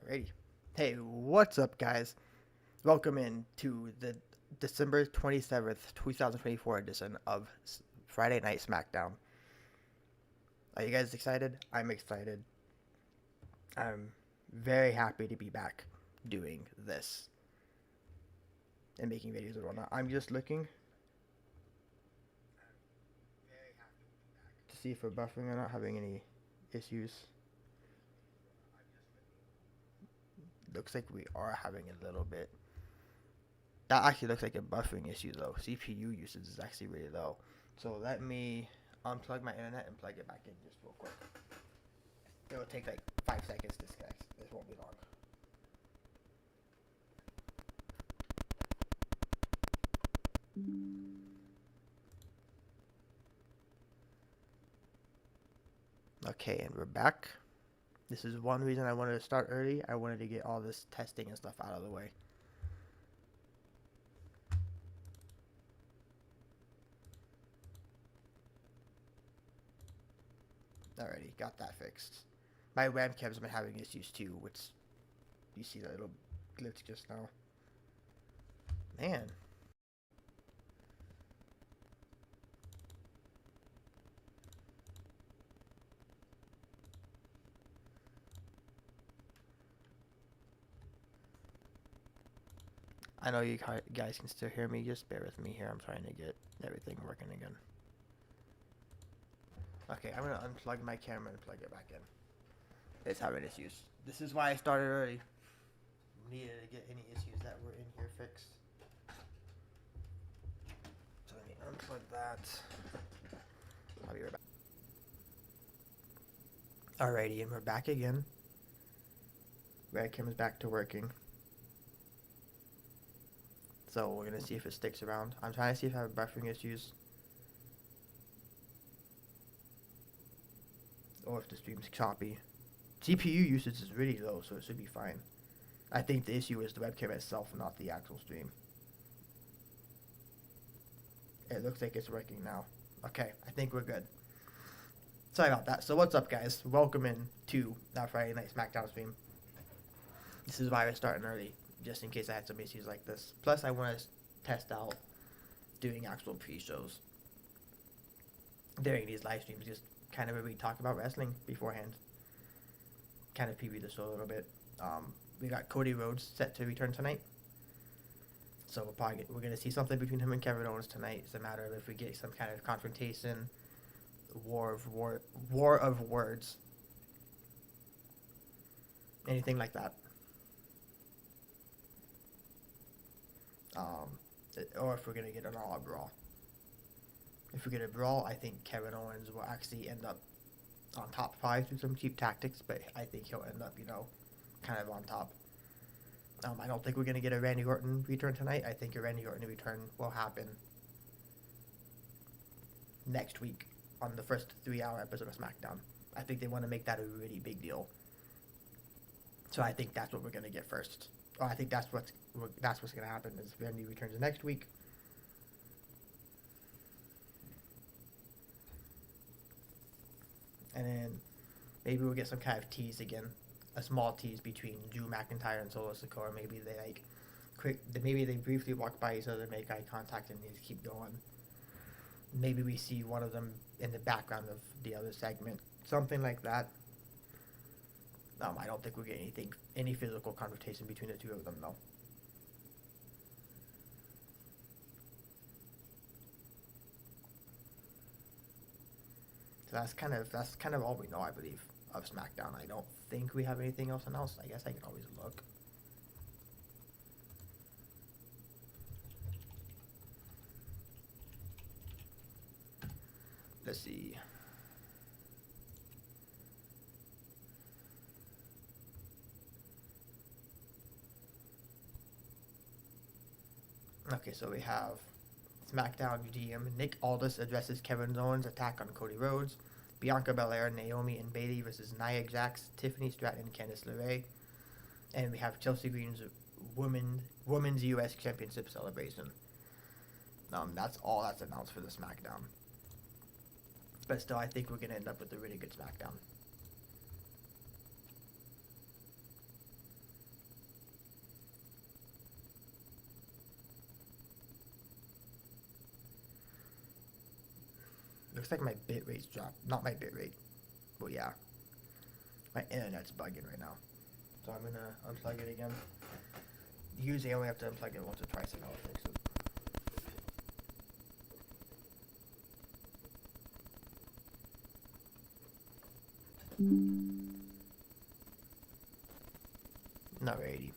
Alrighty. Hey, what's up, guys? Welcome in to the December 27th, 2024 edition of Friday Night SmackDown. Are you guys excited? I'm excited. I'm very happy to be back doing this and making videos and whatnot. I'm just looking to see if we're buffering or not having any issues. Looks like we are having a little bit. That actually looks like a buffering issue though. CPU usage is actually really low. So let me unplug my internet and plug it back in just real quick. It will take like 5 seconds to disconnect. This won't be long. Okay, and we're back. This is one reason I wanted to start early. I wanted to get all this testing and stuff out of the way. Alrighty, got that fixed. My webcam's been having issues too, which you see that little glitch just now. Man. I know you guys can still hear me. Just bear with me here. I'm trying to get everything working again. Okay, I'm going to unplug my camera and plug it back in. It's having issues. This is why I started early. Needed to get any issues that were in here fixed. So let me unplug that. I'll be right back. Alrighty, and we're back again. Webcam is back to working. So we're going to see if it sticks around. I'm trying to see if I have buffering issues. Or if the stream's choppy. GPU usage is really low, so it should be fine. I think the issue is the webcam itself, not the actual stream. It looks like it's working now. Okay, I think we're good. Sorry about that. So what's up, guys? Welcome in to our Friday Night SmackDown stream. This is why we're starting early, just in case I had some issues like this. Plus, I want to test out doing actual pre-shows during these live streams, just kind of where we talk about wrestling beforehand. Kind of preview the show a little bit. We got Cody Rhodes set to return tonight. So we're going to see something between him and Kevin Owens tonight. It's a matter of if we get some kind of confrontation, war of words, anything like that. Or if we're going to get an all-out brawl. If we get a brawl, I think Kevin Owens will actually end up on top 5 through some cheap tactics, but I think he'll end up, kind of on top. I don't think we're going to get a Randy Orton return tonight. I think a Randy Orton return will happen next week on the first 3-hour episode of SmackDown. I think they want to make that a really big deal. So I think that's what we're going to get first. Or I think that's what's going to happen is Randy returns next week. And then maybe we'll get some kind of tease again, a small tease between Drew McIntyre and Solo Sikoa. Maybe maybe they briefly walk by each other, make eye contact, and they just keep going. Maybe we see one of them in the background of the other segment, something like that. I don't think we'll get any physical confrontation between the two of them, though. So that's kind of all we know, I believe, of SmackDown. I don't think we have anything else announced. I guess I can always look. Let's see. Okay, so we have SmackDown GM Nick Aldis addresses Kevin Owens' attack on Cody Rhodes. Bianca Belair, Naomi, and Bayley versus Nia Jax, Tiffany, Stratton, and Candice LeRae. And we have Chelsea Green's Women's U.S. Championship celebration. That's all that's announced for the SmackDown. But still, I think we're going to end up with a really good SmackDown. Looks like my bit rate's dropped. Not my bit rate. But yeah. My internet's bugging right now. So I'm gonna unplug it again. Usually I only have to unplug it once or twice and I'll fix it. Alrighty.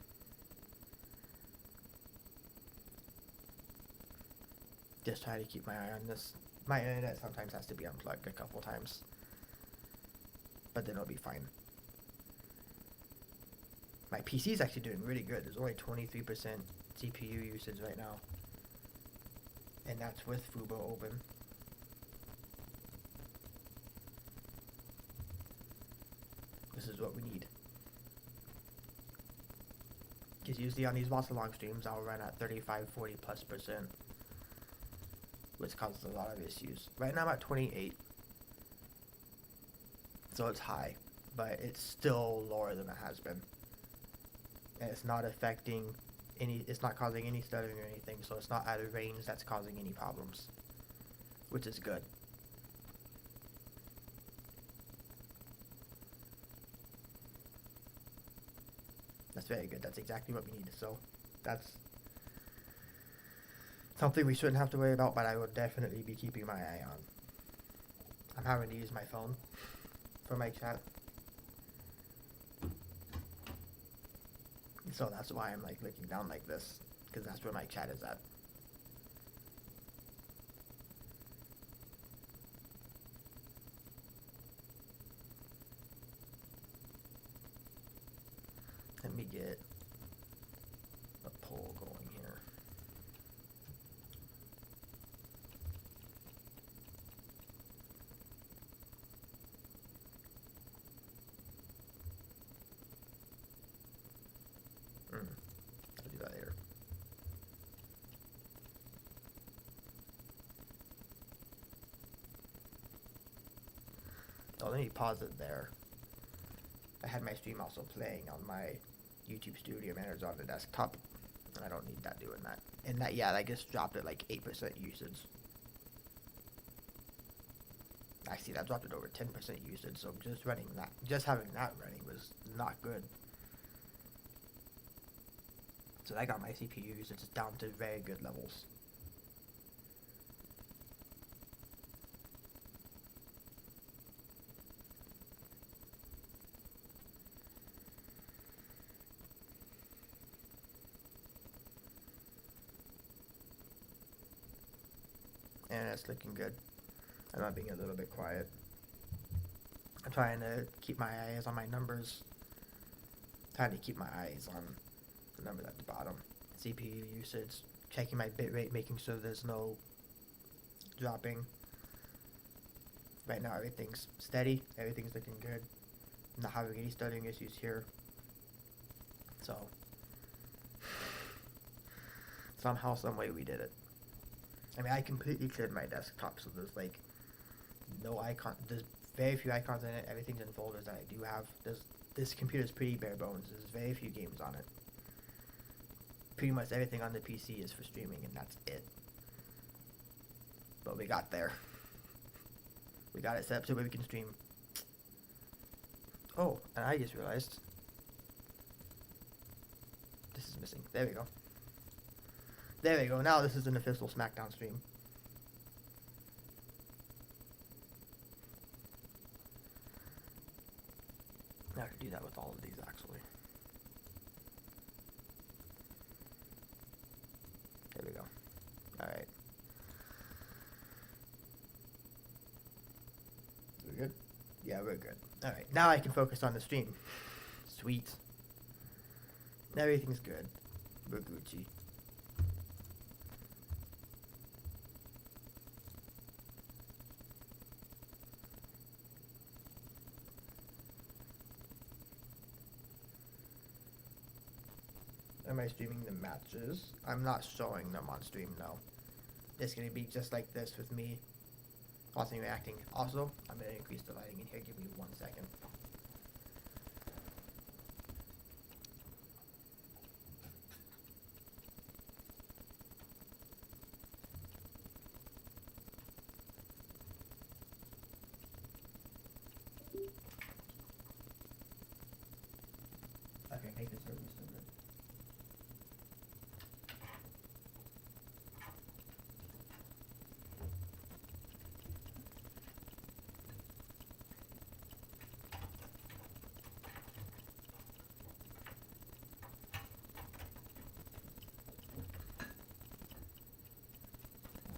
Just try to keep my eye on this. My internet sometimes has to be unplugged a couple times. But then it'll be fine. My PC is actually doing really good. There's only 23% CPU usage right now. And that's with Fubo open. This is what we need. Because usually on these watch-along streams, I'll run at 35-40+%. Which causes a lot of issues. Right now I'm at 28. So it's high. But it's still lower than it has been. And it's not affecting any, it's not causing any stuttering or anything, so it's not out of range that's causing any problems, which is good. That's very good. That's exactly what we need. So that's something we shouldn't have to worry about, but I will definitely be keeping my eye on. I'm having to use my phone for my chat. So that's why I'm like looking down like this, because that's where my chat is at. Let me get a poll going here. I'll do that later. Oh, let me pause it there. I had my stream also playing on my YouTube Studio Manager on the desktop, and I don't need that doing that. And that, yeah, that just dropped at like 8% usage. I see that dropped it over 10% usage, so just running that, just having that running was not good. So I got my CPU usage down to very good levels. And it's looking good. I'm not being a little bit quiet. I'm trying to keep my eyes on my numbers. Trying to keep my eyes on the number at the bottom. CPU usage. Checking my bitrate, making sure there's no dropping. Right now everything's steady. Everything's looking good. I'm not having any stuttering issues here. So somehow, some way we did it. I mean, I completely cleared my desktop, so there's like no icon. There's very few icons in it. Everything's in folders that I do have. This computer's pretty bare bones. There's very few games on it. Pretty much everything on the PC is for streaming, and that's it. But we got there. We got it set up so we can stream. Oh, and I just realized this is missing. There we go. There we go. Now this is an official SmackDown stream. I could do that with all of these, actually. There we go. Alright. We're good? Yeah, we're good. Alright, now I can focus on the stream. Sweet. Everything's good. We're Gucci. Am I streaming the matches? I'm not showing them on stream, no. It's going to be just like this with me watching reacting. Also, I'm going to increase the lighting in here. Give me 1 second. Make this really so good.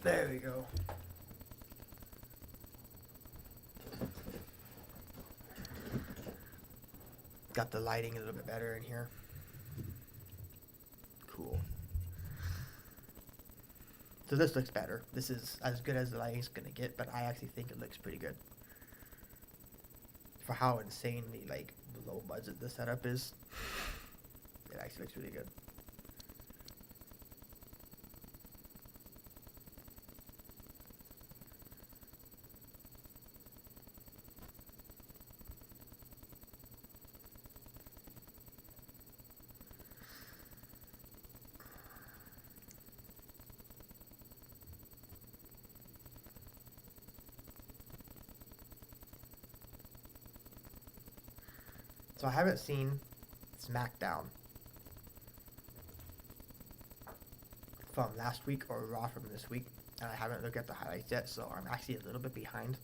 There we go. Got the lighting a little bit better in here. Cool. So this looks better. This is as good as the lighting's gonna get, but I actually think it looks pretty good. For how insanely, like, low budget the setup is, it actually looks really good. So I haven't seen SmackDown from last week or Raw from this week, and I haven't looked at the highlights yet, so I'm actually a little bit behind.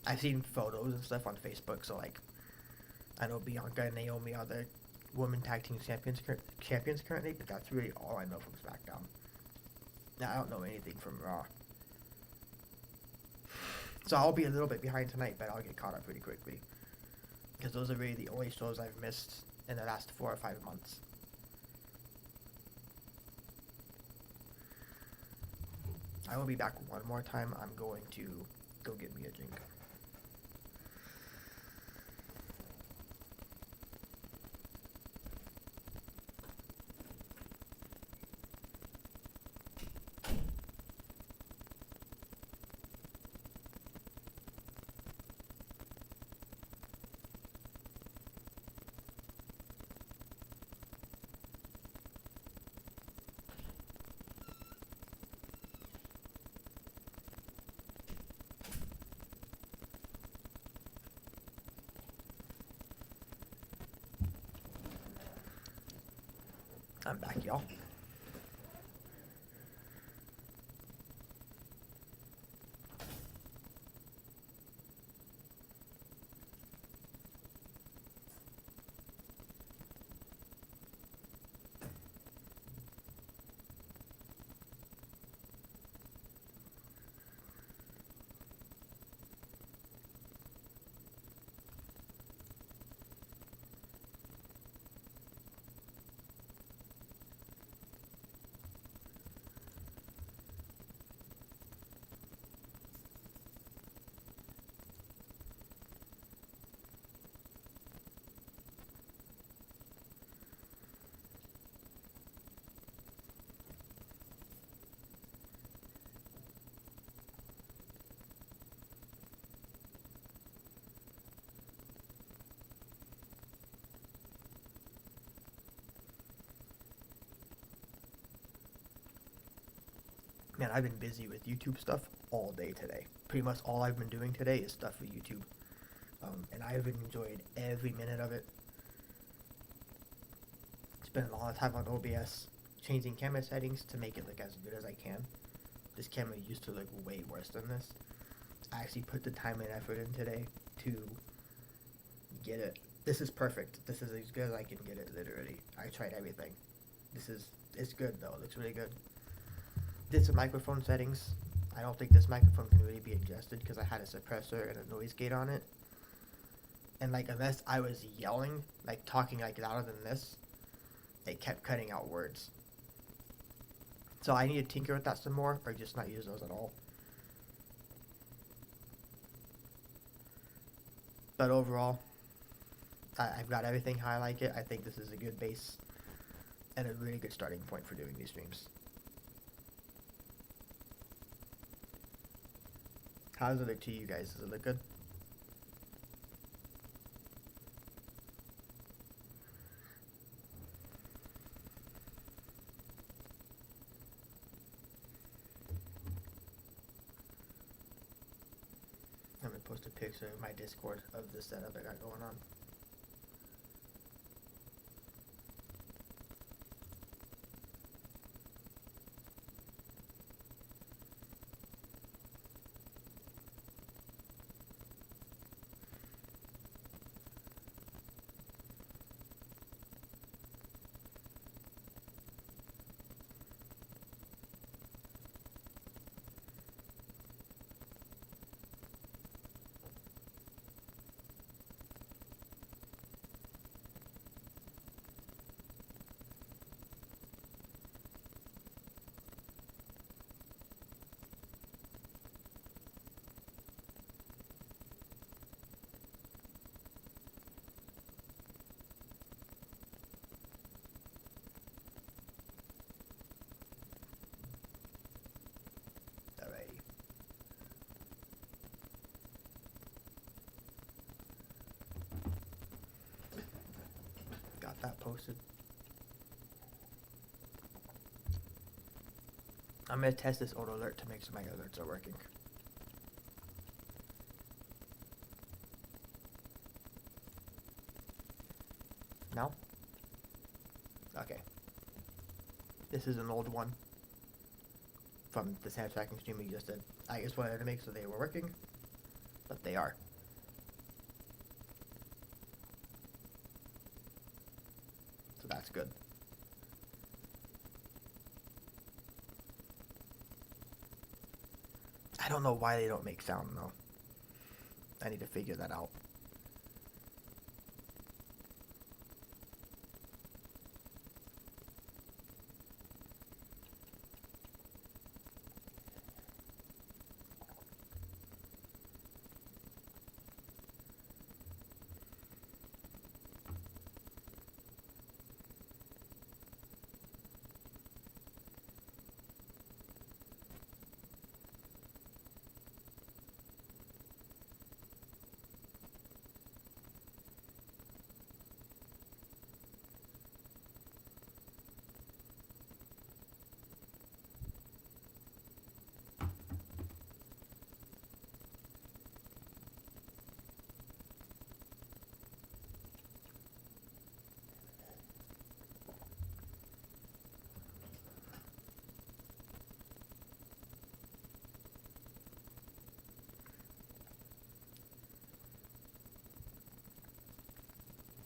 I've seen photos and stuff on Facebook, so like, I know Bianca and Naomi are the women tag team champions currently, but that's really all I know from SmackDown. Now, I don't know anything from Raw. So I'll be a little bit behind tonight, but I'll get caught up pretty quickly. Because those are really the only shows I've missed in the last 4 or 5 months. I will be back one more time. I'm going to go get me a drink. I'm back, y'all. Man, I've been busy with YouTube stuff all day today. Pretty much all I've been doing today is stuff for YouTube. And I've enjoyed every minute of it. Spent a lot of time on OBS, changing camera settings to make it look as good as I can. This camera used to look way worse than this. I actually put the time and effort in today to get it. This is perfect. This is as good as I can get it, literally. I tried everything. It's good though, it looks really good. Did some microphone settings. I don't think this microphone can really be adjusted because I had a suppressor and a noise gate on it. And like, unless I was yelling, like talking like louder than this, it kept cutting out words. So I need to tinker with that some more, or just not use those at all. But overall, I've got everything how I like it. I think this is a good base and a really good starting point for doing these streams. How does it look to you guys? Does it look good? I'm going to post a picture of my Discord of the setup I got going on. that posted. I'm gonna test this auto alert to make sure my alerts are working. No? Okay. This is an old one from the satisfaction stream we just did. I just wanted to make sure they were working, but they are. So that's good. I don't know why they don't make sound though. I need to figure that out.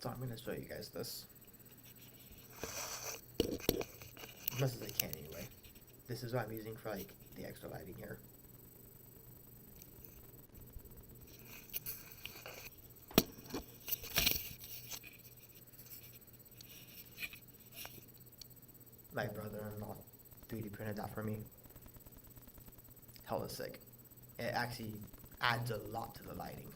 So I'm going to show you guys this. As much as I can anyway. This is what I'm using for like the extra lighting here. My brother-in-law 3D printed that for me. Hella sick. It actually adds a lot to the lighting.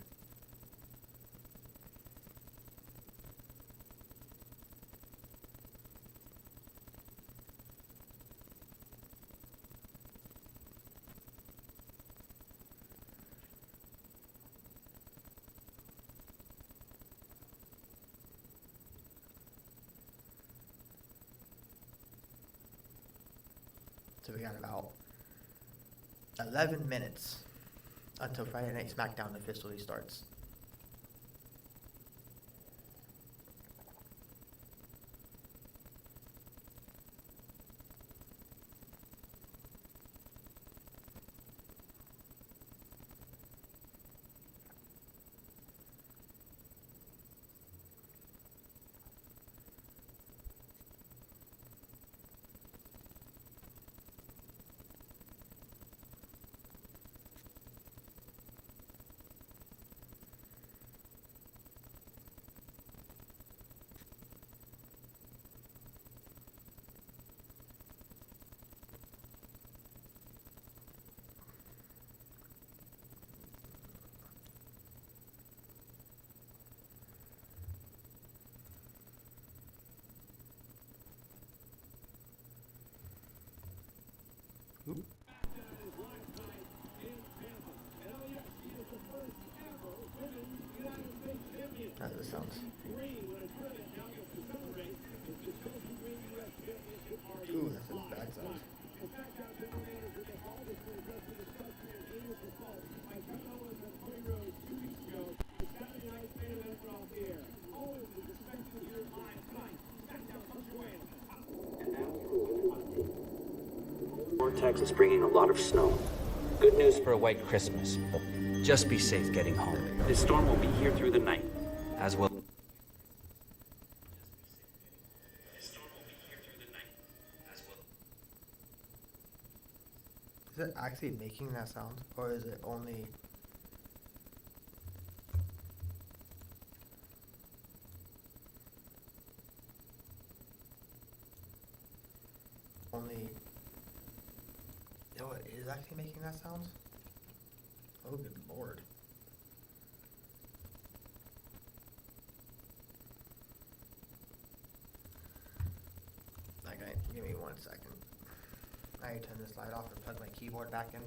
So we got about 11 minutes until Friday Night SmackDown officially starts. How this sounds. Ooh, that's a bad sound. Vortex is bringing a lot of snow. Good news for a white Christmas, but just be safe getting home. This storm will be here through the night, as well. Is it actually making that sound, or is it only... No, it is actually making that sound? Oh, good lord. Okay, give me 1 second. I turn this light off and plug my keyboard back in.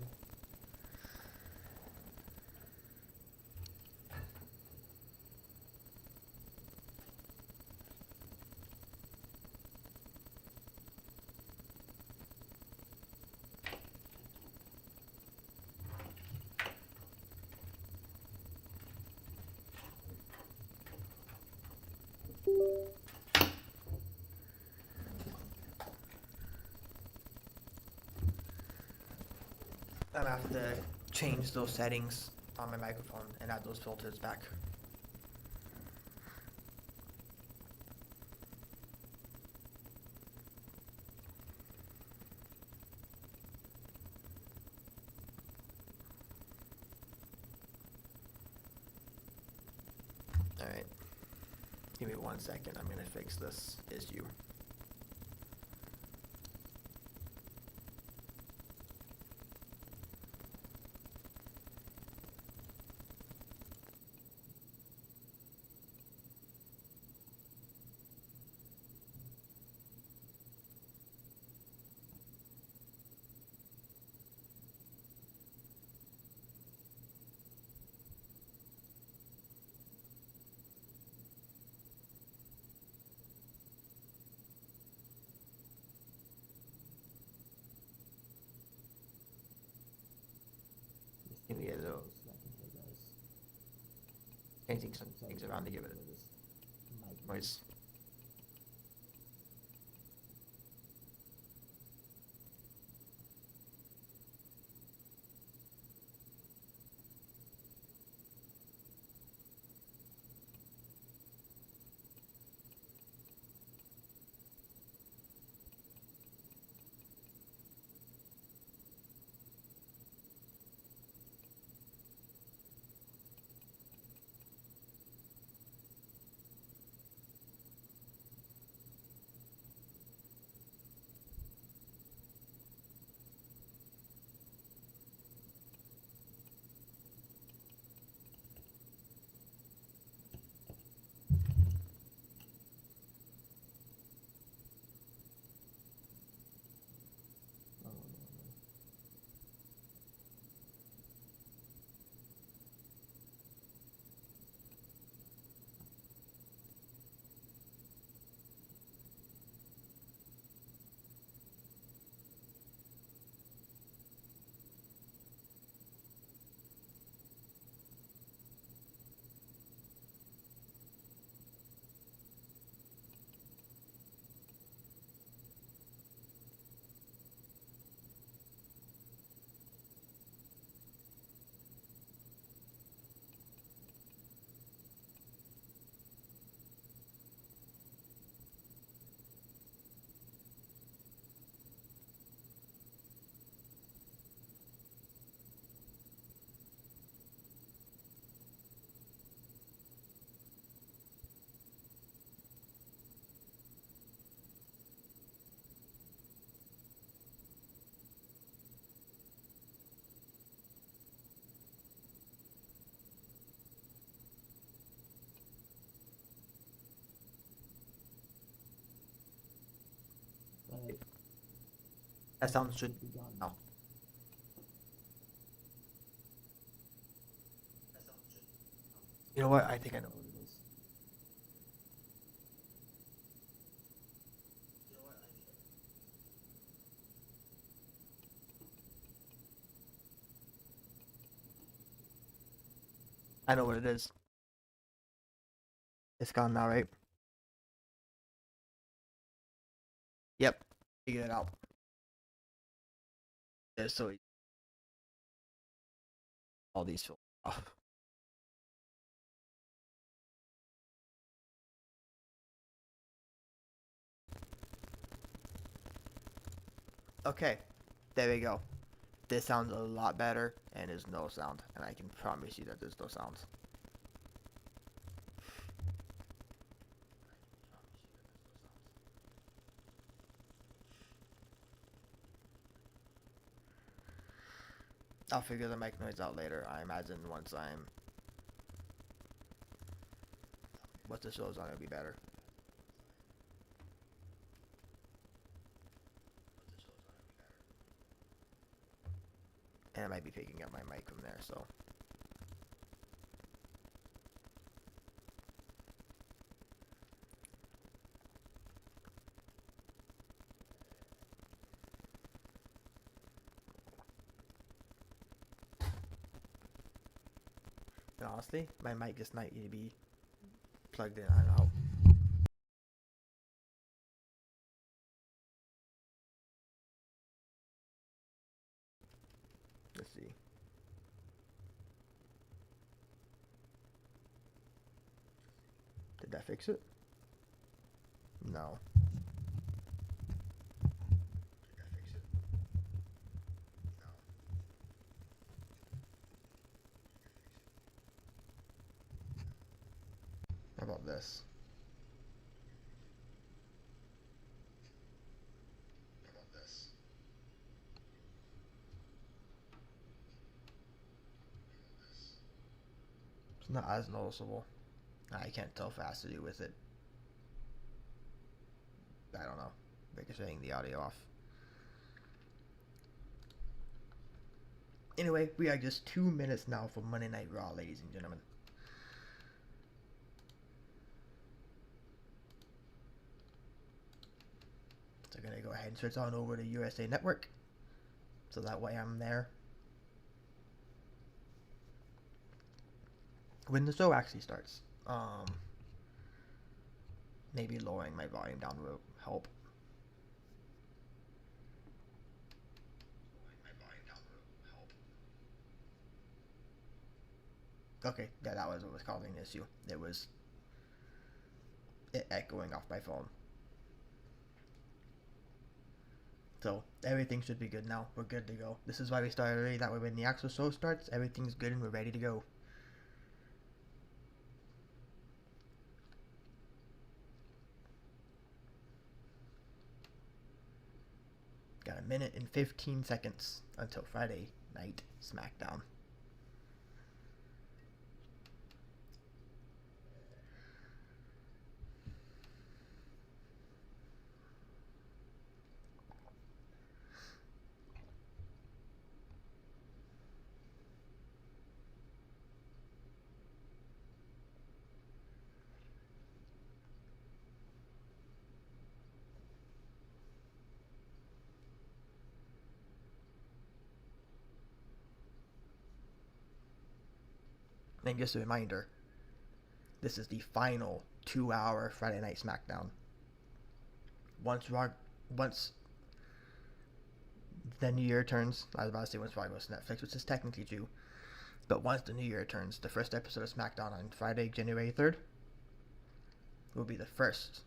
I'm gonna have to change those settings on my microphone and add those filters back. Alright. Give me 1 second, I'm gonna fix this issue. Give me a little changing some things around to give it a noise. That sound should be gone now. You know what? I think I know what it is. I know what it is. It's gone now, right? Yep. Figured it out. Yeah, so all these filters off. Okay, there we go. This sounds a lot better, and there's no sound, and I can promise you that there's no sounds. I'll figure the mic noise out later. I imagine once the show's on, it'll be better. And I might be picking up my mic from there, so. And honestly, my mic just might need to be plugged in and out. This Did that fix it? No. Did that fix it? No. How about this? How about this? It's not as noticeable. I can't tell if it has to do with it. I don't know. Maybe turning the audio off. Anyway, we are just 2 minutes now for Monday Night Raw, ladies and gentlemen. So I'm going to go ahead and switch on over to USA Network. So that way I'm there when the show actually starts. Maybe lowering my volume down will help. Okay, yeah, that was what was causing the issue. It was it echoing off my phone. So everything should be good now. We're good to go. This is why we started early. That way when the actual show starts, everything's good and we're ready to go. Got 1 minute and 15 seconds until Friday Night SmackDown. And just a reminder, this is the final 2-hour Friday Night SmackDown. Once the new year turns, I was about to say once Raw goes to Netflix, which is technically true, but once the new year turns, the first episode of SmackDown on Friday, January 3rd, will be the first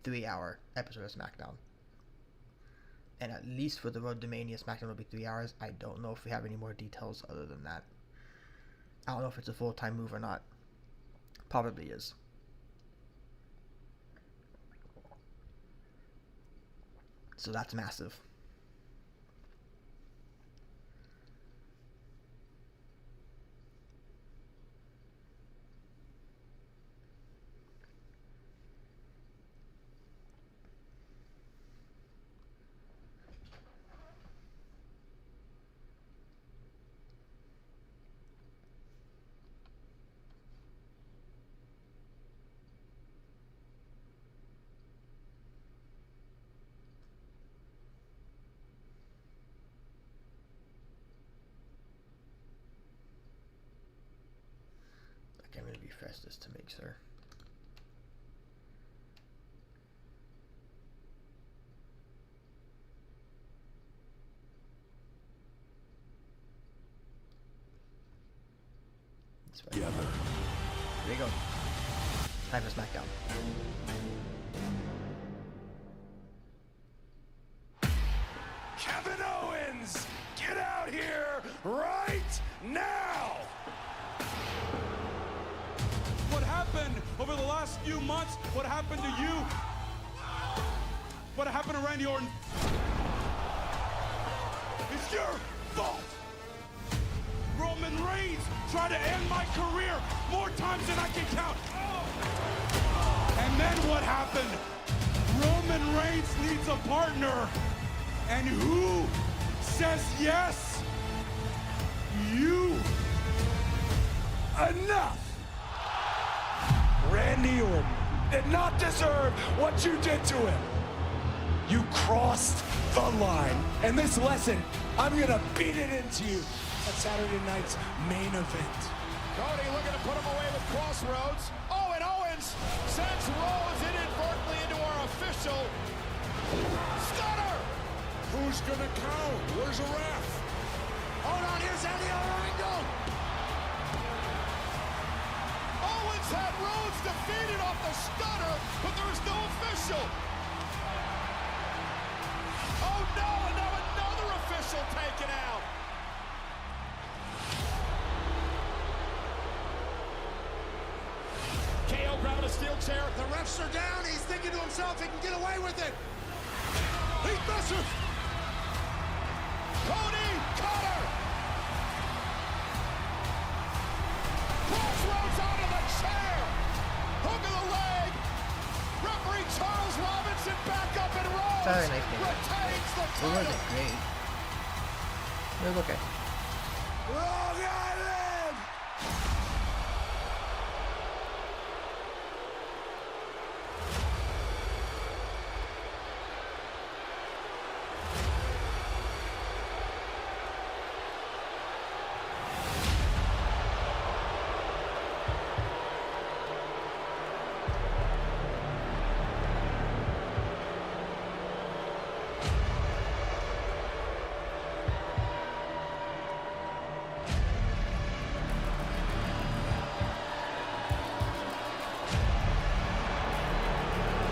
3-hour episode of SmackDown. And at least for the Road to Mania, SmackDown will be 3 hours. I don't know if we have any more details other than that. I don't know if it's a full-time move or not. Probably is. So that's massive. I'm going to refresh this to make sure. Together. Here we go. Time for SmackDown. Kevin Owens, get out here right now! What happened over the last few months? What happened to you? What happened to Randy Orton? It's your fault! Roman Reigns tried to end my career more times than I can count. And then what happened? Roman Reigns needs a partner. And who says yes? You. Enough! Randy Orton did not deserve what you did to him. You crossed the line. And this lesson, I'm gonna beat it into you at Saturday night's main event. Cody looking to put him away with Crossroads. Oh, and Owens sends Rhodes inadvertently into our official stunner. Who's gonna count? Where's the ref? Hold on, here's Eddie Oringo. Owens Had Rhodes defeated off the stunner, but there is no official. Oh no, and now another official taken out. KO grabbing a steel chair. The refs are down. He's thinking to himself he can get away with it. He misses. Cody Cutter. Crossroads onto the chair. Hook of the leg. Referee Charles Robinson back up and rolls. Very nice game. Retains the It title. wasn't great. It was okay. Long Island!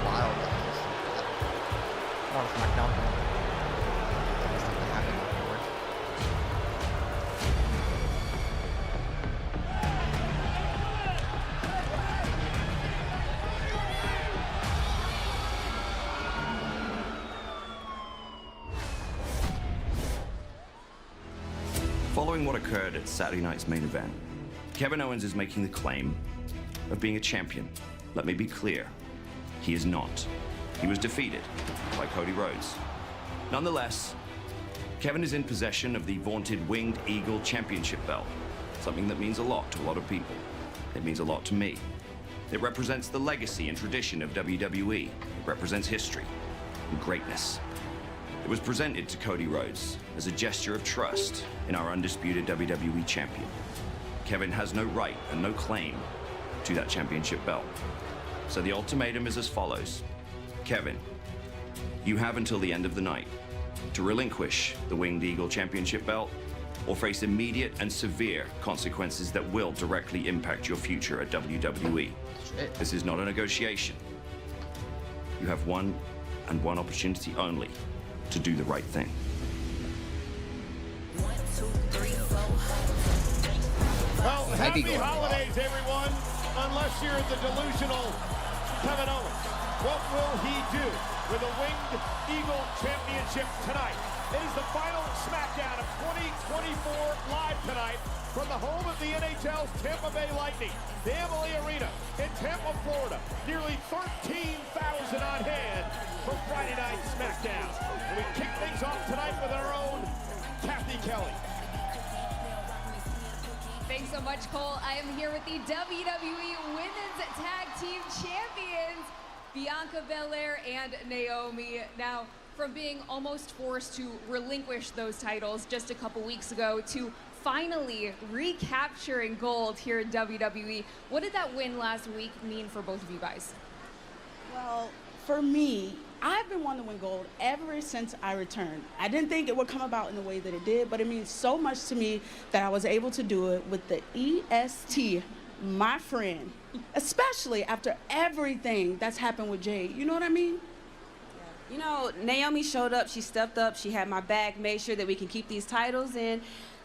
Wild. A lot of SmackDown. Something happened afterwards. Following what occurred at Saturday night's main event, Kevin Owens is making the claim of being a champion. Let me be clear, he is not. He was defeated by Cody Rhodes. Nonetheless, Kevin is in possession of the vaunted Winged Eagle Championship belt, something that means a lot to a lot of people. It means a lot to me. It represents the legacy and tradition of WWE. It represents history and greatness. It was presented to Cody Rhodes as a gesture of trust in our undisputed WWE champion. Kevin has no right and no claim to that championship belt. So the ultimatum is as follows. Kevin, you have until the end of the night to relinquish the Winged Eagle Championship belt or face immediate and severe consequences that will directly impact your future at WWE. Shit. This is not a negotiation. You have one and one opportunity only to do the right thing. Well, Might be happy going holidays, everyone, unless you're the delusional Kevin Owens. What will he do with the Winged Eagle Championship tonight? It is the final SmackDown of 2024 live tonight from the home of the NHL's Tampa Bay Lightning, the Amalie Arena in Tampa, Florida. Nearly 13,000 on hand for Friday night SmackDown. And we kick things off tonight with our own Kathy Kelly. Thanks so much, Cole. I am here with the WWE Women's Tag Team Champions, Bianca Belair and Naomi. Now, from being almost forced to relinquish those titles just a couple weeks ago to finally recapturing gold here in WWE, what did that win last week mean for both of you guys? Well, for me, I've been wanting to win gold ever since I returned. I didn't think it would come about in the way that it did, but it means so much to me that I was able to do it with the EST, my friend, especially after everything that's happened with Jade. You know what I mean? You know, Naomi showed up, she stepped up, she had my back, made sure that we can keep these titles. And,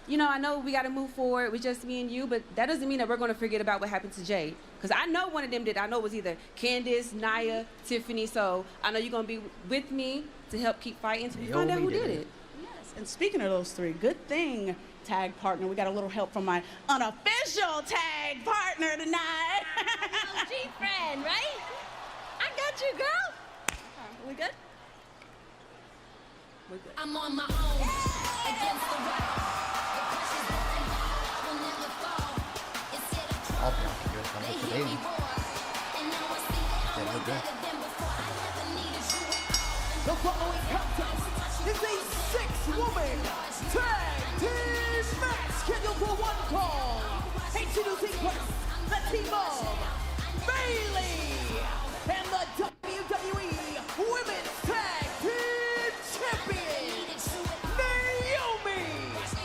you know, I know we got to move forward with just me and you, but that doesn't mean that we're going to forget about what happened to Jade. Because I know one of them did. I know it was either Candice, Nia, Tiffany. So I know you're going to be with me to help keep fighting so we find out who did it. Yes, and speaking of those three, good thing, tag partner, we got a little help from my unofficial tag partner tonight. LG friend, right? I got you, girl. We good? I'm on my own against the wall. The pressure's building, will never fall. It's here to I'll be honest with you, I'm they with the hear me baby. roar, and now I see that I'm way better than before. I never needed you. The following contest is a six-woman tag team match scheduled for one call. Introducing first, the team of Bailey and the WWE Women's Tag Team Champions, Naomi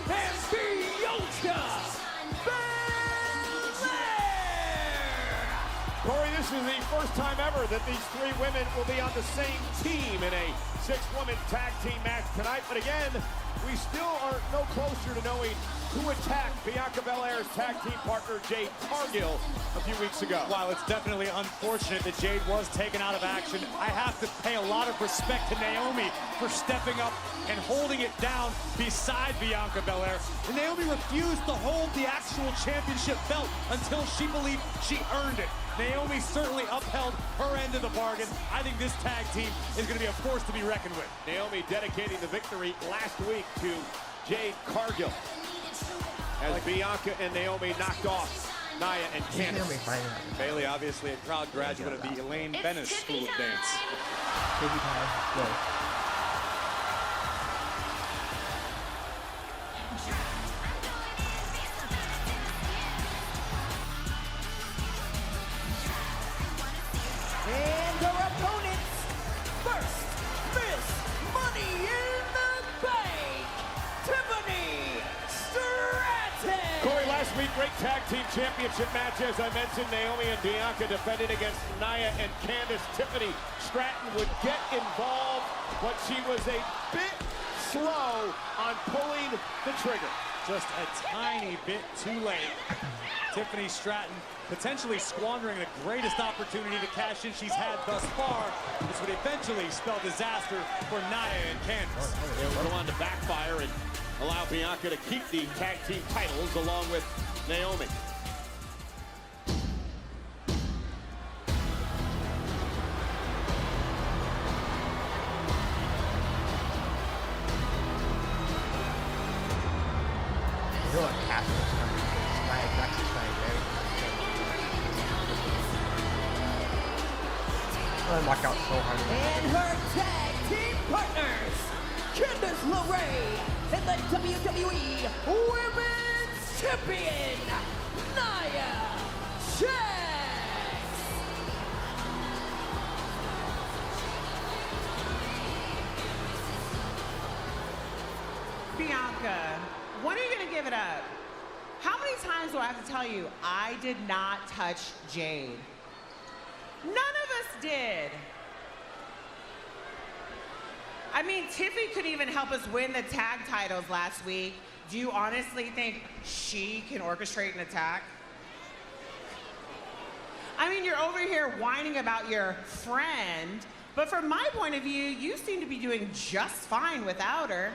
and Bianca Belair. this is the first time ever that these three women will be on the same team in a 6-woman tag team match tonight. But again, we still are no closer to knowing who attacked Bianca Belair's tag team partner, Jade Cargill, a few weeks ago. While it's definitely unfortunate that Jade was taken out of action, I have to pay a lot of respect to Naomi for stepping up and holding it down beside Bianca Belair. And Naomi refused to hold the actual championship belt until she believed she earned it. Naomi certainly upheld her end of the bargain. I think this tag team is going to be a force to be reckoned with. Naomi dedicating the victory last week to Jade Cargill, as Bianca and Naomi knocked off Nia and Candice. Bailey, obviously a proud graduate of the Elaine Bennis School of Dance. Tiffy time. Go. And her opponents, first, Miss Money in the Bank, Tiffany Stratton. Corey, last week, great tag team championship match. As I mentioned, Naomi and Bianca defended against Nia and Candice. Tiffany Stratton would get involved, but she was a bit slow on pulling the trigger. Just a tiny bit too late. Tiffany Stratton potentially squandering the greatest opportunity to cash in she's had thus far. This would eventually spell disaster for Nia and Candice. They wanted to backfire and allow Bianca to keep the tag team titles along with Naomi. You know what Cassie's coming? Nia Jax is coming, right? I'm walk out so hard. And her tag team partners, Candice LeRae and the WWE Women's Champion, Nia Jax. Bianca, when are you going to give it up? How many times do I have to tell you, I did not touch Jade? None of us did. I mean, Tiffy could even help us win the tag titles last week. Do you honestly think she can orchestrate an attack? I mean, you're over here whining about your friend, but from my point of view, you seem to be doing just fine without her.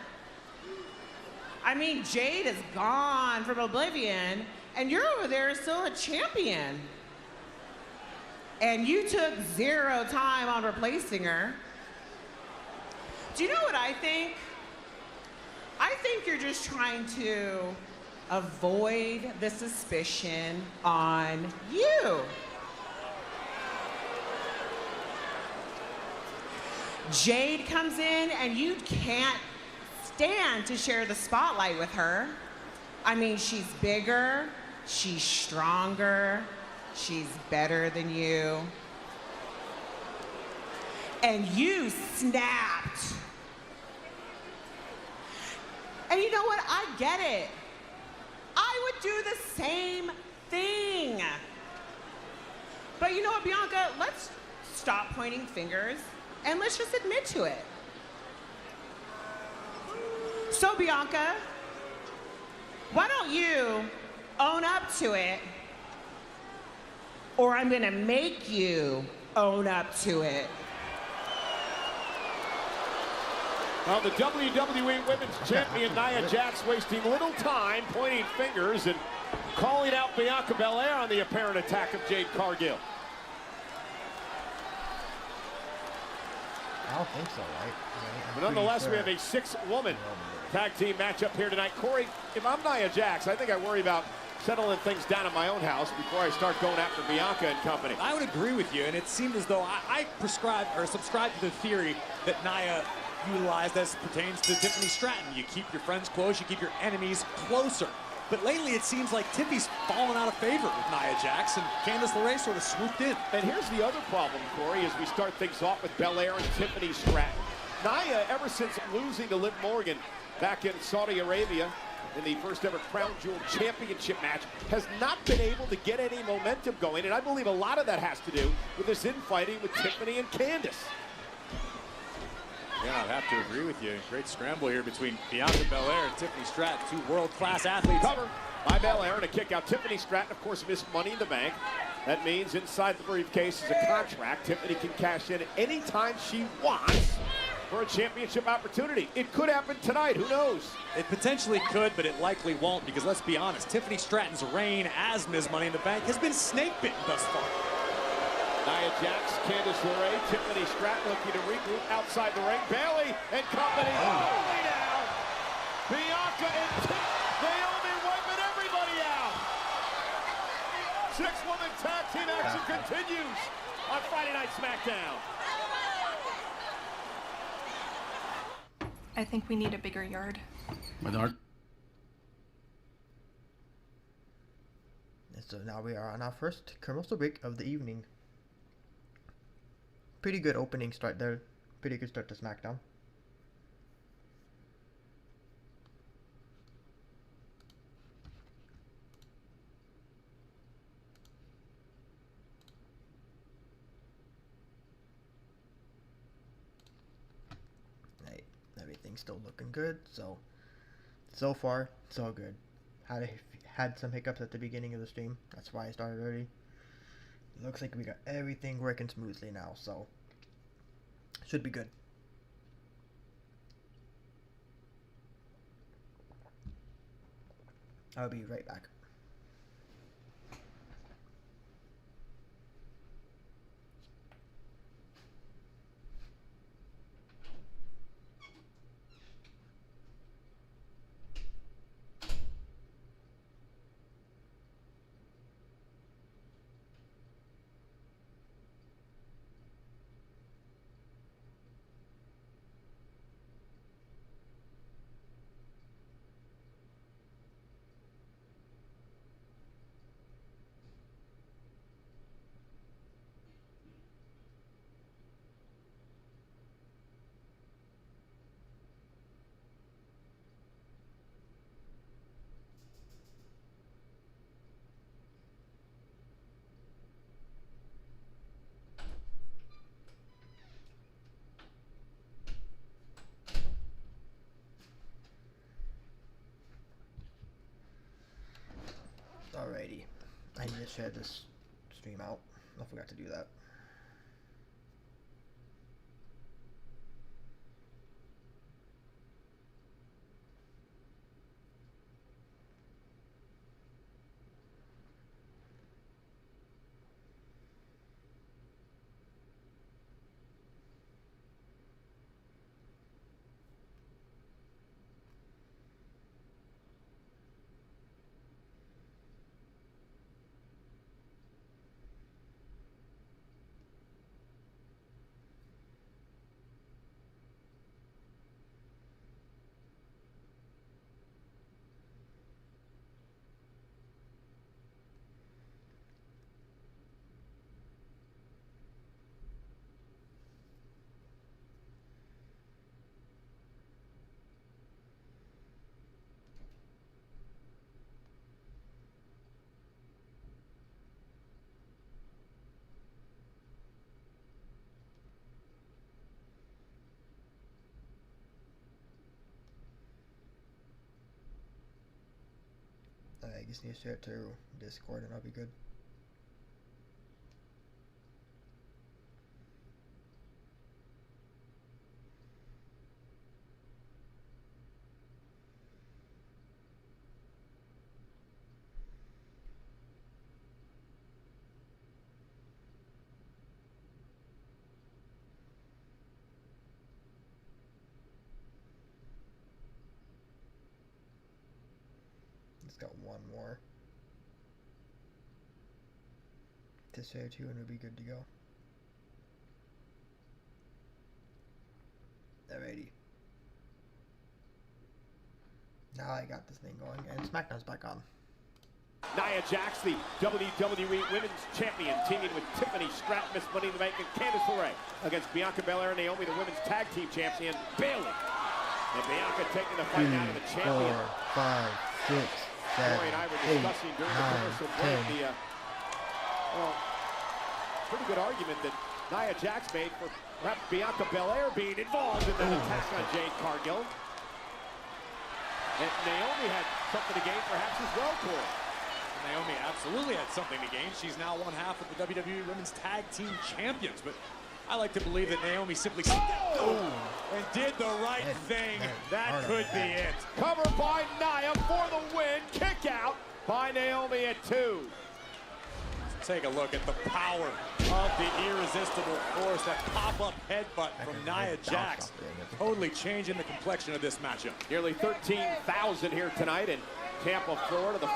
I mean, Jade is gone from Oblivion, and you're over there still a champion. And you took 0 time on replacing her. Do you know what I think? I think you're just trying to avoid the suspicion on you. Jade comes in and you can't stand to share the spotlight with her. I mean, she's bigger, she's stronger, she's better than you. And you snapped. And you know what? I get it. I would do the same thing. But you know what, Bianca? Let's stop pointing fingers and let's just admit to it. So, Bianca, why don't you own up to it, or I'm gonna make you own up to it. Well, the WWE Women's Champion Nia Jax wasting little time pointing fingers and calling out Bianca Belair on the apparent attack of Jade Cargill. I don't think so, right? But nonetheless, we have a 6-woman tag team matchup here tonight. Corey, if I'm Nia Jax, I think I worry about settling things down at my own house before I start going after Bianca and company. I would agree with you, and it seemed as though I subscribe to the theory that Nia utilized as pertains to Tiffany Stratton. You keep your friends close, you keep your enemies closer. But lately, it seems like Tiffy's fallen out of favor with Nia Jax, and Candice LeRae sort of swooped in. And here's the other problem, Corey, as we start things off with Belair and Tiffany Stratton. Nia, ever since losing to Liv Morgan back in Saudi Arabia, in the first ever Crown Jewel Championship match, has not been able to get any momentum going, and I believe a lot of that has to do with this infighting with Tiffany and Candice. Yeah, I'd have to agree with you. Great scramble here between Bianca Belair and Tiffany Stratton, two world-class athletes. Cover by Belair and a kick out. Tiffany Stratton, of course, missed Money in the Bank. That means inside the briefcase is a contract. Tiffany can cash in anytime she wants for a championship opportunity. It could happen tonight. Who knows? It potentially could, but it likely won't, because let's be honest, Tiffany Stratton's reign as Ms. Money in the Bank has been snake-bitten thus far. Nia Jax, Candice LeRae, Tiffany Stratton looking to regroup outside the ring. Bayley and company. Holy now. Bianca and Naomi wiping everybody out. Six-woman tag team action continues on Friday Night SmackDown. I think we need a bigger yard. My dark. And so now we are on our first commercial break of the evening. Pretty good opening start there. Pretty good start to SmackDown. Right, everything's still looking good. So far, so good. Had some hiccups at the beginning of the stream. That's why I started early. Looks like we got everything working smoothly now, so should be good. I'll be right back. Alrighty, I need to share this stream out. I forgot to do that. I just need to share it to Discord and I'll be good. Got one more to share to and we'll be good to go. Alrighty. Now I got this thing going and SmackDown's back on. Nia Jax, the WWE Women's Champion, teaming with Tiffany Stratton, Miss Money in the Bank, and Candice LeRae against Bianca Belair and Naomi, the Women's Tag Team Champion, Bayley. And Bianca taking the fight out of the champion. 4, 5, 6, 7, Corey and I were 8, discussing during the 9, commercial 10. break well, pretty good argument that Nia Jax made for perhaps Bianca Belair being involved in that attack on Jade Cargill. And Naomi had something to gain perhaps as well, Corey. Naomi absolutely had something to gain. She's now one half of the WWE Women's Tag Team Champions, but I like to believe that Naomi simply stepped over and did the right thing. That could be it. Covered by Nia for the win. Kick out by Naomi at 2. Let's take a look at the power of the irresistible force. That pop-up headbutt from Nia Jax. Totally changing the complexion of this matchup. Nearly 13,000 here tonight in Tampa, Florida. The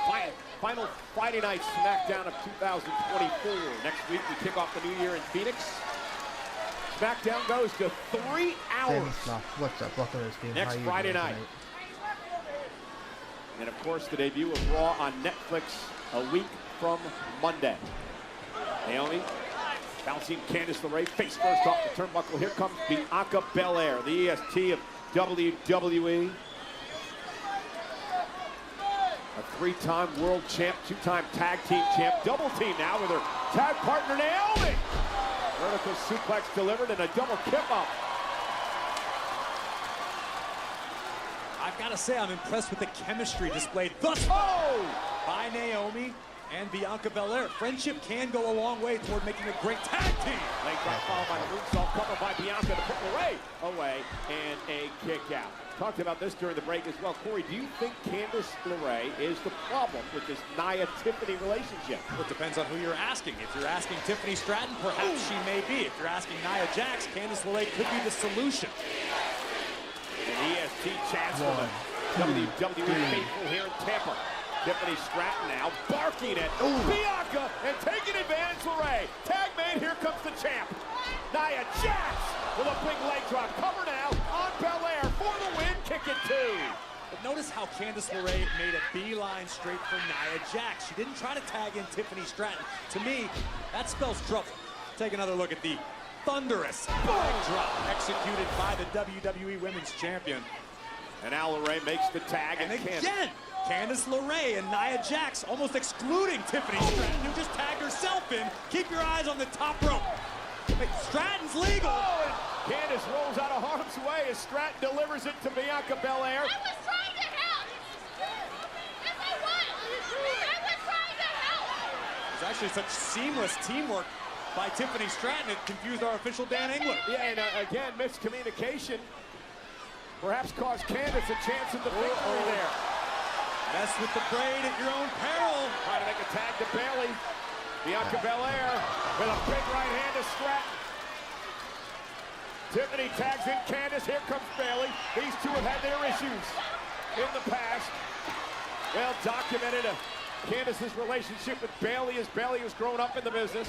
final Friday night SmackDown of 2024. Next week we kick off the new year in Phoenix. SmackDown goes to 3 hours. What's up? Welcome to this game. Next Friday night. And of course the debut of Raw on Netflix a week from Monday. Naomi bouncing Candice LeRae face first off the turnbuckle. Here comes Bianca Belair, the EST of WWE. A 3-time world champ, 2-time tag team champ, double team now with her tag partner Naomi. Vertical suplex delivered and a double kip up. I've got to say, I'm impressed with the chemistry displayed thus far by Naomi and Bianca Belair. Friendship can go a long way toward making a great tag team. Leg drop followed by the moonsault, cover by Bianca to put LeRae away, and a kick out. Talked about this during the break as well. Corey, do you think Candice LeRae is the problem with this Nia-Tiffany relationship? Well, it depends on who you're asking. If you're asking Tiffany Stratton, perhaps she may be. If you're asking Nia Jax, Candice LeRae could be the solution. An EST chance for the WWE faithful here in Tampa. Tiffany Stratton now barking at Bianca and taking advantage of LeRae. Tag made, here comes the champ. Nia Jax with a big leg drop. Cover now on Belair for the win. Kick it 2. But notice how Candice LeRae made a beeline straight for Nia Jax. She didn't try to tag in Tiffany Stratton. To me, that spells trouble. Take another look at the thunderous leg drop executed by the WWE Women's Champion. And now LeRae makes the tag. And again, Candice LeRae and Nia Jax almost excluding Tiffany Stratton, who just tagged herself in. Keep your eyes on the top rope. Stratton's legal. And Candice rolls out of harm's way as Stratton delivers it to Bianca Belair. I was trying to help. Yes, I was. I was trying to help. There's actually such seamless teamwork by Tiffany Stratton, it confused our official Dan Engler. Yeah, and again, miscommunication perhaps caused Candice a chance at the victory there. Mess with the braid at your own peril. Trying to make a tag to Bayley. Bianca Belair with a big right hand to Stratton. Tiffany tags in Candice. Here comes Bayley. These two have had their issues in the past. Well documented. Candice's relationship with Bayley as Bayley has grown up in the business.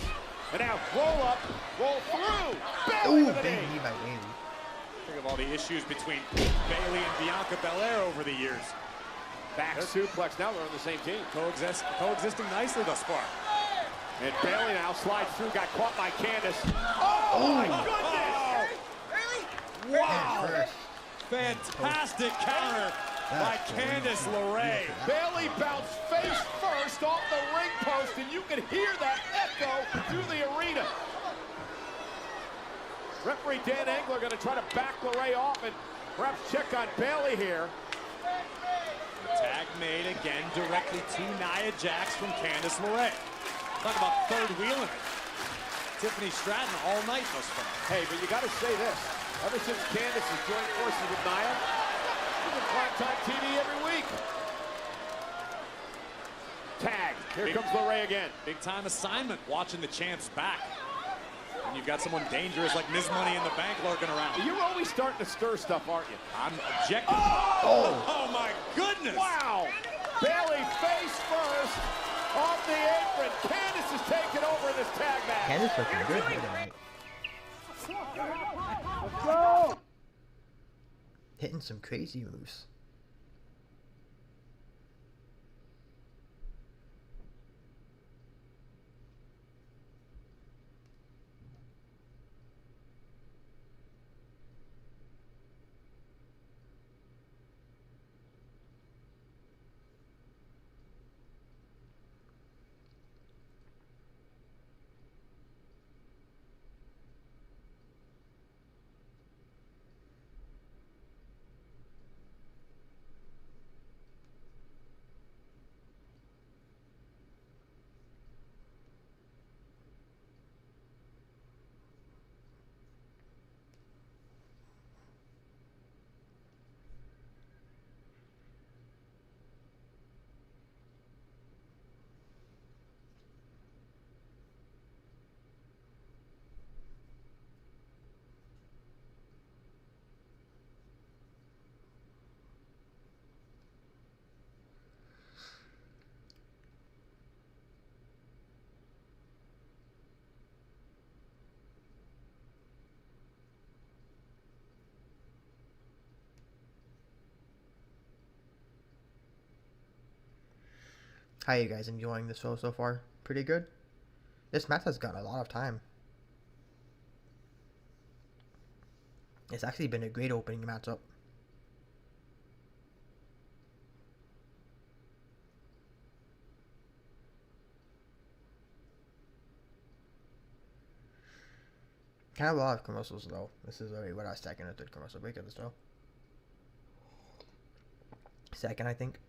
And now roll up, roll through. Bayley with a knee. Think of all the issues between Bayley and Bianca Belair over the years. Back suplex. Now they're on the same team. Coexisting nicely thus far. And Bayley now slides through, got caught by Candice. Oh my goodness! Really? Wow! Fantastic counter by Candice LeRae. Bayley bounced face first off the ring post, and you can hear that echo through the arena. Referee Dan Engler going to try to back LeRae off and perhaps check on Bayley here. Tag made again directly to Nia Jax from Candice LeRae. Talk about third wheeling it. Tiffany Stratton all night thus far. Hey, but you got to say this. Ever since Candice has joined forces with Nia, she's in primetime TV every week. Tag. Here comes LeRae again. Big time assignment watching the champs back. And you've got someone dangerous like Ms. Money in the Bank lurking around. You're always starting to stir stuff, aren't you? I'm objecting. Oh my goodness. Wow. Bayley face first off the apron. Candice is taking over in this tag match. Candice looking good here tonight. Let's go. Hitting some crazy moves. How are you guys enjoying the show so far? Pretty good? This match has got a lot of time. It's actually been a great opening matchup. Kind of a lot of commercials though. This is already what our second or third commercial break of the show. Second, I think.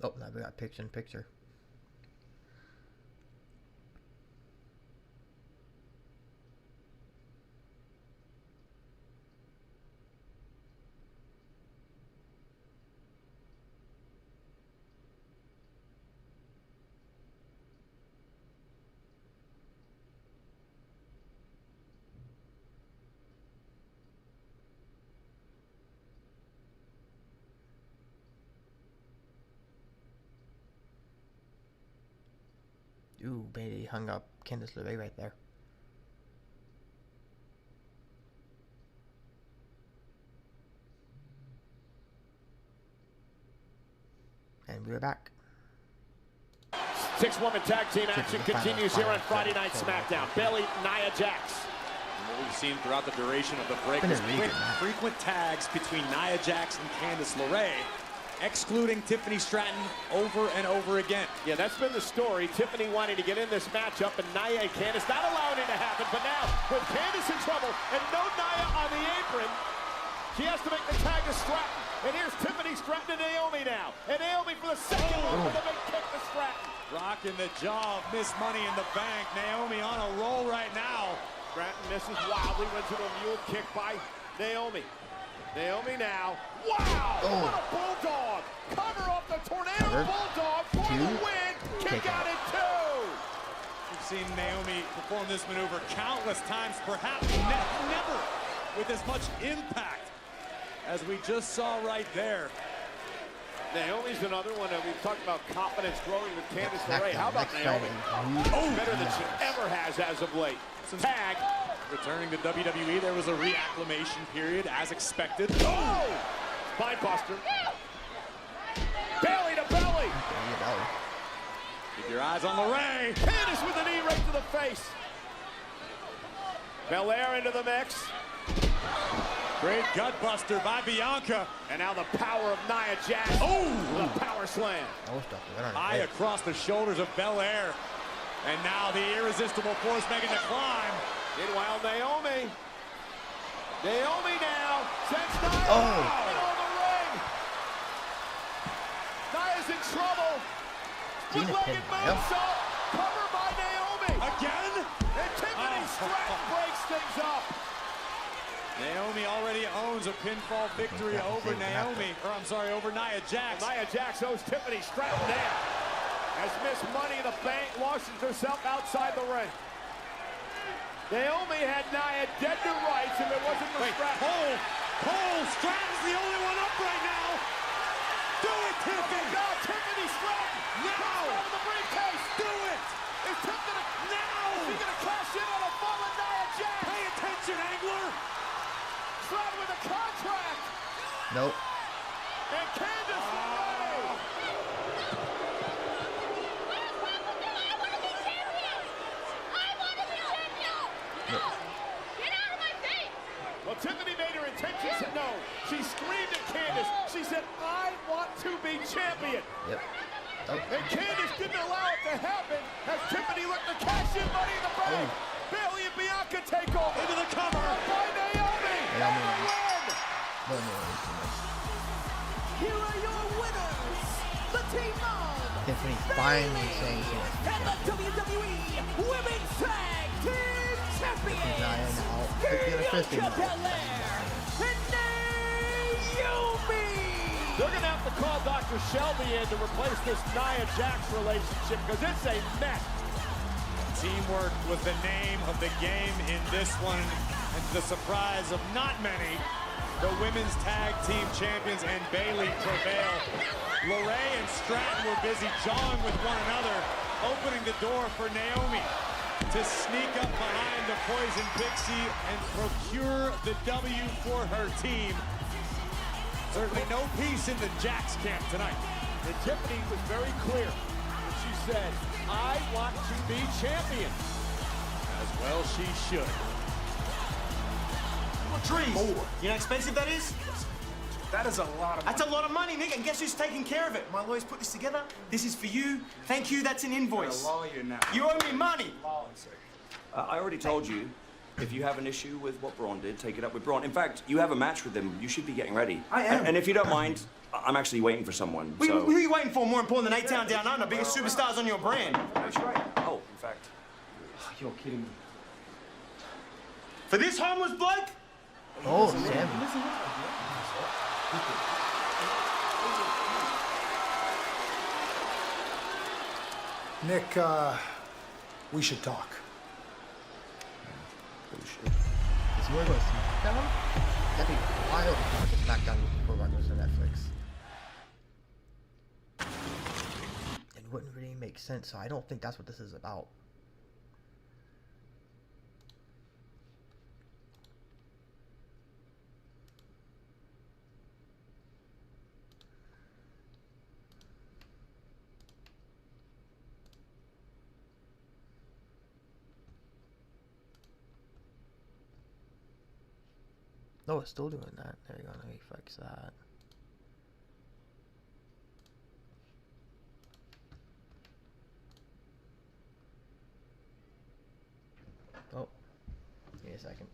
Oh, now we got picture in picture. Ooh, baby, hung up Candice LeRae right there. And we're back. 6-woman tag team action continues here on Friday Night SmackDown. Bayley, Nia Jax. And what we've seen throughout the duration of the break is frequent tags between Nia Jax and Candice LeRae, excluding Tiffany Stratton over and over again. Yeah, that's been the story. Tiffany wanting to get in this matchup, and Nia and Candice not allowing it to happen. But now, with Candice in trouble and no Nia on the apron, she has to make the tag to Stratton. And here's Tiffany Stratton and Naomi now. And Naomi for the second one for the big kick to Stratton. Rocking the jaw of Miss Money in the Bank. Naomi on a roll right now. Stratton misses wildly, went to a mule kick by Naomi. Naomi now. Wow! Oh. What a bulldog! Cover off the tornado bulldog for the win. Kick out at 2. We've seen Naomi perform this maneuver countless times, perhaps never with as much impact as we just saw right there. Naomi's another one that we've talked about confidence growing with Candice LeRae. How about Naomi? Better than she ever has as of late. Tag. Returning to WWE, there was a reacclimation period, as expected. Oh! Spine buster. Belly to belly. Keep your eyes on LeRae. Candice with a knee right to the face. Belair into the mix. Great gut buster by Bianca. And now the power of Nia Jax. Oh! The power slam. High across the shoulders of Belair. And now the irresistible force making the climb. Meanwhile, Naomi now sends Nia into the ring. Nia's in trouble. Split-legged moonsault. Cover by Naomi. Again? And Tiffany Stratton breaks things up. Naomi already owns a pinfall victory over over Nia Jax. Nia Jax owes Tiffany Stratton there. As Miss Money in the Bank launches herself outside the ring. Naomi had Nia dead to rights if it wasn't for Stratton. Cole, Stratton's the only one up right now. Do it, Tiffany. Oh, God, Tiffany Stratton. Now. Out of the briefcase. Do it. Is Tiffany now? Is he going to cash in on a fallen Nia Jax? Pay attention, Angler. Stratton with a contract. Nope. And Candice LeRae. Well, Tiffany made her intentions known. She screamed at Candice. She said, I want to be champion. Yep. And Candice didn't allow it to happen as Tiffany looked to cash in Money in the Bank. Bayley and Bianca take over. Into the cover. By Naomi. Here are your winners, the team of Tiffany finally saying she wants to be and the champion. WWE Women's Tag Team Champions, Nia now picking a fist in Bianca there. Belair and Naomi. They're going to have to call Dr. Shelby in to replace this Nia-Jax relationship because it's a mess. Teamwork was the name of the game in this one, and to the surprise of not many, the women's tag team champions and Bayley prevail. LeRae and Stratton were busy jawing with one another, opening the door for Naomi to sneak up behind the Poison Pixie and procure the W for her team. Certainly no peace in the Jax camp tonight. And Tiffany was very clear when she said, I want to be champion. As well she should. Trees. You know how expensive that is? That is a lot of money. That's a lot of money, Nick, and guess who's taking care of it? My lawyers put this together. This is for you. Thank you, that's an invoice. Lawyer now. You owe me money. I already told you, if you have an issue with what Braun did, take it up with Braun. In fact, you have a match with him. You should be getting ready. I am. And if you don't mind, I'm actually waiting for someone. Who So. are you waiting for? More important than A-Town Down Under, biggest superstars on your brand. That's right. Oh, in fact. You're kidding me. For this homeless bloke? Oh, Sam. Nick, we should talk. Is he going to SmackDown? That'd be wild if he went to SmackDown before it goes to Netflix. It wouldn't really make sense, so I don't think that's what this is about. No, it's still doing that. There you go. Let me fix that. Oh, give me a second.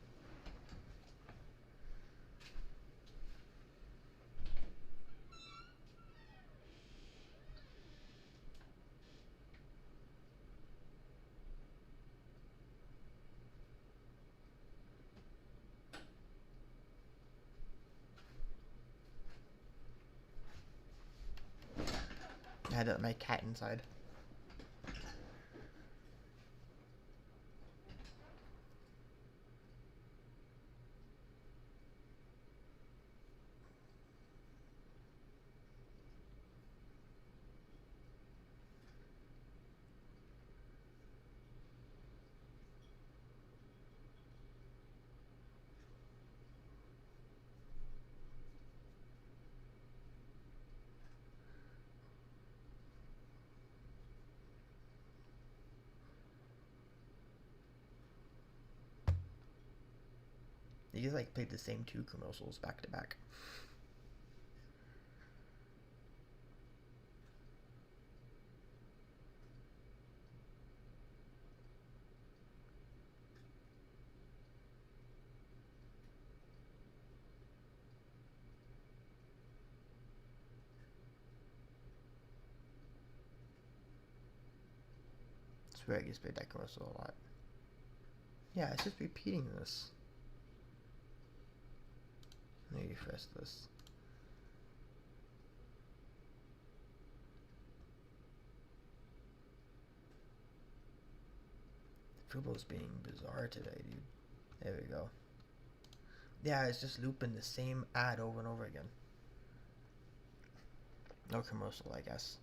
I had my cat inside. They just like played the same two commercials back to back. I swear I just played that commercial a lot. Yeah, it's just repeating this. Let me refresh this. Fubo's being bizarre today, dude. There we go. Yeah, it's just looping the same ad over and over again. No commercial, I guess.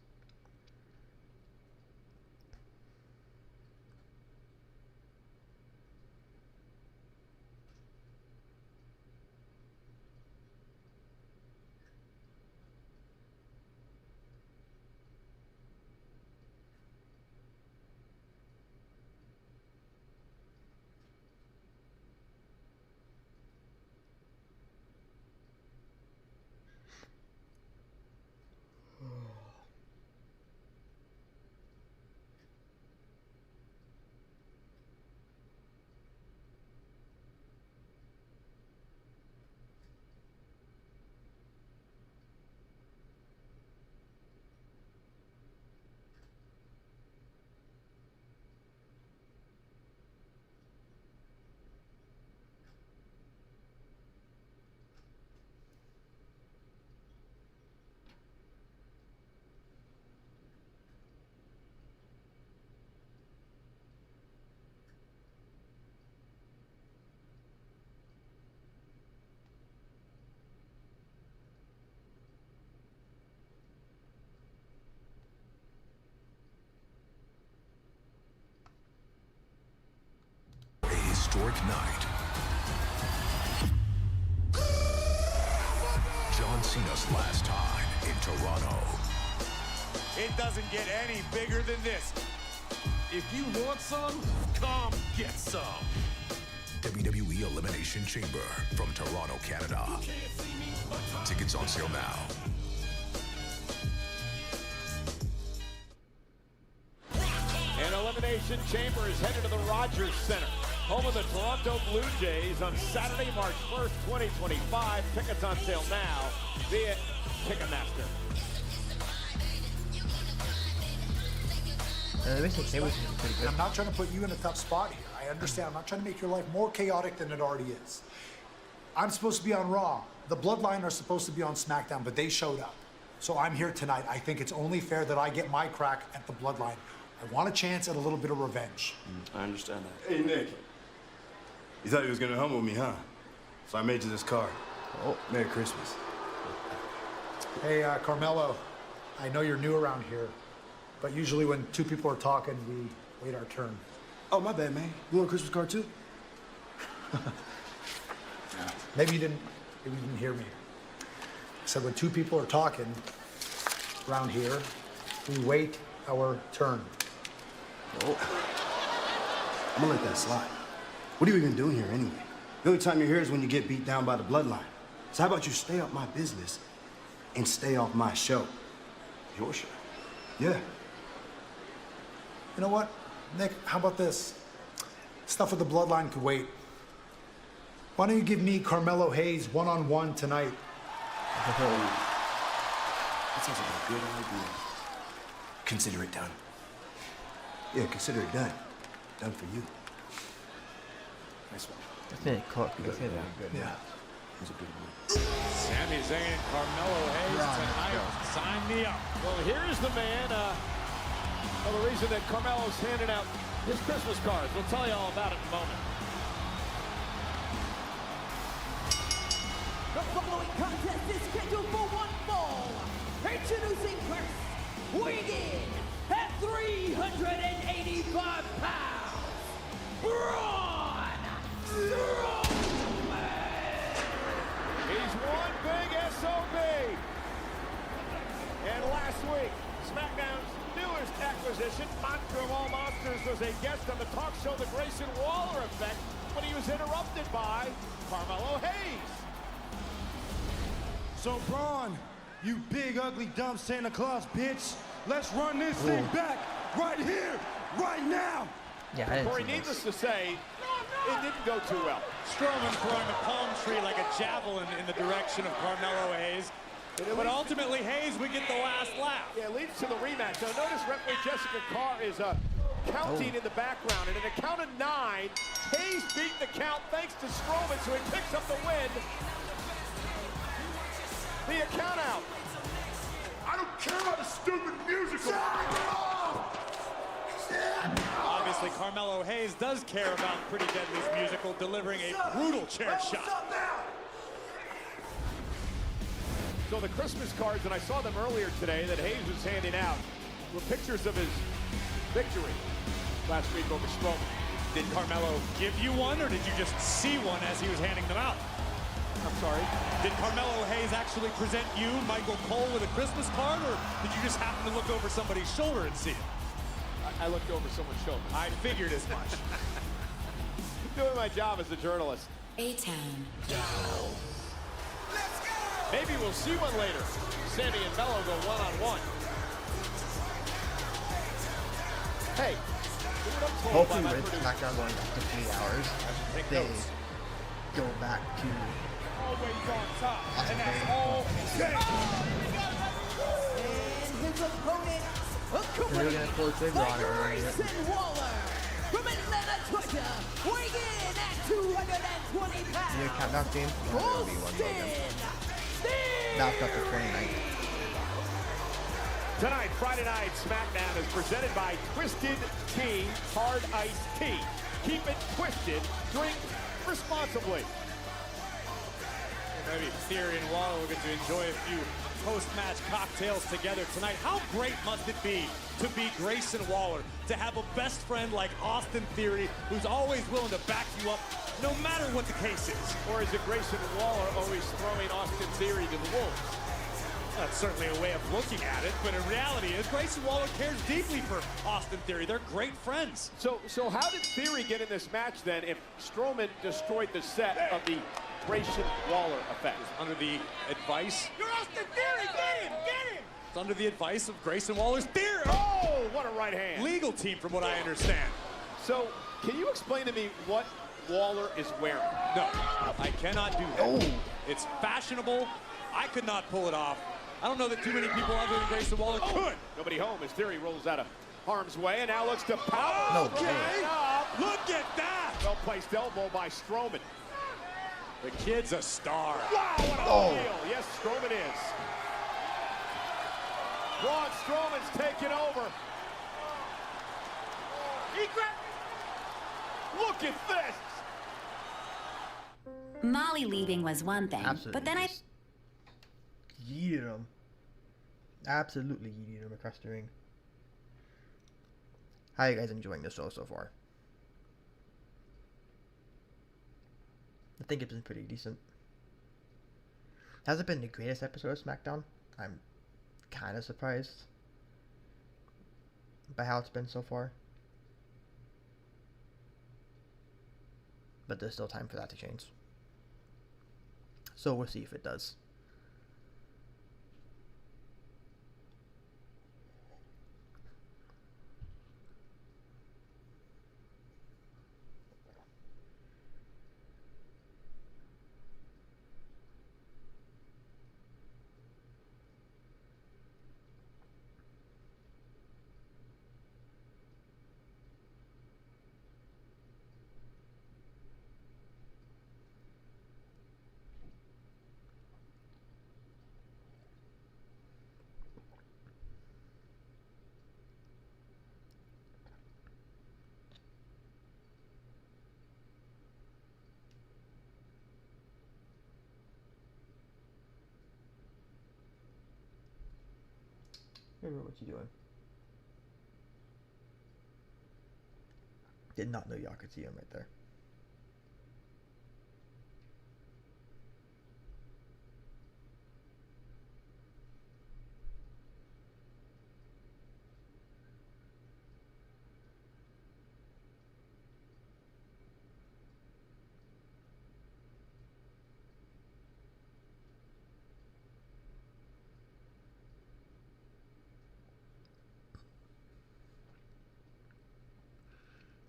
historic night. John Cena's last time in Toronto. It doesn't get any bigger than this. If you want some, come get some. WWE Elimination Chamber from Toronto, Canada. Tickets on sale now. And Elimination Chamber is headed to the Rogers Center, home of the Toronto Blue Jays on Saturday, March 1st, 2025. Tickets on sale now via Ticketmaster. I'm not trying to put you in a tough spot here. I understand. I'm not trying to make your life more chaotic than it already is. I'm supposed to be on Raw. The Bloodline are supposed to be on SmackDown, but they showed up. So I'm here tonight. I think it's only fair that I get my crack at the Bloodline. I want a chance at a little bit of revenge. I understand that. Hey, Nick. You thought you was gonna humble me, huh? So I made you this card. Oh, Merry Christmas. Hey, Carmelo, I know you're new around here, but usually when two people are talking, we wait our turn. Oh, my bad, man. You want a Christmas card, too? Maybe you didn't hear me. I said when two people are talking around here, we wait our turn. Oh. I'm gonna let that slide. What are you even doing here anyway? The only time you're here is when you get beat down by the Bloodline. So how about you stay off my business and stay off my show? Your show? Yeah. You know what, Nick, how about this? Stuff with the Bloodline could wait. Why don't you give me Carmelo Hayes one-on-one tonight? That sounds like a good idea. Consider it done. Yeah, consider it done. Done for you. Nice one. That's really cool. That's really good. Yeah. It was a good one. Sami Zayn and Carmelo Hayes tonight. Sign me up. Well, here's the man. Well, the reason that Carmelo's handing out his Christmas cards. We'll tell you all about it in a moment. The following contest is scheduled for one fall. Introducing first, weighing in at 385 pounds, Braun Strowman. He's one big SOB. And last week, SmackDown's newest acquisition, Monster of All Monsters, was a guest on the talk show The Grayson Waller Effect when he was interrupted by Carmelo Hayes. So, Braun, you big, ugly, dumb Santa Claus bitch, let's run this thing back right here, right now. Yeah, I Corey, needless to say, it didn't go too well. Strowman throwing a palm tree like a javelin in the direction of Carmelo Hayes. But ultimately, Hayes would get the last laugh. Yeah, it leads to the rematch. Now, notice referee Jessica Carr is counting in the background. And at a count of 9, Hayes beat the count thanks to Strowman, so he picks up the win. The count out. I don't care about the stupid musical. Obviously, Carmelo Hayes does care about Pretty Deadly's musical, delivering a brutal chair shot. So the Christmas cards, and I saw them earlier today that Hayes was handing out, were pictures of his victory last week over Strowman. Did Carmelo give you one, or did you just see one as he was handing them out? I'm sorry? Did Carmelo Hayes actually present you, Michael Cole, with a Christmas card, or did you just happen to look over somebody's shoulder and see it? I looked over someone's shoulder. I figured as much. Doing my job as a journalist. A-Town. Maybe we'll see one later. Sami and Melo go one-on-one. Hey. Hopefully with SmackDown going back to 3 hours, they go back to Always on top, and that's all day. And his opponent, Grayson Waller, from Atlanta, Georgia, weighing in at 220 pounds. your countdown team. That'll be one Logan. That's up to 29. Tonight, Friday Night SmackDown is presented by Twisted Tea Hard Iced Tea. Keep it twisted. Drink responsibly. Maybe Theory and Waller will get to enjoy a few post-match cocktails together tonight. How great must it be to be Grayson Waller, to have a best friend like Austin Theory, who's always willing to back you up, no matter what the case is. Or is it Grayson Waller always throwing Austin Theory to the wolves? That's certainly a way of looking at it, but in reality is Grayson Waller cares deeply for Austin Theory. They're great friends. So how did Theory get in this match then if Strowman destroyed the set of the Grayson Waller effect? Under the advice... You're Austin Theory! Get him! Get him! It's under the advice of Grayson Waller's Theory. Oh, what a right hand. Legal team, from what I understand. So, can you explain to me what Waller is wearing? No, I cannot do that. Oh. It's fashionable. I could not pull it off. I don't know that too many people other than Grayson Waller could. Nobody home as Theory rolls out of harm's way and now looks to power. No, look at that. Well-placed elbow by Strowman. The kid's a star. Wow, what a heel. Yes, Strowman is. Braun Strowman's taking over. He grabbed. Look at this. Molly leaving was one thing, Absolutely. but then I yeeted him. Absolutely yeeted him across the ring. How are you guys enjoying the show so far? I think it's been pretty decent. Hasn't been the greatest episode of SmackDown. I'm kind of surprised by how it's been so far. But there's still time for that to change. So we'll see if it does. Hey, what you doing? Did not know y'all could see him right there.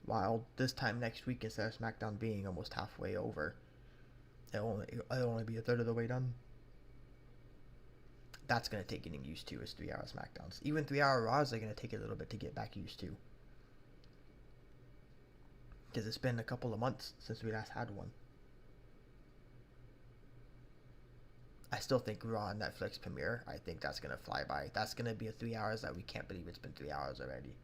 While this time next week, instead of SmackDown being almost halfway over, it'll only be a third of the way done. That's going to take getting used to, is 3-hour SmackDowns. Even 3-hour Raws are going to take a little bit to get back used to. Because it's been a couple of months since we last had one. I still think Raw and Netflix premiere, I think that's going to fly by. That's going to be a 3 hours that we can't believe it's been 3 hours already.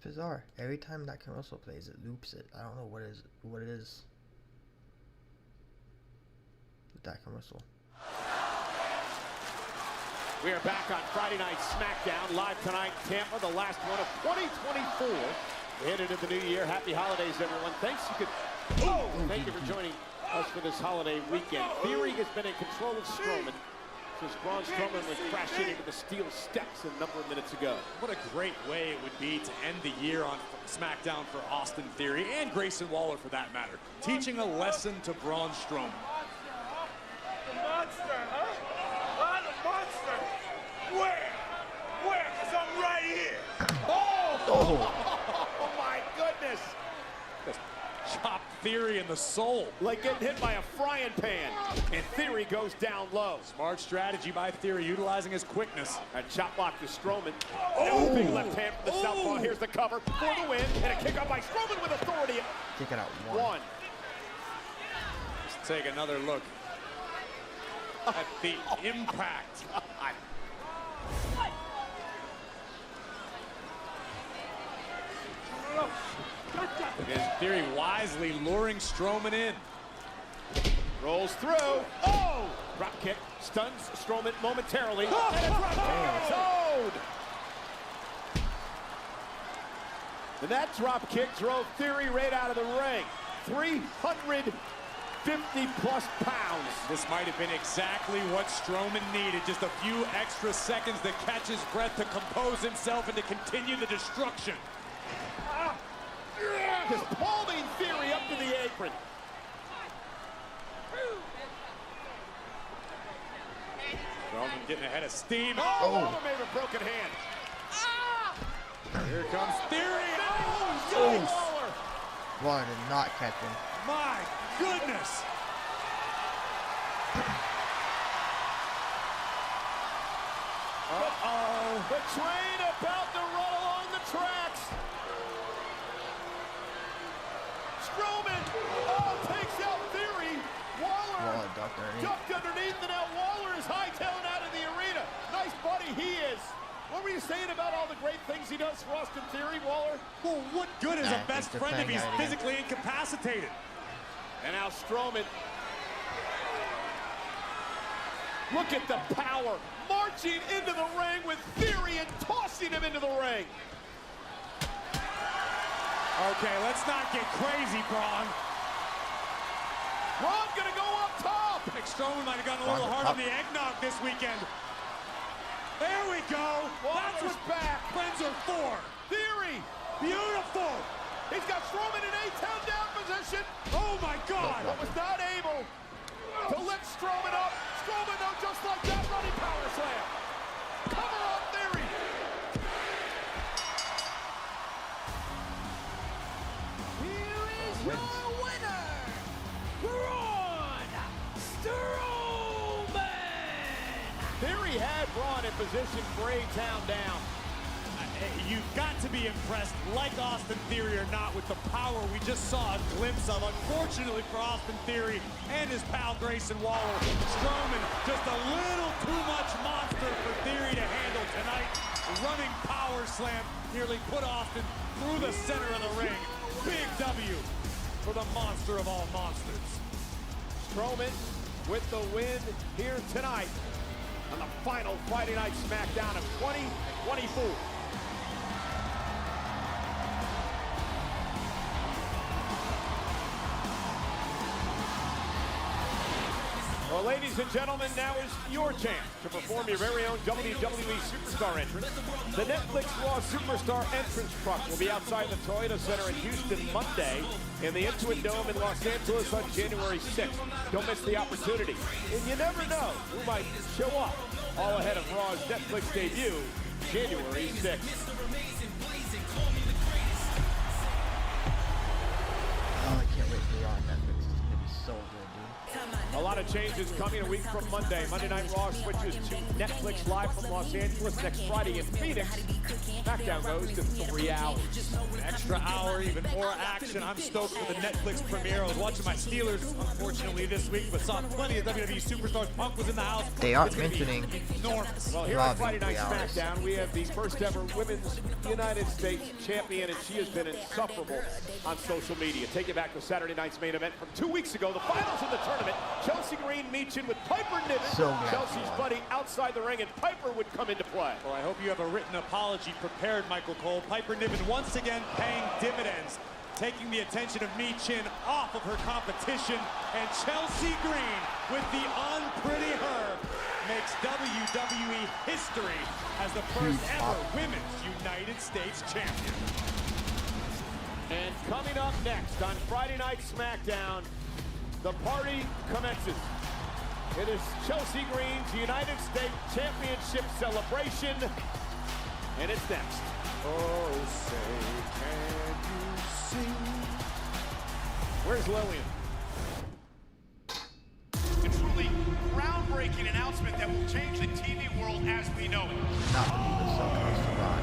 Bizarre. Every time that commercial plays, it loops it. I don't know what it is with that commercial. We are back on Friday Night SmackDown, live tonight, Tampa, the last one of 2024. We headed into the new year. Happy holidays, everyone. Thank you for joining us for this holiday weekend. Theory has been in control of Strowman as Braun Strowman was crashing into the steel steps a number of minutes ago. What a great way it would be to end the year on SmackDown for Austin Theory and Grayson Waller for that matter. Teaching a lesson to Braun Strowman. The monster, huh? I'm the monster. Where? Where? Because I'm right here. Oh my goodness. Just chopped Theory in the soul. Like getting hit by a frying pan. And Theory goes down low. Smart strategy by Theory, utilizing his quickness. A chop block to Strowman. Oh! Big left hand from the southpaw. Here's the cover for the win. And a kick out by Strowman with authority. Kick it out. One. Let's take another look at the impact. Again, Theory wisely luring Strowman in. Rolls through. Oh! Drop kick. Stuns Strowman momentarily. And a drop kick on his own. And that drop kick drove Theory right out of the ring. 350-plus pounds. This might have been exactly what Strowman needed. Just a few extra seconds to catch his breath, to compose himself, and to continue the destruction. Just palming Theory up to the apron. Strowman getting ahead of steam. Oh! Made a broken hand. Here comes Theory. Oh! Waller did not catch him. My goodness. Uh-oh. The train about to run along the tracks. Strowman, takes out Theory. Waller ducked underneath, and now Waller is hightailing out of the arena. Nice buddy he is. What were you saying about all the great things he does for Austin Theory, Waller? Well, what good is a best friend if he's physically incapacitated? And now Strowman. Look at the power. Marching into the ring with Theory and tossing him into the ring. Okay, let's not get crazy, Braun. Braun gonna go up top. I think Strowman might have gotten a little hard on the eggnog this weekend. There we go. That's what friends are for. Theory. Beautiful. He's got Strowman in a 10-down position. Oh my God. But was not able to lift Strowman up. Strowman, though, just like that, running power slam. Cover on Theory. Here is your winner, Braun Strowman. Theory had Braun in position for a town down. You've got to be impressed, like Austin Theory or not, with the power we just saw a glimpse of. Unfortunately for Austin Theory and his pal Grayson Waller, Strowman just a little too much monster for Theory to handle tonight. Running power slam nearly put Austin through the center of the ring. Big W for the monster of all monsters. Strowman with the win here tonight on the final Friday Night SmackDown of 2024. Well, ladies and gentlemen, now is your chance to perform your very own WWE Superstar entrance. The Netflix Raw Superstar entrance truck will be outside the Toyota Center in Houston Monday and the Intuit Dome in Los Angeles on January 6th. Don't miss the opportunity. And you never know who might show up. All ahead of Raw's Netflix debut, January 6th. Oh, I can't wait for Raw on Netflix. It's gonna be so good, dude. A lot of changes coming a week from Monday. Monday Night Raw switches to Netflix Live from Los Angeles next Friday in Phoenix. SmackDown goes to 3 hours. An extra hour, even more action. I'm stoked for the Netflix premiere. I was watching my Steelers, unfortunately, this week, but saw plenty of WWE superstars. Punk was in the house. They aren't mentioning enormous. Well, here on Friday Night SmackDown, we have the first ever Women's United States Champion, and she has been insufferable on social media. Take it back to Saturday night's main event from 2 weeks ago, the finals of the tournament. Chelsea Green meets in with Piper Niven. Chelsea's buddy outside the ring, and Piper would come into play. Well, I hope you have a written apology prepared, Michael Cole. Piper Niven once again paying dividends, taking the attention of Mi Chin off of her competition, and Chelsea Green with the unpretty her makes WWE history as the first ever Women's United States Champion. And coming up next on Friday Night SmackDown, the party commences. It is Chelsea Green's United States Championship celebration, and it's next. Oh, say, can you see? Where's Lillian? A truly groundbreaking announcement that will change the TV world as we know it. Not believe it's so close to Braun.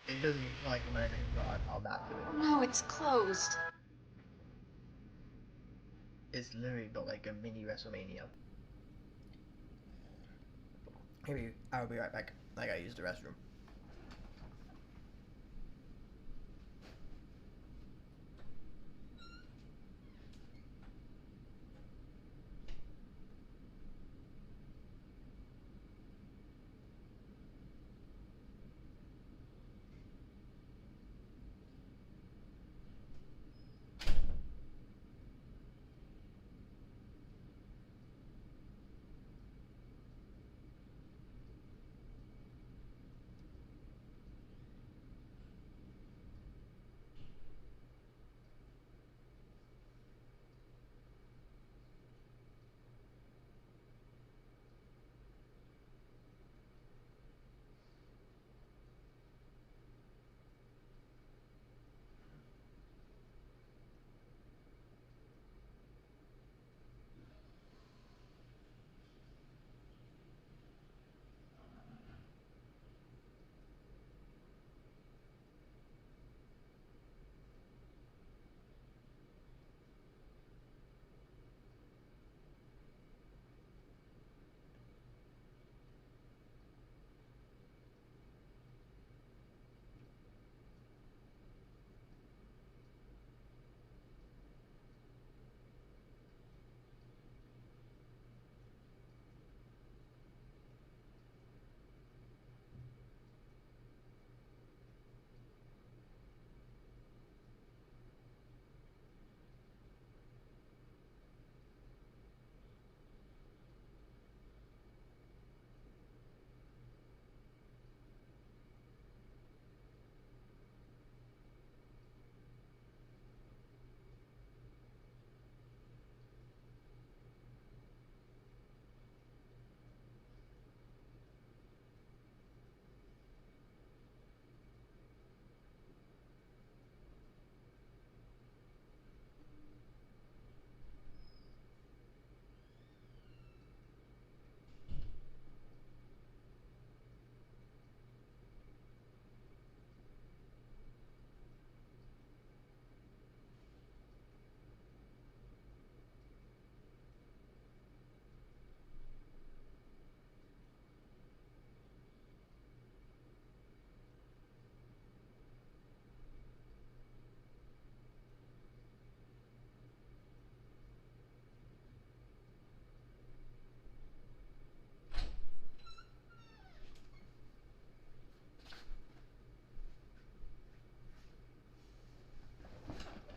It doesn't like when I think Braun, I'll not do it. No, it's closed. It's literally built like a mini WrestleMania. Maybe I'll be right back. I gotta use the restroom.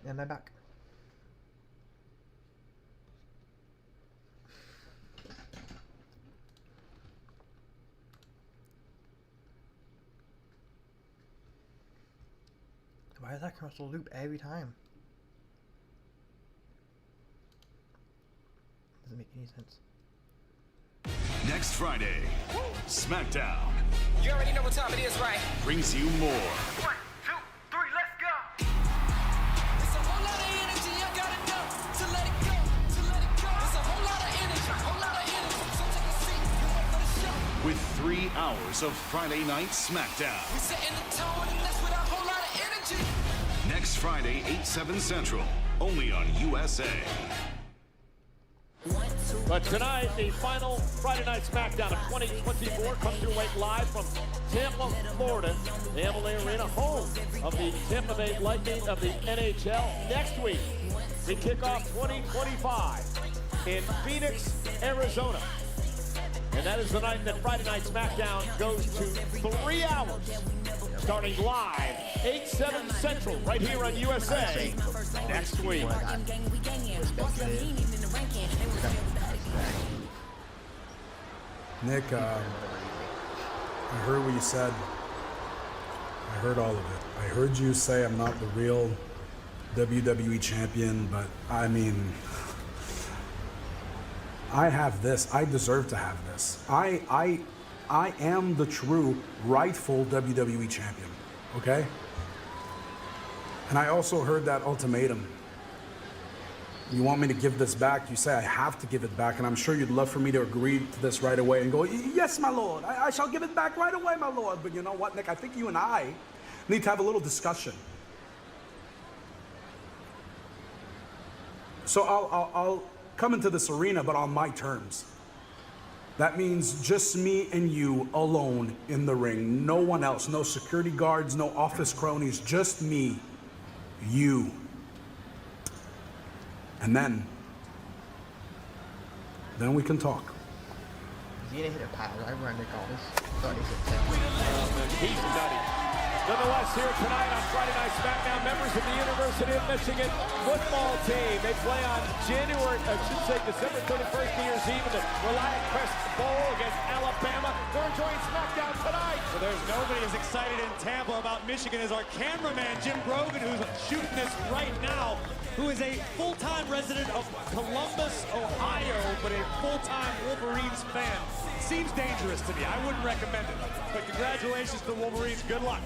And I'm back. Why does that commercial loop every time? Doesn't make any sense. Next Friday, SmackDown You already know what time it is, right? brings you more. 1, 2, 3, let's go! It's a whole lot of energy, I gotta know to let it go, to let it go. It's a whole lot of energy, so take a seat and wait for the show. With 3 hours hours of Friday Night SmackDown. We setting the tone, and that's with a whole lot of energy. Next Friday, 8/7 Central, only on USA. But tonight, the final Friday Night SmackDown of 2024 comes your way live from Tampa, Florida, the Amalie Arena, home of the Tampa Bay Lightning of the NHL. Next week, we kick off 2025 in Phoenix, Arizona. And that is the night that Friday Night SmackDown goes to 3 hours, starting live, 8/7 Central, right here on USA next week. Nick, I heard what you said. I heard all of it. I heard you say I'm not the real WWE champion, but I mean, I have this. I deserve to have this. I am the true, rightful WWE champion, okay? And I also heard that ultimatum. You want me to give this back? You say I have to give it back, and I'm sure you'd love for me to agree to this right away and go, yes, my lord, I shall give it back right away, my lord. But you know what, Nick? I think you and I need to have a little discussion. So I'll come into this arena, but on my terms. That means just me and you alone in the ring. No one else, no security guards, no office cronies, just me, you. And then we can talk. Is he gonna hit a pile driver on Nick Aldis? He's nutty. Nonetheless, here tonight on Friday Night SmackDown, members of the University of Michigan football team. They play on December 31st, New Year's Eve, in the Reliant Crest Bowl against Alabama. They're enjoying SmackDown tonight. So there's nobody as excited in Tampa about Michigan as our cameraman, Jim Brogan, who's shooting this right now, who is a full-time resident of Columbus, Ohio, but a full-time Wolverines fan. Seems dangerous to me. I wouldn't recommend it. But congratulations to the Wolverines. Good luck.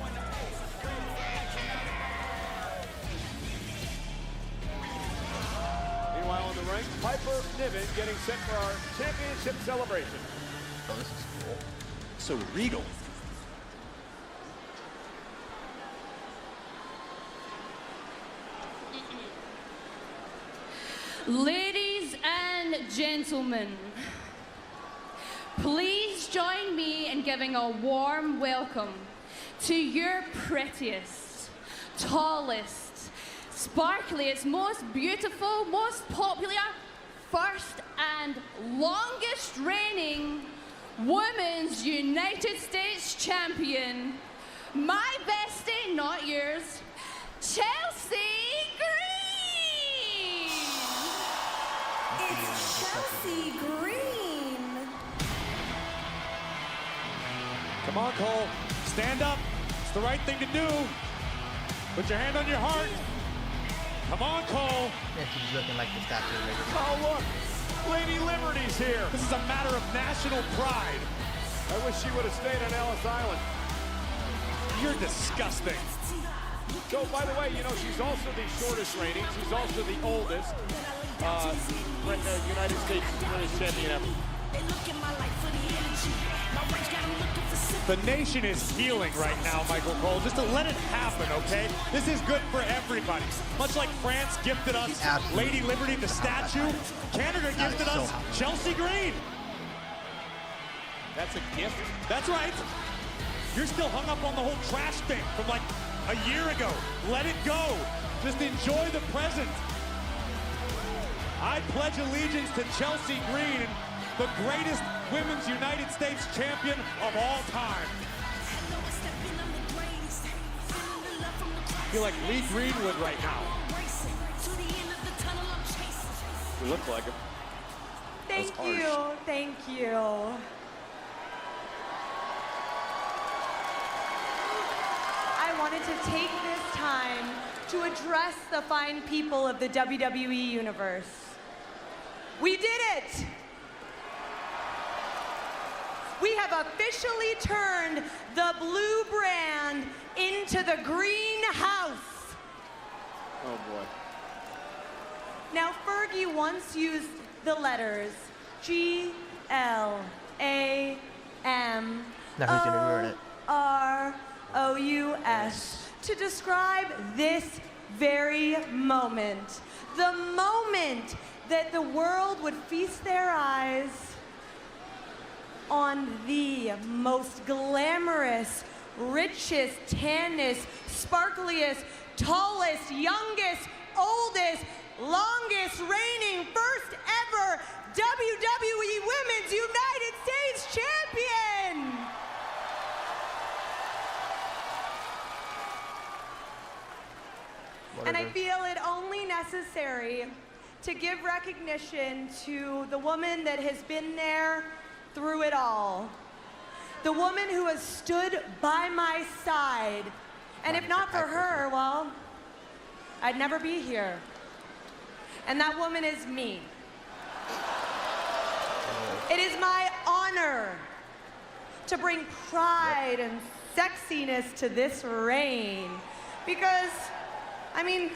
Meanwhile on the ring, Piper Niven getting set for our championship celebration. Oh, this is cool. So regal. Ladies and gentlemen, please join me in giving a warm welcome to your prettiest, tallest, sparkliest, most beautiful, most popular, first and longest reigning Women's United States Champion, my bestie, not yours, Chelsea Green! It's Chelsea Green. Come on, Cole. Stand up. It's the right thing to do. Put your hand on your heart. Come on, Cole. Yeah, she's looking like the statue of Liberty. Oh, look. Lady Liberty's here. This is a matter of national pride. I wish she would have stayed on Ellis Island. You're disgusting. So, by the way, you know, she's also the shortest reigning. She's also the oldest United States Women's Champion ever. The nation is healing right now, Michael Cole. Just to let it happen, okay? This is good for everybody. Much like France gifted us Lady Liberty, the statue, Canada gifted us Chelsea Green. That's a gift? That's right. You're still hung up on the whole trash thing from like a year ago. Let it go. Just enjoy the present. I pledge allegiance to Chelsea Green, the greatest Women's United States champion of all time. I feel like Lee Greenwood right now. You look like him. Thank you. Thank you. I wanted to take this time to address the fine people of the WWE Universe. We did it! We have officially turned the blue brand into the green house. Oh boy. Now, Fergie once used the letters G-L-A-M Now who's gonna ruin it? ROUS to describe this very moment. The moment that the world would feast their eyes on the most glamorous, richest, tannest, sparkliest, tallest, youngest, oldest, longest reigning, first ever WWE Women's United States Champion. And I feel it only necessary to give recognition to the woman that has been there through it all. The woman who has stood by my side. And if not for her, well, I'd never be here. And that woman is me. It is my honor to bring pride and sexiness to this reign. Because, I mean,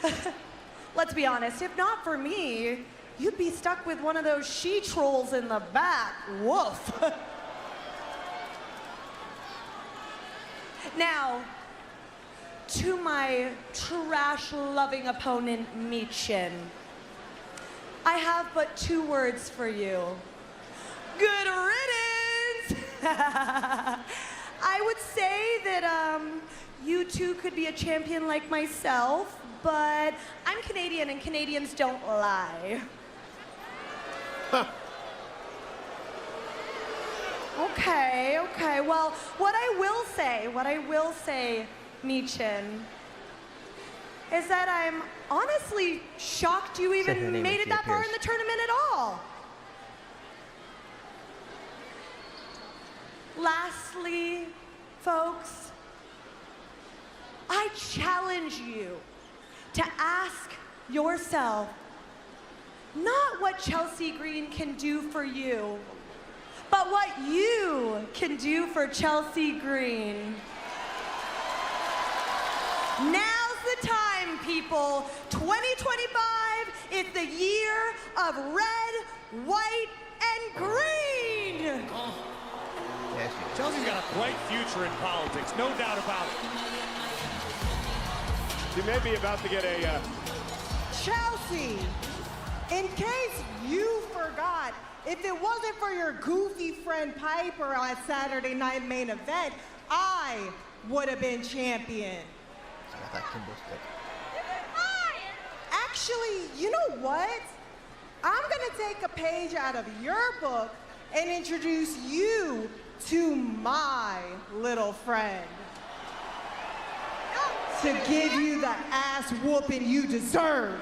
let's be honest, if not for me, you'd be stuck with one of those she-trolls in the back. Woof. Now, to my trash-loving opponent, Michin, I have but 2 words for you. Good riddance! I would say that you two could be a champion like myself, but I'm Canadian and Canadians don't lie. Okay. Well, what I will say, Michin, is that I'm honestly shocked you even made it that far in the tournament at all. Lastly, folks, I challenge you to ask yourself not what Chelsea Green can do for you, but what you can do for Chelsea Green. Now's the time, people. 2025 is the year of red, white, and green. Chelsea's got a bright future in politics, no doubt about it. She may be about to get a... Chelsea, in case you forgot, if it wasn't for your goofy friend Piper on Saturday Night Main Event, I would have been champion. Actually, you know what? I'm gonna take a page out of your book and introduce you to my little friend. To give you the ass whooping you deserve.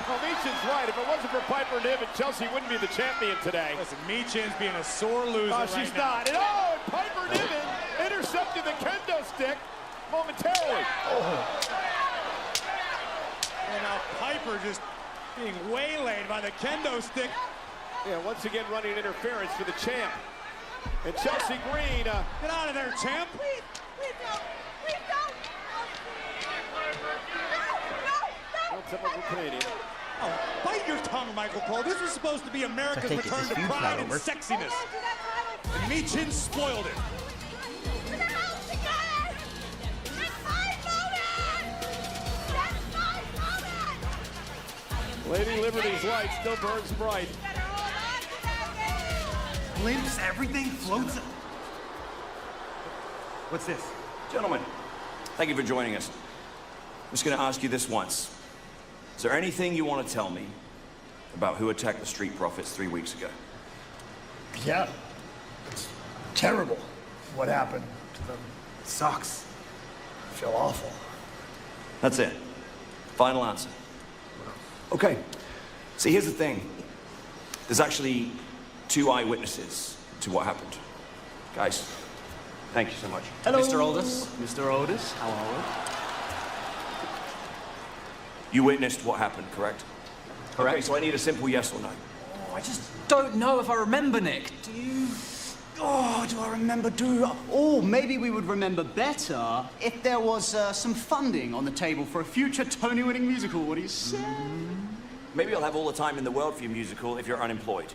Well, Michin's right. If it wasn't for Piper Niven, Chelsea wouldn't be the champion today. Listen, Michin's being a sore loser right now. She's not. And Piper Niven intercepted the kendo stick momentarily. And now Piper just being waylaid by the kendo stick. Yeah, once again running interference for the champ. And Chelsea Green. Get out of there, champ. Please don't. Typical Canadian. Oh, bite your tongue, Michael Cole. This is supposed to be America's return to pride and sexiness. And Michin spoiled it. Lady Liberty's light still burns bright. Glimpse, everything floats up. What's this? Gentlemen, thank you for joining us. I'm just going to ask you this once. Is there anything you want to tell me about who attacked the Street Profits 3 weeks ago? Yeah. It's terrible what happened to them. It sucks. I feel awful. That's it. Final answer. Okay. See, here's the thing. There's actually 2 eyewitnesses to what happened. Guys, thank you so much. Hello. Mr. Otis. Mr. Otis, how are we? You witnessed what happened, correct? Correct. Okay, so I need a simple yes or no. Oh, I just don't know if I remember, Nick. Do you? Oh, do I remember? Oh, maybe we would remember better if there was some funding on the table for a future Tony-winning musical. What do you say? Maybe I'll have all the time in the world for your musical if you're unemployed.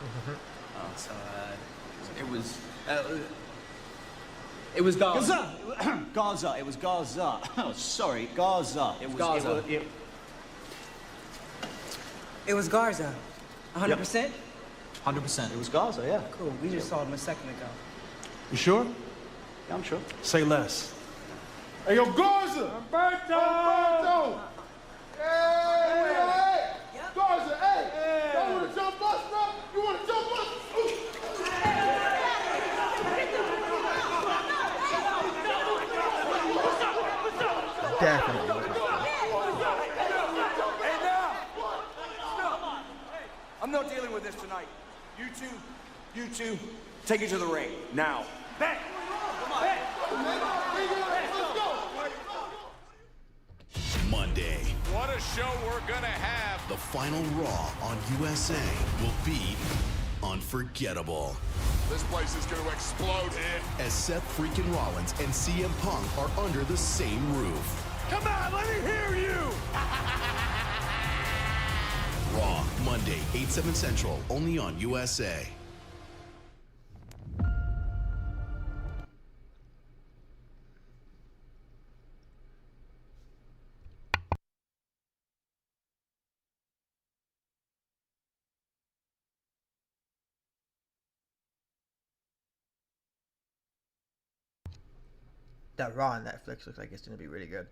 Oh, so, It was Gaza. Gaza. It was Gaza. Oh, sorry, Gaza. It was Gaza. It was Garza. 100%? 100%. It was Gaza, yeah. Cool. We just saw him a second ago. You sure? Yeah, I'm sure. Say less. Hey, yo, Garza! Humberto! Hey! Garza, hey! Y'all wanna jump us, bro? You wanna jump us? Definitely. Hey, now! I'm not dealing with this tonight. You two, take it to the ring, now. Back! Monday, What a show we're gonna have. the final Raw on USA will be unforgettable. This place is gonna explode here. As Seth freaking Rollins and CM Punk are under the same roof. Come on, let me hear you. Raw, Monday, 8/7 Central, only on USA. That Raw on Netflix looks like it's going to be really good.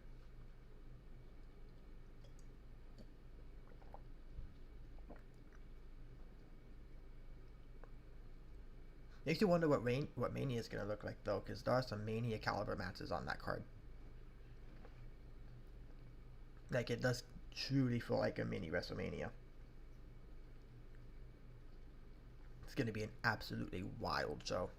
Makes you wonder what Mania is going to look like, though, because there are some Mania caliber matches on that card. Like, it does truly feel like a mini WrestleMania. It's going to be an absolutely wild show.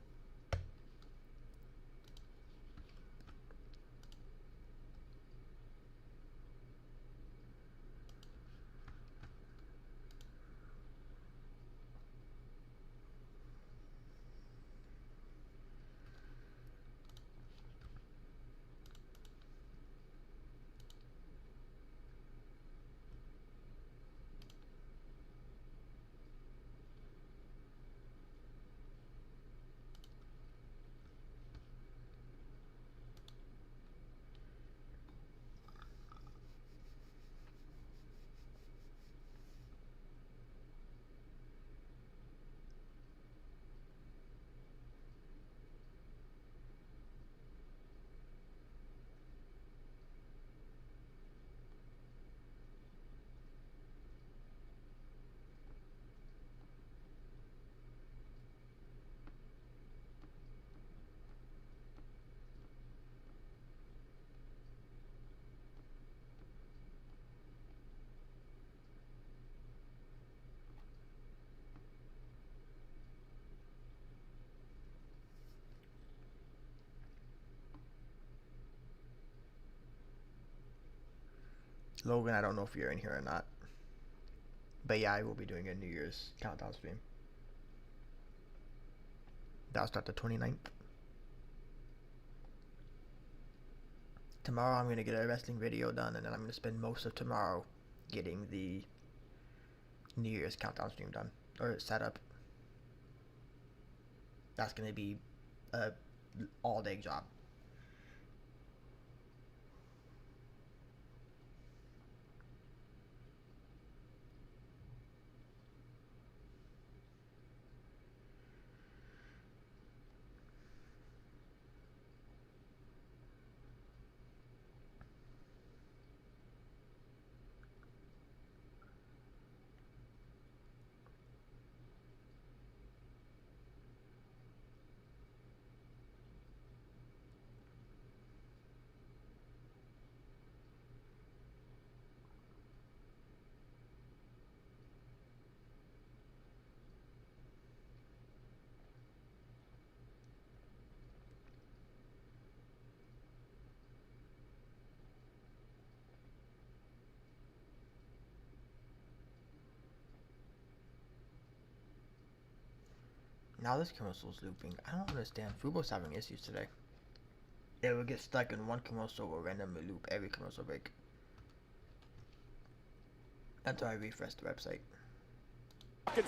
Logan, I don't know if you're in here or not. But yeah, I will be doing a New Year's countdown stream. That'll start the 29th. Tomorrow I'm going to get a wrestling video done, and then I'm going to spend most of tomorrow getting the New Year's countdown stream done. Or set up. That's going to be a all-day job. Now this commercial's looping. I don't understand. Fubo's having issues today. It will get stuck in one commercial or randomly loop every commercial break. Until I refresh the website.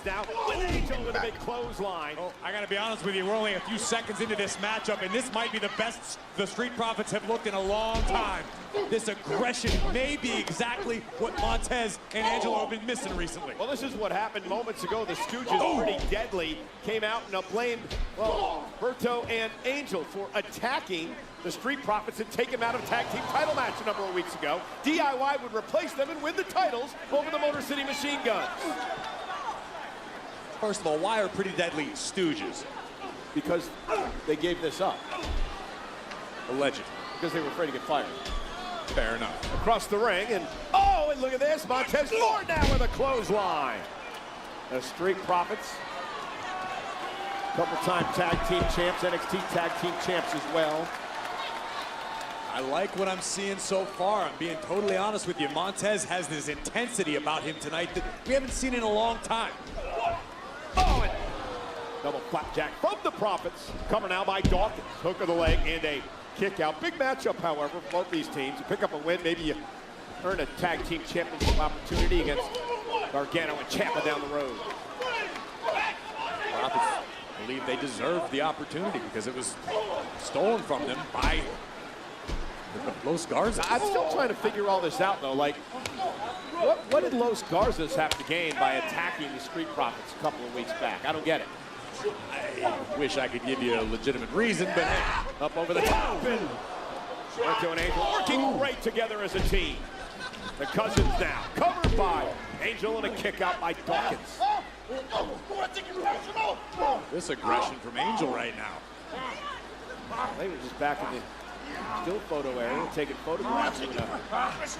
Now with Angel with a big clothesline. Oh, I gotta be honest with you, we're only a few seconds into this matchup, and this might be the best the Street Profits have looked in a long time. This aggression may be exactly what Montez and Angelo have been missing recently. Well, this is what happened moments ago. The Stooges, pretty deadly, came out and blamed, well, Berto and Angel for attacking the Street Profits and take them out of tag team title match a number of weeks ago. DIY would replace them and win the titles over the Motor City Machine Guns. First of all, why are Pretty Deadly Stooges? Because they gave this up. Alleged. Because they were afraid to get fired. Fair enough. Across the ring, and oh, and look at this. Montez Ford now with a clothesline. The Street Profits. Couple-time tag team champs, NXT tag team champs as well. I like what I'm seeing so far. I'm being totally honest with you. Montez has this intensity about him tonight that we haven't seen in a long time. Oh, and double flapjack from the Profits. Covered now by Dawkins. Hook of the leg and a kick out. Big matchup, however, for both these teams. You pick up a win, maybe you earn a tag team championship opportunity against Gargano and Ciampa down the road. Profits believe they deserved the opportunity because it was stolen from them by Los Garzas. I'm still trying to figure all this out, though. Like, what did Los Garzas have to gain by attacking the Street Profits a couple of weeks back? I don't get it. I wish I could give you a legitimate reason, but hey. Up over the top. And Berto and Angel working great together as a team. The Cousins now covered by Angel and a kick out by Dawkins. This aggression from Angel right now. They were just back in the still photo area, taking photographs.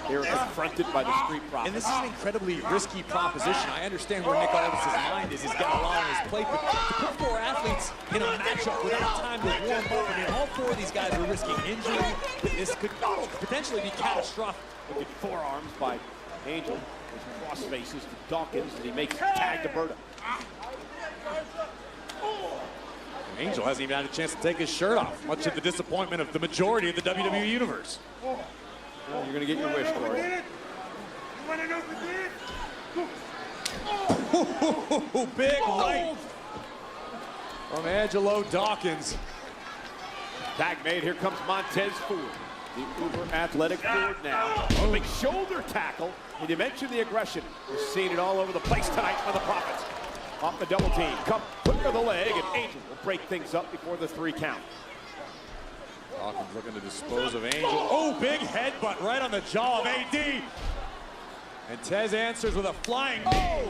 They were confronted by the Street Profits. And this is an incredibly risky proposition. I understand where Nick Aldis's mind is. He's got a lot on his plate, but to put four athletes in a matchup without time to warm up, I mean, all four of these guys are risking injury. This could potentially be catastrophic. Look at forearms by Angel. His cross faces to Dawkins, and he makes a tag to Berto. Angel hasn't even had a chance to take his shirt off, much to the disappointment of the majority of the WWE Universe. Well, you're going to get your wish, Corey. Big right from Angelo Dawkins. Tag made. Here comes Montez Ford. The uber athletic Ford now. A big shoulder tackle. And you mentioned the aggression. We've seen it all over the place tonight from the Profits. Off the double team. Come quick to the leg, and Angel will break things up before the 3 count. Dawkins looking to dispose of Angel. Oh, big headbutt right on the jaw of AD. And Tez answers with a flying knee.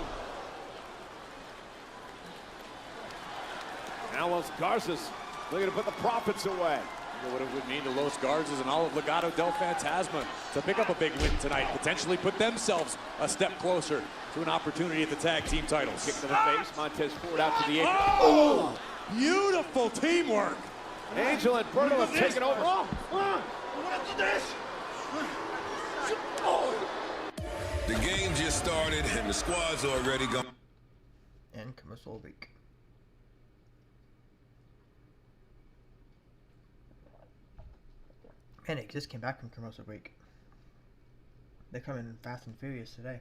Now Los Garzas looking to put the Profits away. You know what it would mean to Los Garzas and all of Legado del Fantasma to pick up a big win tonight, potentially put themselves a step closer to an opportunity at the tag team titles. Kick to the face, Montez Ford out to the apron. Oh! Beautiful teamwork. Angel and Berto have taken over. The game just started and the squad's already gone. And commercial break. Man, it just came back from commercial break. They're coming fast and furious today.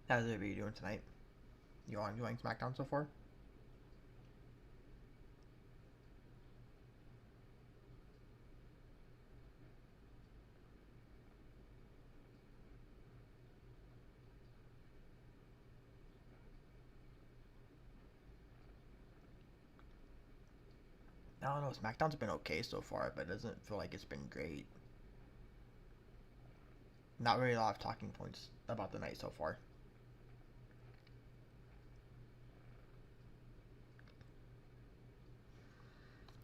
How's everybody doing tonight? You all enjoying SmackDown so far? I don't know, SmackDown's been okay so far, but it doesn't feel like it's been great. Not really a lot of talking points about the night so far.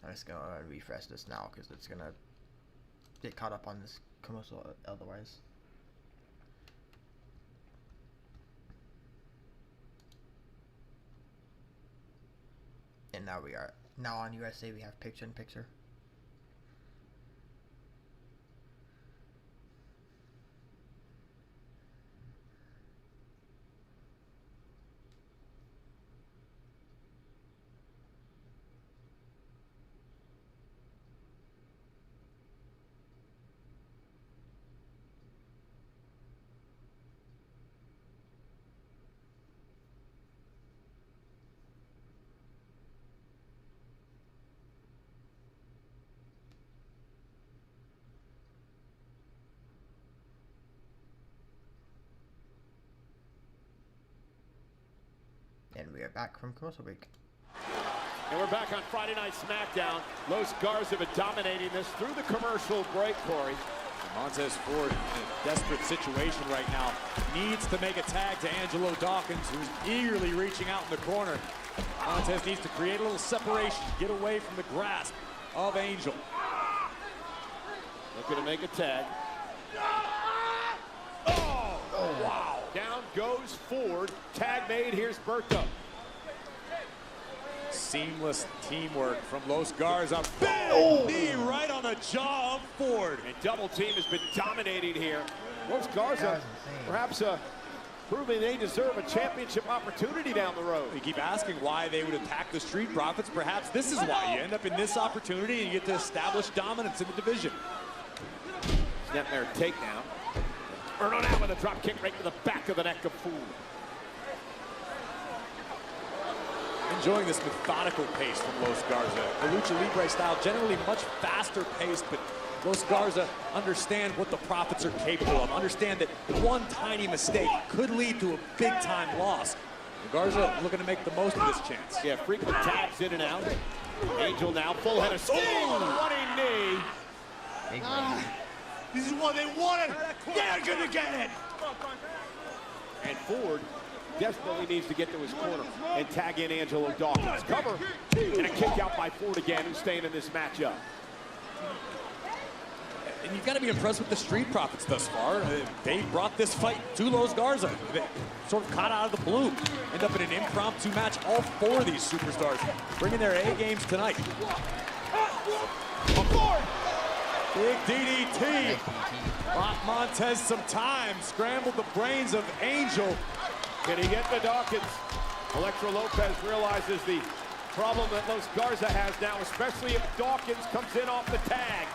I'm just gonna refresh this now because it's gonna get caught up on this commercial otherwise. And now we are on USA. We have picture-in-picture. And we are back from commercial break. And we're back on Friday Night SmackDown. Los Garza have been dominating this through the commercial break, Corey. Montez Ford in a desperate situation right now. Needs to make a tag to Angelo Dawkins, who's eagerly reaching out in the corner. Montez needs to create a little separation, get away from the grasp of Angel. Looking to make a tag. Oh, wow. Down goes Ford. Tag made. Here's Berto. Seamless teamwork from Los Garza. Big knee right on the jaw of Ford. And double team has been dominating here. Los Garza perhaps proving they deserve a championship opportunity down the road. We keep asking why they would attack the Street Profits. Perhaps this is why you end up in this opportunity and you get to establish dominance in the division. Snapmare takedown. Erno now with a drop kick right to the back of the neck of Ford. Enjoying this methodical pace from Los Garza. The Lucha Libre style generally much faster paced, but Los Garza understand what the Profits are capable of. Understand that one tiny mistake could lead to a big-time loss. Garza looking to make the most of this chance. Yeah, frequent tags in and out. Angel now full head of steam. Running knee. This is what they wanted. They're gonna get it. And Ford desperately needs to get to his corner and tag in Angelo Dawkins. Cover and a kick out by Ford again, who's staying in this matchup. And you've got to be impressed with the Street Profits thus far. They brought this fight to Los Garza. They sort of caught out of the blue. End up in an impromptu match. All four of these superstars bringing their A games tonight. Big DDT. Bought Montez some time. Scrambled the brains of Angel. Can he get to Dawkins? Electra Lopez realizes the problem that Los Garza has now, especially if Dawkins comes in off the tag.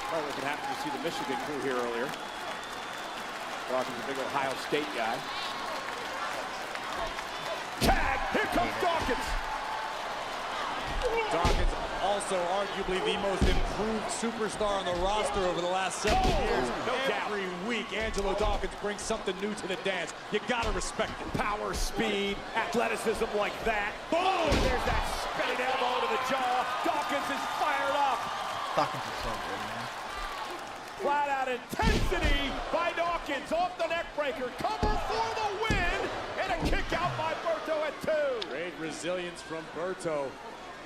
Probably wasn't happy to see the Michigan crew here earlier. Dawkins, a big Ohio State guy. Tag! Here comes Dawkins! Dawkins, also arguably the most improved superstar on the roster over the last several years. Every week, Angelo Dawkins brings something new to the dance. You gotta respect it. Power, speed, athleticism like that. Boom! There's that spinning elbow to the jaw. Dawkins is fired up. Dawkins is so good, man. Flat out intensity by Dawkins off the neck breaker. Cover for the win. And a kick out by Berto at 2. Great resilience from Berto,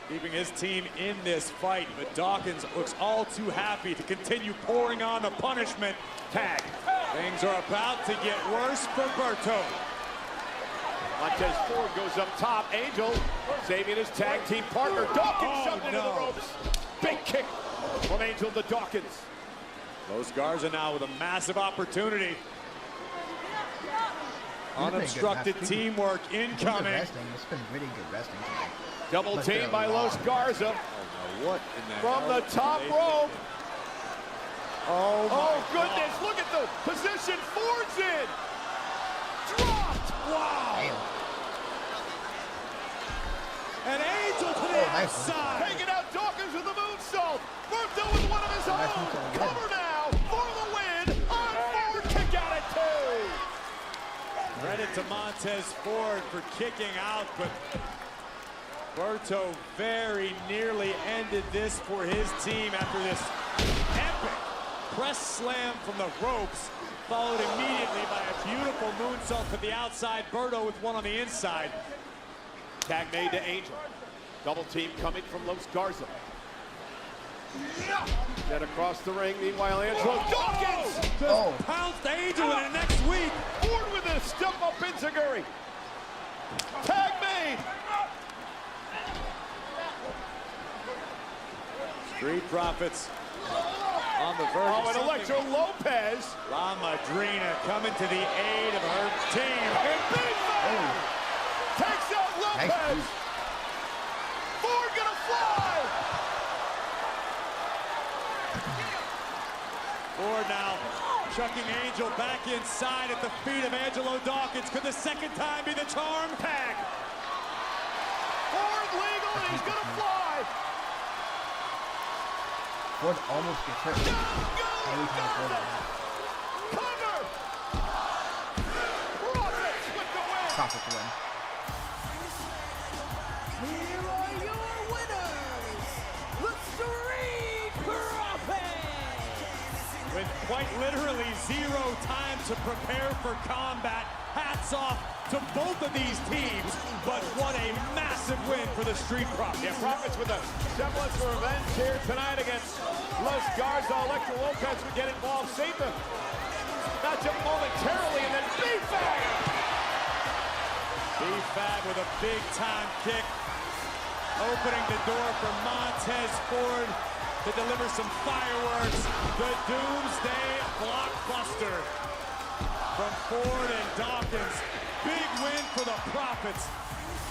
keeping his team in this fight. But Dawkins looks all too happy to continue pouring on the punishment. Tag. Things are about to get worse for Berto. Montez Ford goes up top. Angel saving his tag team partner. Dawkins shoved into the ropes. Big kick from Angel to Dawkins. Los Garza now with a massive opportunity. Unobstructed teamwork incoming. It's been really good wrestling tonight. Double team by Los Garza. What in the from the top rope. Oh goodness, look at the position Ford's in. Dropped. Wow. Damn. An Angel to the outside. Taking out Dawkins with the moonsault. Berto with one of his own. Cover now for the win. On Ford, kick out at 2. Credit to Montez Ford for kicking out, but Berto very nearly ended this for his team after this epic press slam from the ropes. Followed immediately by a beautiful moonsault to the outside. Berto with one on the inside. Tag made to Angel. Double team coming from Los Garza. Then across the ring, meanwhile, Angelo Dawkins Just pounced Angel in it next week. Ford with a step up Enziguri. Tag made. Street Profits on the verge. Oh, and Electro Lopez. La Madrina coming to the aid of her team. And Big Man takes out Lopez. Ford gonna fly. Ford now chucking Angel back inside at the feet of Angelo Dawkins. Could the second time be the charm? Tag. Ford legal, and he's gonna fly. Ford almost gets hurt. Every time Ford Cover. Profits with the win. Profits win. Here are your winners, the Street Profits! With quite literally zero time to prepare for combat. Hats off to both of these teams, but what a massive win for the Street Profits. Yeah, Profits with a semblance of revenge here tonight against Los Garza. Electro Lopez would get involved, save the matchup momentarily, and then B-Fag! B-Fag with a big-time kick, opening the door for Montez Ford to deliver some fireworks. The Doomsday Blockbuster from Ford and Dawkins. Big win for the Profits.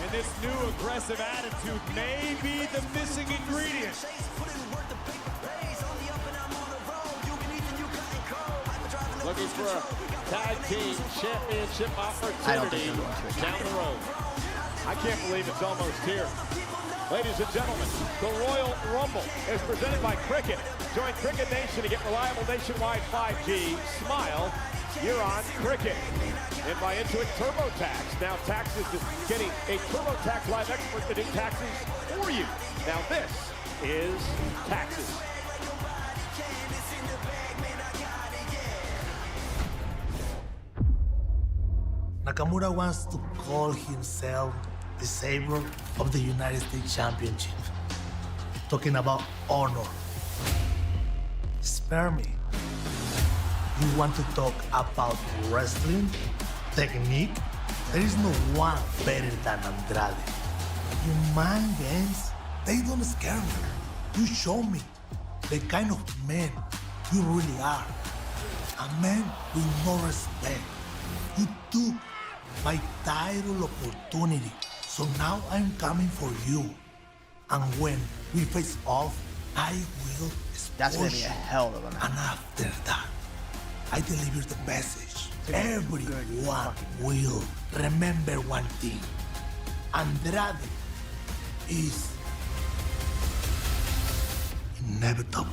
And this new aggressive attitude may be the missing ingredient. Looking for a tag team championship opportunity down the road. I can't believe it's almost here. Ladies and gentlemen, the Royal Rumble is presented by Cricket. Join Cricket Nation to get reliable nationwide 5G. Smile, you're on Cricket. And by Intuit TurboTax. Now Taxes is getting a TurboTax Live expert to do taxes for you. Now this is Taxes. Nakamura wants to call himself the savior of the United States Championship. Talking about honor. Spare me. You want to talk about wrestling? Technique? There is no one better than Andrade. Your mind games, they don't scare me. You show me the kind of man you really are. A man with no respect. You took my title opportunity, so now I'm coming for you. And when we face off, I will expose That's gonna be a you. hell of a match. And after that, I deliver the message. Everyone will remember one thing. Andrade is inevitable.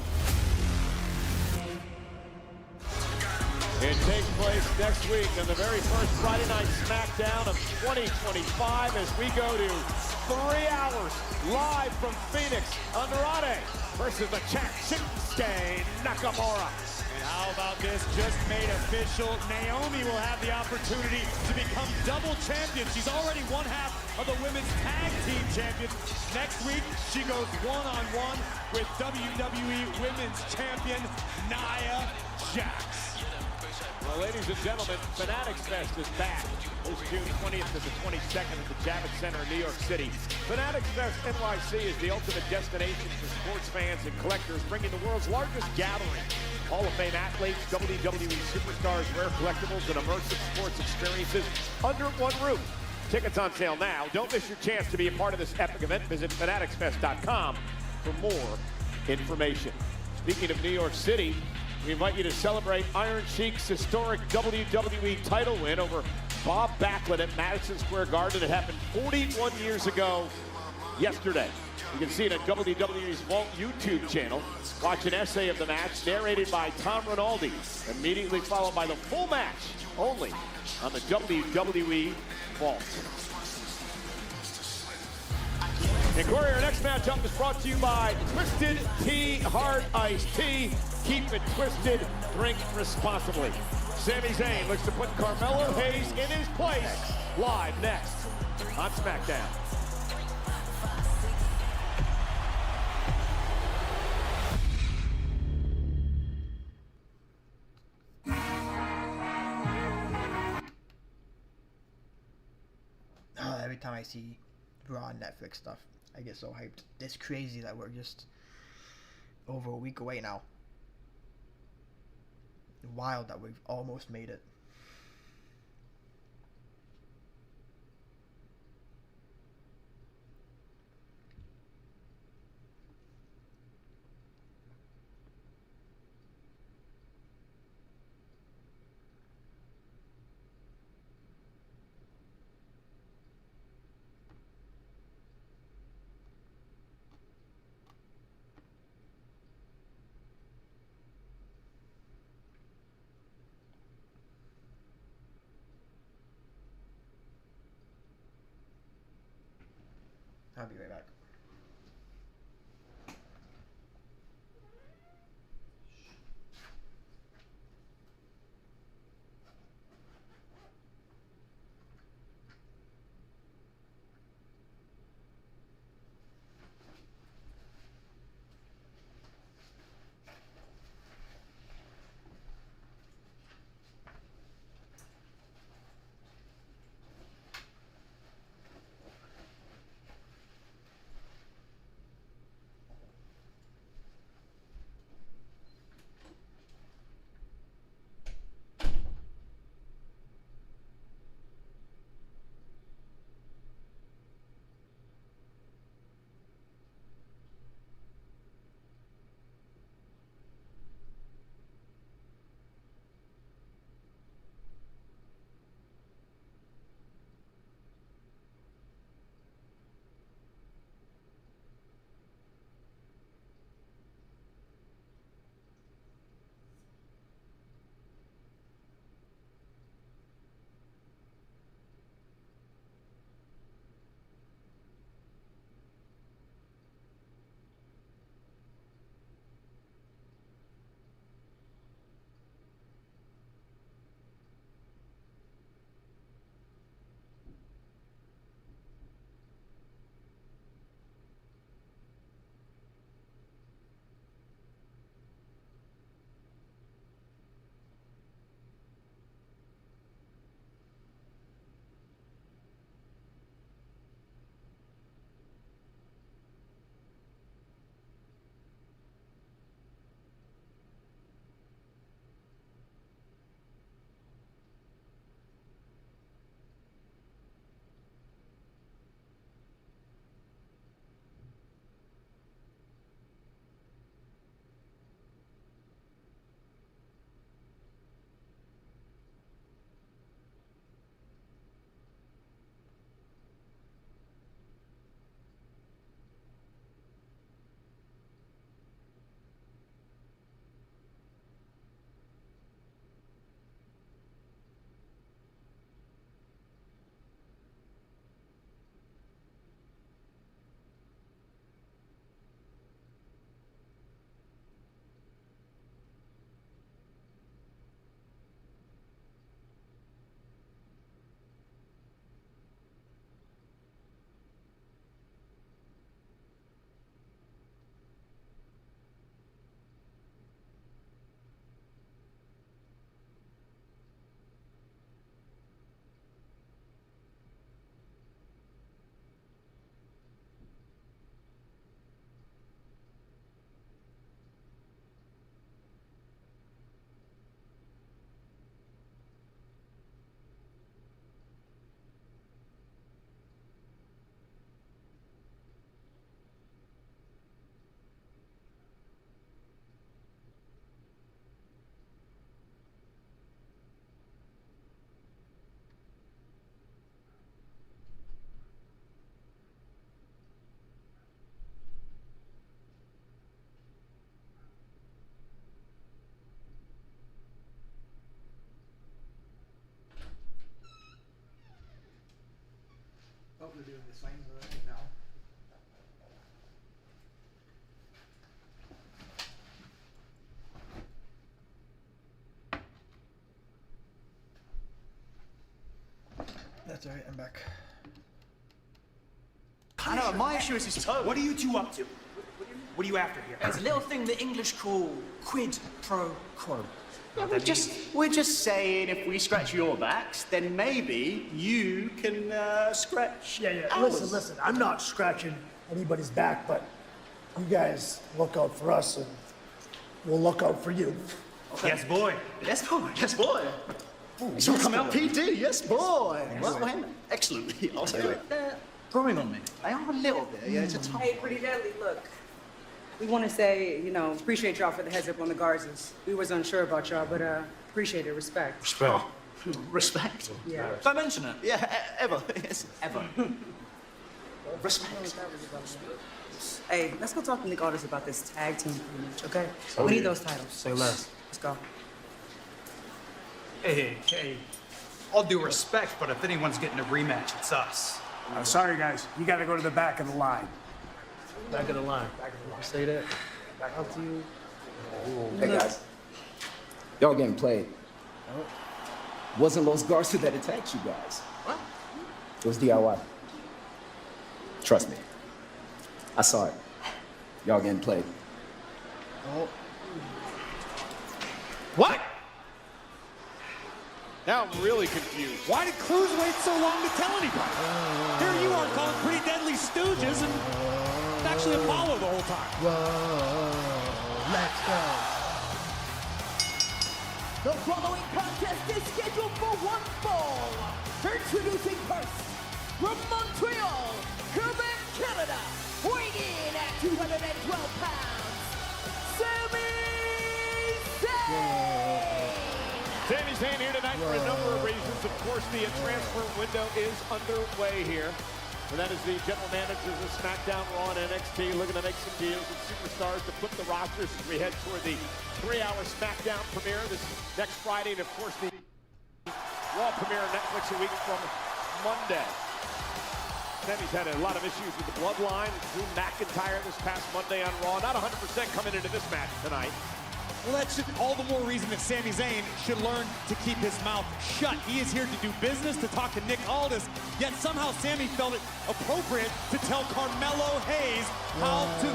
It takes place next week on the very first Friday night SmackDown of 2025 as we go to 3 hours live from Phoenix. Andrade versus the champ Shinsuke Nakamura. And how about this, just made official, Naomi will have the opportunity to become double champion. She's already one half of the women's tag team champions. Next week, she goes one-on-one with WWE Women's Champion Nia Jax. Well, ladies and gentlemen, Fanatics Fest is back. This June 20th to the 22nd at the Javits Center in New York City. Fanatics Fest NYC is the ultimate destination for sports fans and collectors, bringing the world's largest gathering. Hall of Fame athletes, WWE superstars, rare collectibles, and immersive sports experiences under one roof. Tickets on sale now. Don't miss your chance to be a part of this epic event. Visit fanaticsfest.com for more information. Speaking of New York City, we invite you to celebrate Iron Sheik's historic WWE title win over Bob Backlund at Madison Square Garden. It happened 41 years ago yesterday. You can see it on WWE's Vault YouTube channel. Watch an essay of the match narrated by Tom Rinaldi, immediately followed by the full match only on the WWE Vault. And Corey, our next matchup is brought to you by Twisted Tea Hard Iced Tea. Keep it twisted, drink responsibly. Sami Zayn looks to put Carmelo Hayes in his place. Live next on SmackDown. Every time I see Raw Netflix stuff, I get so hyped. It's crazy that we're just over a week away now. Wild that we've almost made it. I'll be right back. Oh, they're doing the signs right now. That's alright, I'm back. I know, my issue is his toe. What are you two up to? What are you after here? There's a little thing the English call quid pro quo. Yeah, we're just saying if we scratch your backs, then maybe you can scratch ours. Listen, I'm not scratching anybody's back, but you guys look out for us and we'll look out for you. Okay. Yes, boy. Yes, boy. Yes, boy. It's all come out PD. Yes, boy. Well, excellently. I'll tell you. They're growing on me. They are a little bit. Yeah, it's a tough. Hey, Pretty Deadly, look. We want to say, appreciate y'all for the heads up on the guards. We was unsure about y'all, but appreciate it. Respect. Respect. Respect. Yeah. Don't mention it. Yeah, ever. Yes, ever. Respect. Hey, let's go talk to Nick Aldis about this tag team match, okay? We need those titles. Say less. Let's go. Hey. All due respect, but if anyone's getting a rematch, it's us. Sorry, guys. You gotta go to the back of the line. Back of the line. Say that. Back up to you. Hey guys, y'all getting played. Wasn't Los Garza that attacked you guys. What? It was DIY. Trust me. I saw it. Y'all getting played. Oh. What? Now I'm really confused. Why did Cruz wait so long to tell anybody? Here you are calling Pretty Deadly stooges and actually Apollo the whole time. Whoa, let's go. The following contest is scheduled for one fall. Introducing first, from Montreal, Quebec, Canada, weighing in at 212 pounds, Sami Zayn. Sami Zayn here tonight for a number of reasons. Of course, the transfer window is underway here. And that is the general managers of SmackDown, Raw, and NXT looking to make some deals with superstars to flip the rosters as we head toward the 3-hour SmackDown premiere this next Friday. And, of course, the Raw premiere on Netflix a week from Monday. Sami's had a lot of issues with the Bloodline. Drew McIntyre this past Monday on Raw. Not 100% coming into this match tonight. Well, that's all the more reason that Sami Zayn should learn to keep his mouth shut. He is here to do business, to talk to Nick Aldis, yet somehow Sami felt it appropriate to tell Carmelo Hayes how to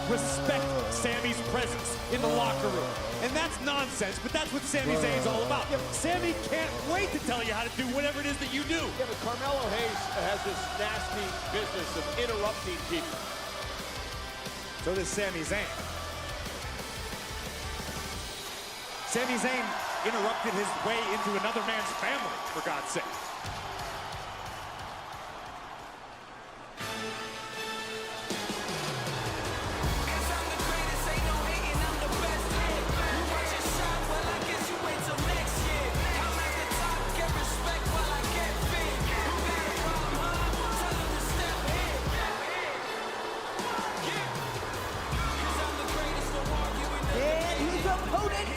respect Sami's presence in the locker room. And that's nonsense, but that's what Sami Zayn's all about. Sami can't wait to tell you how to do whatever it is that you do. Yeah, but Carmelo Hayes has this nasty business of interrupting people. So does Sami Zayn. Sami Zayn interrupted his way into another man's family, for God's sake. And his opponent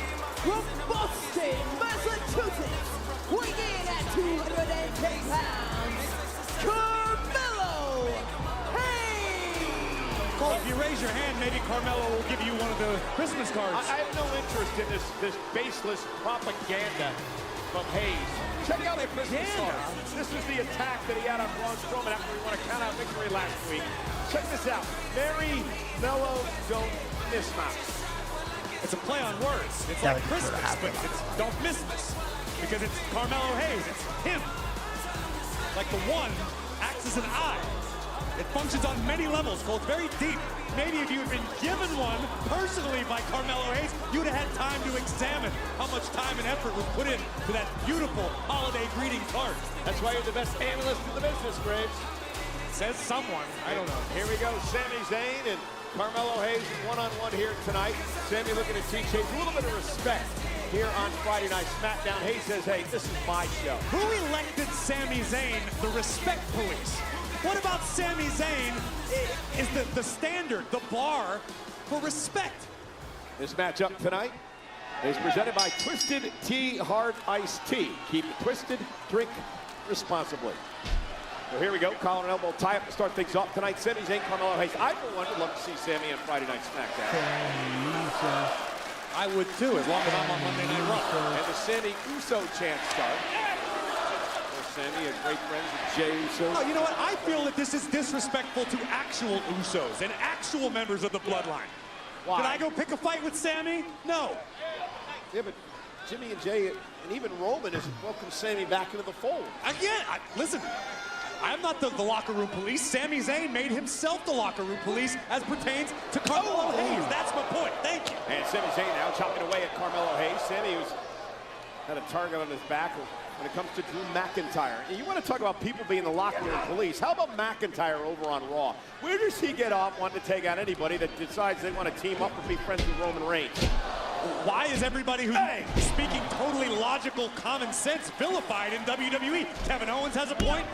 from Boston, Massachusetts, weighing in at 210 pounds, Carmelo Hayes. Cole, if you raise your hand, maybe Carmelo will give you one of the Christmas cards. I have no interest in this baseless propaganda from Hayes. Check out the Christmas card. This is the attack that he had on Braun Strowman after he won a count-out victory last week. Check this out. Merry, mellow, don't miss mouse. It's a play on words. It's like Christmas, but it's don't miss this. Because it's Carmelo Hayes. It's him. Like the one acts as an eye. It functions on many levels, Cole. It's very deep. Maybe if you had been given one personally by Carmelo Hayes, you'd have had time to examine how much time and effort was put in to that beautiful holiday greeting card. That's why you're the best analyst in the business, Graves. Says someone. I don't know. Here we go. Sami Zayn and Carmelo Hayes one-on-one here tonight. Sami looking to teach Hayes a little bit of respect here on Friday Night SmackDown. Hayes says, hey, this is my show. Who elected Sami Zayn the respect police? What about Sami Zayn is the standard, the bar for respect? This matchup tonight is presented by Twisted Tea Hard Iced Tea. Keep it twisted, drink responsibly. So here we go, collar and elbow tie-up to start things off tonight. Sami Zayn, Carmelo Hayes. I, for one, would love to see Sami on Friday Night SmackDown. I would too, as long as I'm on Monday Night Raw. And the Sami Uso chant start. Sammy, a great friend with Jey Uso. Oh, you know what? I feel that this is disrespectful to actual Usos and actual members of the Bloodline. Why? Can I go pick a fight with Sammy? No. Yeah, but Jimmy and Jey and even Roman has welcomed Sammy back into the fold. Again, listen, I'm not the locker room police. Sami Zayn made himself the locker room police as pertains to Carmelo Hayes. That's my point. Thank you. And Sami Zayn now chopping away at Carmelo Hayes. Sammy had a target on his back when it comes to Drew McIntyre. And you want to talk about people being the locker room police. How about McIntyre over on Raw? Where does he get off wanting to take out anybody that decides they want to team up or be friends with Roman Reigns? Why is everybody who's speaking totally logical common sense vilified in WWE? Kevin Owens has a point.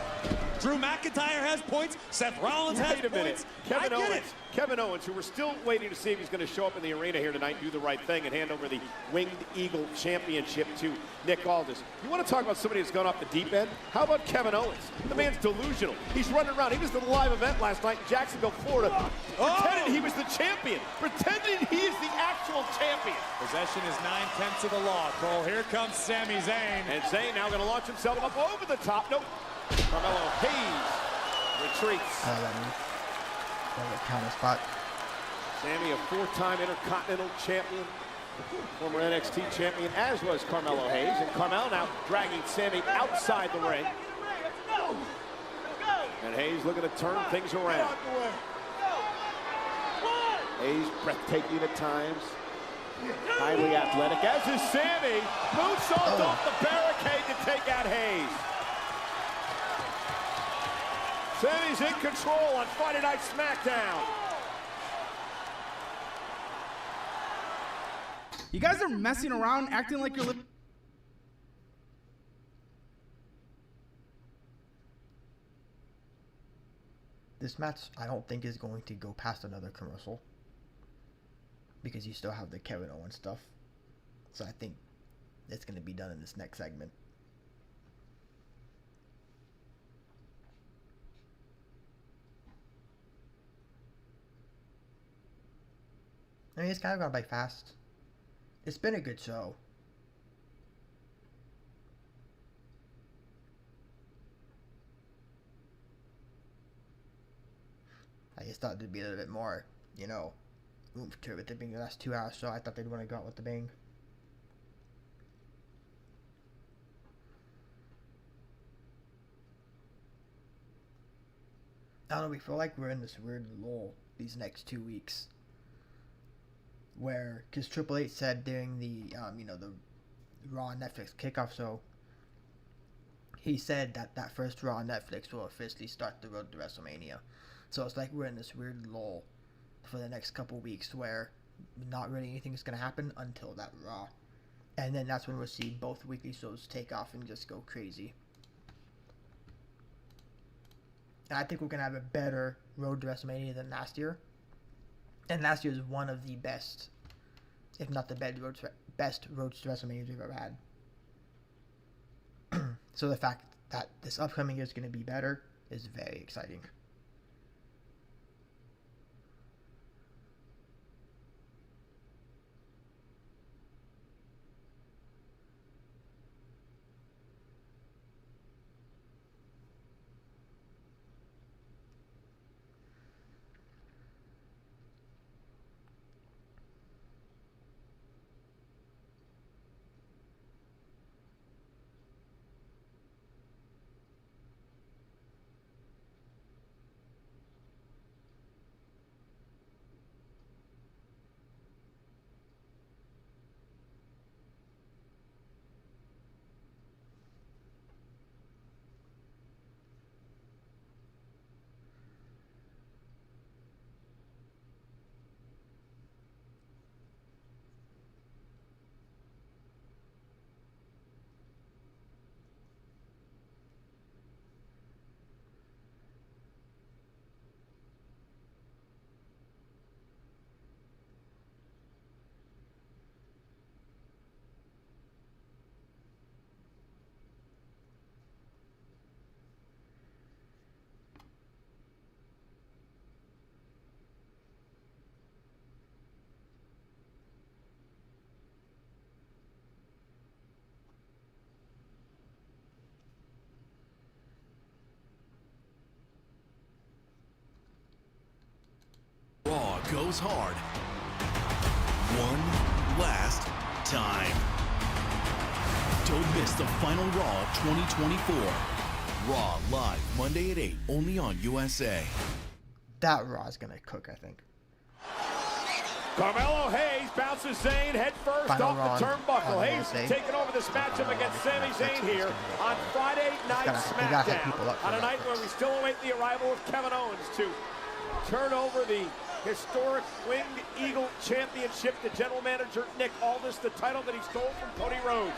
Drew McIntyre has points. Seth Rollins has points. Wait a minute. Kevin Owens, who we're still waiting to see if he's going to show up in the arena here tonight, do the right thing, and hand over the Winged Eagle Championship to Nick Aldis. You want to talk about somebody who's gone off the deep end? How about Kevin Owens? The man's delusional. He's running around. He was at the live event last night in Jacksonville, Florida, pretending he was the champion, pretending he is the actual champion. Possession is 9/10 of the law, Cole. Here comes Sami Zayn. And Zayn now going to launch himself up over the top. Nope. Carmelo Hayes retreats. Counter spot. Sammy, a four-time Intercontinental Champion, former NXT Champion, as was Carmelo Hayes. And Carmelo now dragging Sammy outside the ring. And Hayes looking to turn things around. Hayes breathtaking at times. Highly athletic, as is Sammy. Moonsault off the barricade to take out Hayes. Sammy's in control on Friday Night SmackDown. You guys are messing around, acting like you're living. This match, I don't think, is going to go past another commercial. Because you still have the Kevin Owens stuff. So I think it's going to be done in this next segment. I mean, it's kind of gone by fast. It's been a good show. I just thought there'd be a little bit more, you know, oomph to it. It being the last 2 hours show, I thought they'd want to go out with the bang. I don't know, we feel like we're in this weird lull these next 2 weeks. Where, because Triple H said during the, you know, the Raw Netflix kickoff show, he said that that first Raw Netflix will officially start the road to WrestleMania. So it's like we're in this weird lull for the next couple weeks where not really anything's going to happen until that Raw. And then that's when we'll see both weekly shows take off and just go crazy. And I think we're going to have a better road to WrestleMania than last year. And last year was one of the best, if not the best roads to WrestleMania we've ever had. So the fact that this upcoming year is going to be better is very exciting. goes hard one last time. Don't miss the Final Raw 2024. Raw live Monday at 8, only on USA. That Raw is gonna cook, I think. Carmelo Hayes bounces Zayn head first Final off the turnbuckle. Hayes USA. taking over this matchup against Sami Zayn here on Friday Night they gotta hype people up SmackDown. for On a that night where we still await the arrival of Kevin Owens to turn over the historic Winged Eagle Championship to General Manager Nick Aldis, the title that he stole from Cody Rhodes.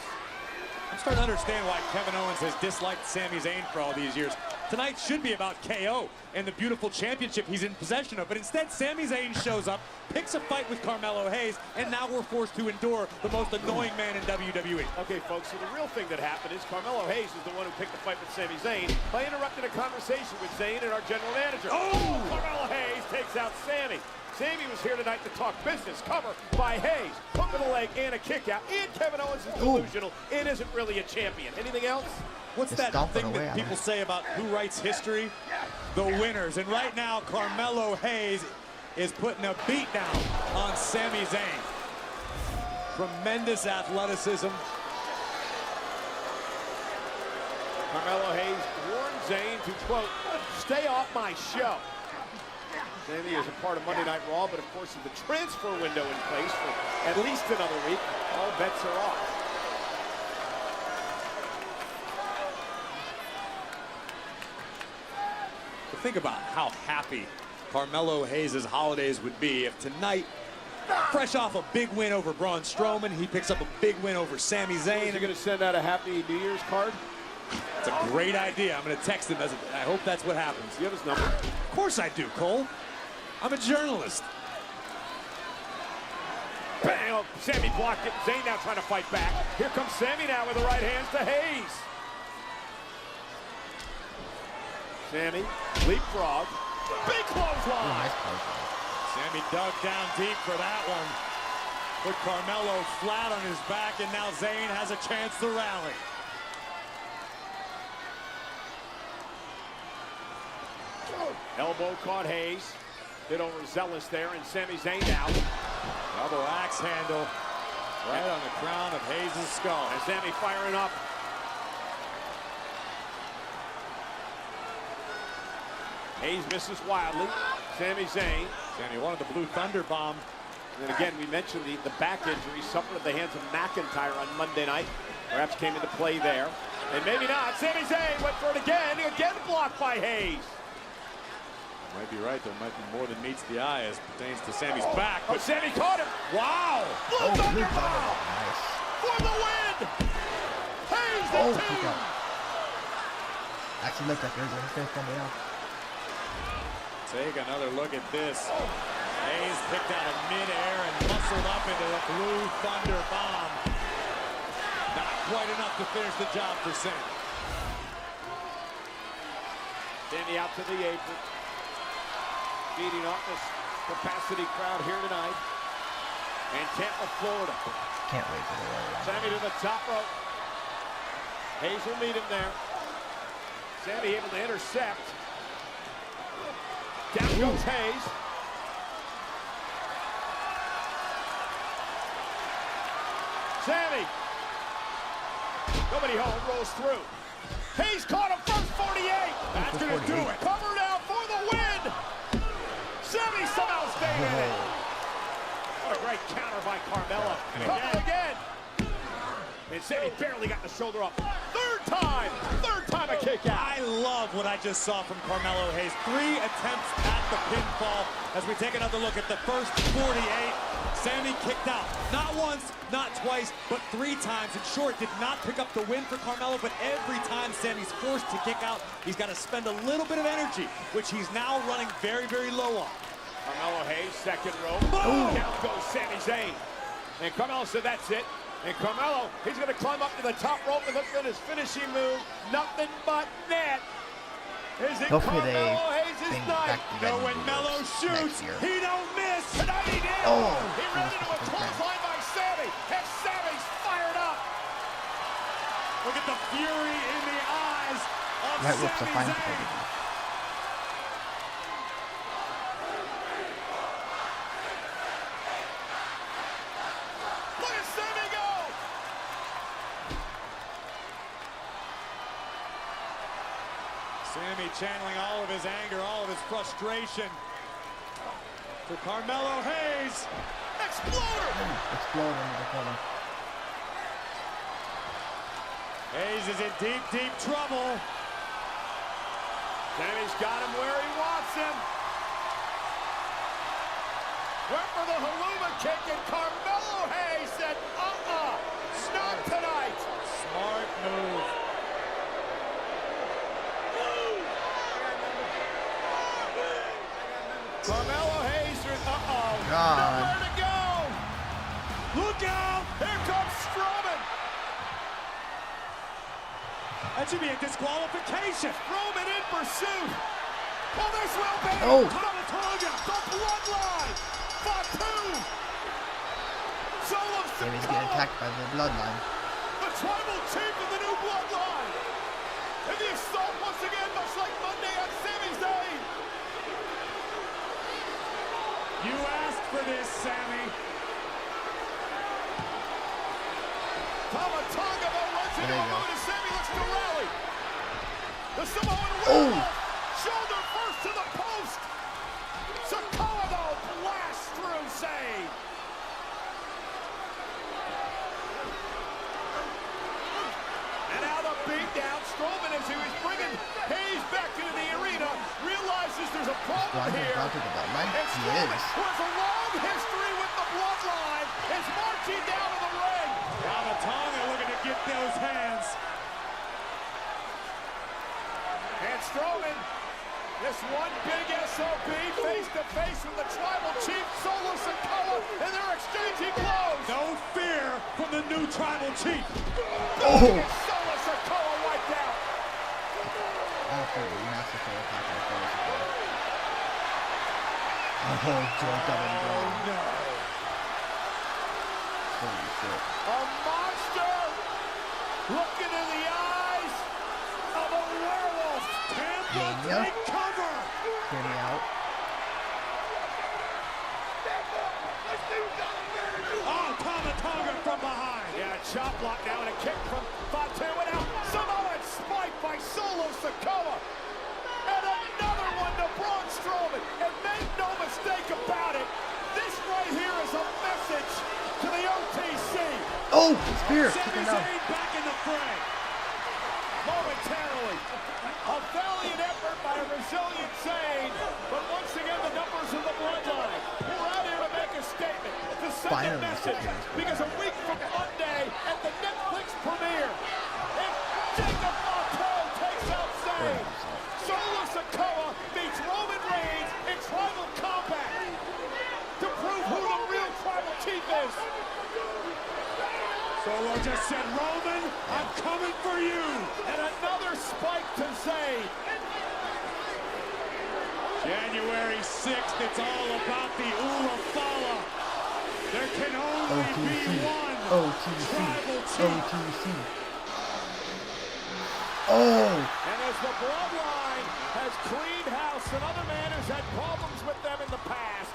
I'm starting to understand why Kevin Owens has disliked Sami Zayn for all these years. Tonight should be about KO and the beautiful championship he's in possession of, but instead Sami Zayn shows up, picks a fight with Carmelo Hayes, and now we're forced to endure the most annoying man in WWE. Okay, folks, so the real thing that happened is Carmelo Hayes is the one who picked the fight with Sami Zayn by interrupting a conversation with Zayn and our general manager. Oh! Carmelo Hayes takes out Sami. Sami was here tonight to talk business. Cover by Hayes. Hook to the leg and a kick out. And Kevin Owens is delusional and isn't really a champion. Anything else? What's that thing that people say about who writes history? The winners. And right now, Carmelo Hayes is putting a beat down on Sami Zayn. Tremendous athleticism. Carmelo Hayes warned Zayn to, quote, stay off my show. Sami is a part of Monday Night Raw, but of course with the transfer window in place for at least another week, all bets are off. Think about how happy Carmelo Hayes' holidays would be if tonight, fresh off a big win over Braun Strowman, he picks up a big win over Sami Zayn. Is he going to send out a Happy New Year's card? It's a great idea. I'm going to text him. I hope that's what happens. Do you have his number? Of course I do, Cole. I'm a journalist. Bam! Sami blocked it. Zayn now trying to fight back. Here comes Sami now with the right hands to Hayes. Sami, leapfrog, big clothesline. Sami dug down deep for that one. Put Carmelo flat on his back, and now Zayn has a chance to rally. Elbow caught Hayes. Bit overzealous there, and Sami Zayn now. Double axe handle right on the crown of Hayes' skull. And Sami firing up. Hayes misses wildly. Sami Zayn. Sami wanted the Blue Thunder bomb. And then again, we mentioned the back injury suffered at the hands of McIntyre on Monday night. Perhaps came into play there. And maybe not. Sami Zayn went for it again. Again blocked by Hayes. Might be right. There might be more than meets the eye as pertains to Sami's back. But Sami caught him. Wow. Blue Thunder bomb. Nice. For the win. Hayes the two. Actually looked like there's a fifth coming out. Take another look at this. Hayes picked out of midair and muscled up into the Blue Thunder bomb. Not quite enough to finish the job for Sami. Sami out to the apron. Feeding off this capacity crowd here tonight. And Tampa, Florida. Can't wait for the Royal. Sami to the top rope. Hayes will meet him there. Sami able to intercept. Down goes Hayes. Sami. Nobody home, rolls through. Hayes caught him, first 48. That's going to do it. Cover now for the win. Sami somehow stayed in it. What a great counter by Carmelo. Cover again. And Sami barely got the shoulder up. Third time a kick out. I love what I just saw from Carmelo Hayes. 3 attempts at the pinfall as we take another look at the first 48. Sami kicked out. Not once, not twice, but 3 times. In short, did not pick up the win for Carmelo, but every time Sami's forced to kick out, he's got to spend a little bit of energy, which he's now running very, very low on. Carmelo Hayes, second row. Boom! Down goes Sami Zayn. And Carmelo said, that's it. And Carmelo, he's going to climb up to the top rope and look at his finishing move. Nothing but net. Is it Carmelo Hayes' night? No, when Melo shoots, he don't miss. Tonight he did. Oh, he ran into a clothesline by Sami. And Sami's fired up. Look at the fury in the eyes of Sami Zayn. channeling all of his anger, all of his frustration to Carmelo Hayes. Exploder! Explode into the corner. Hayes is in deep, deep trouble. Kenny's got him where he wants him. Went for the Haluma kick, and Carmelo Hayes said, not tonight. Smart move. Carmelo Hayes, God. nowhere to go. Look out, here comes Strowman. That should be a disqualification. Strowman in pursuit. Oh, this will be. Oh. Tonga, the Bloodline. Fatu. Solo Sammy's getting attacked by the Bloodline. The tribal chief of the new Bloodline. And the assault once again, much like Monday on Sammy's Day. You asked for this, Sammy. Tonga runs into a moon, and Sammy looks to rally. The Samoan shoulder first to the post. Sakawa though blasts through save. And now the beatdown. Strowman, as he was bringing Hayes back into the arena, realizes there's a problem here. And Strowman, who has a long history with the Bloodline, is marching down to the ring. Now the Tonga looking to get those hands. And Strowman, this one big SOB, face to face with the tribal chief, Solo Sikoa, and they're exchanging blows. No fear from the new tribal chief. Solo Sikoa wiped out. No. Holy shit. A monster looking in the eyes of a werewolf. Tampa, take cover. Get me out. Oh, Tonga from behind. Yeah, chop block now and a kick from Fatu. And out Samoan spike by Solo Sikoa. And another one to Braun Strowman. And make no mistake about it, this right here is a message to the OTC. Oh, spear. Sami Zayn back in the fray. Momentarily. A valiant effort by a resilient Zayn. But once again, the numbers of the Bloodline. We're out here to make a statement. To send a message. Because a week from Monday at the Netflix premiere, if Jacob Martel takes out Zayn, Solo Sikoa beats Roman Reigns in tribal combat to prove who the real tribal chief is. Solo just said, Roman, I'm coming for you. And another spike to Zayn. January 6th, it's all about the Urafala. There can only be one tribal chief. OTC. Oh! And as the Bloodline has cleaned house, another man has had problems with them in the past.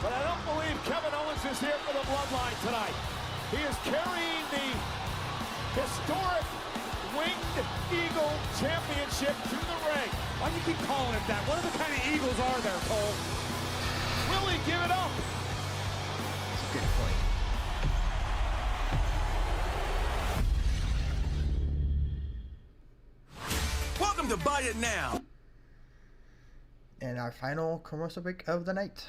But I don't believe Kevin Owens is here for the Bloodline tonight. He is carrying the historic Winged Eagle Championship to the ring. Why do you keep calling it that? What other kind of eagles are there, Cole? Will he give it up? That's a good point. Welcome to Buy It Now. And our final commercial break of the night.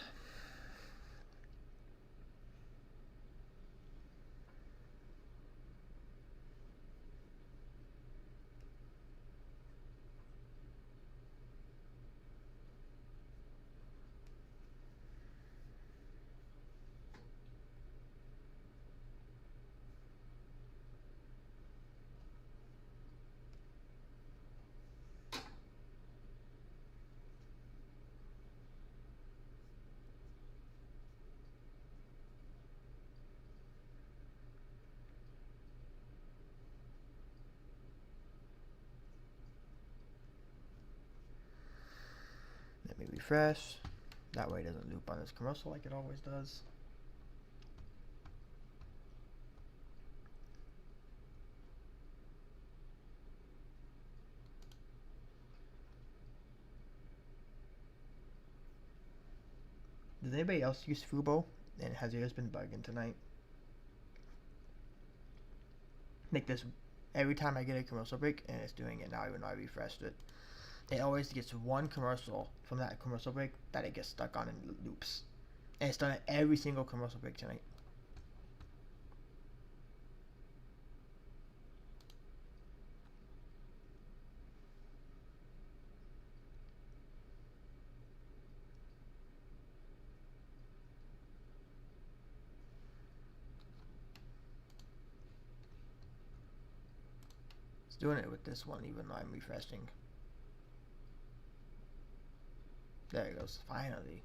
Let me refresh. That way it doesn't loop on this commercial like it always does. Does anybody else use Fubo? And has yours been bugging tonight? Like this, every time I get a commercial break, and it's doing it now even though I refreshed it. It always gets one commercial from that commercial break that it gets stuck on in loops. And it's done at every single commercial break tonight. It's doing it with this one even though I'm refreshing. There it goes, finally.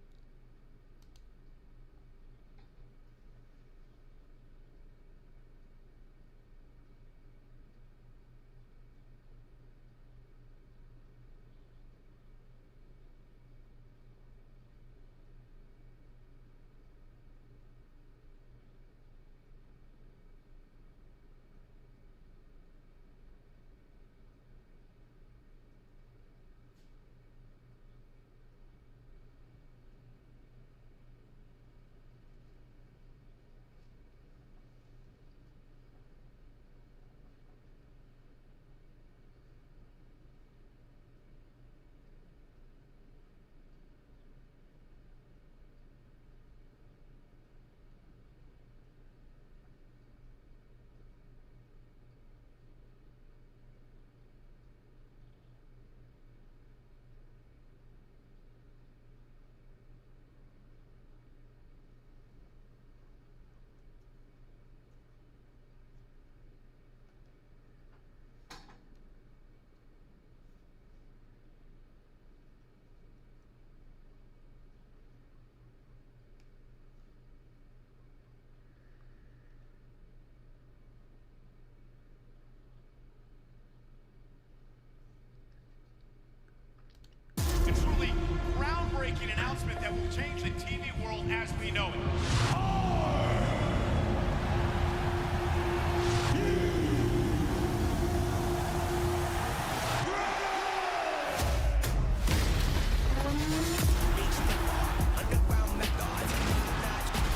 Groundbreaking announcement that will change the TV world as we know it.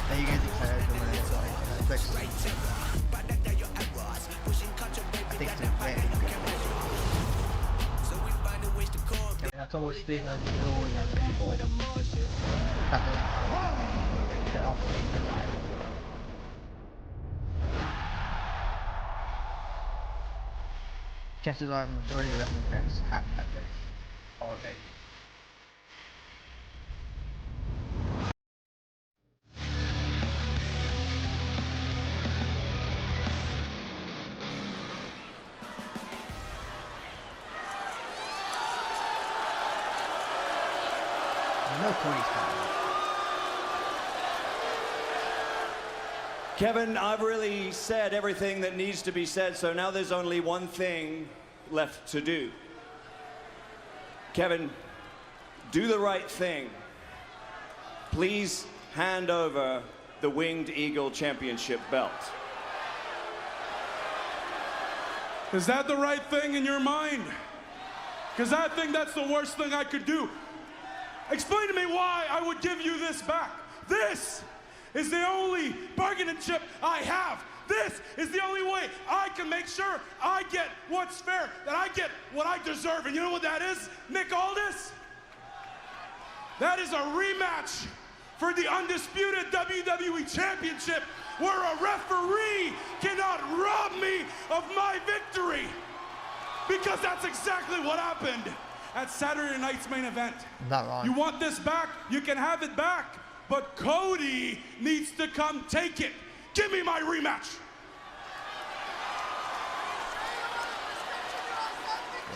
Are you guys excited for my next one? I think it's great. That's always been a joy of people. Chances are majority of wrestling fans have this already. Kevin, I've really said everything that needs to be said, so now there's only one thing left to do. Kevin, do the right thing. Please hand over the Winged Eagle Championship belt. Is that the right thing in your mind? Because I think that's the worst thing I could do. Explain to me why I would give you this back. This is the only bargaining chip I have. This is the only way I can make sure I get what's fair, that I get what I deserve. And you know what that is, Nick Aldis? That is a rematch for the undisputed WWE Championship, where a referee cannot rob me of my victory. Because that's exactly what happened at Saturday night's main event. Not wrong. You want this back? You can have it back. But Cody needs to come take it. Give me my rematch.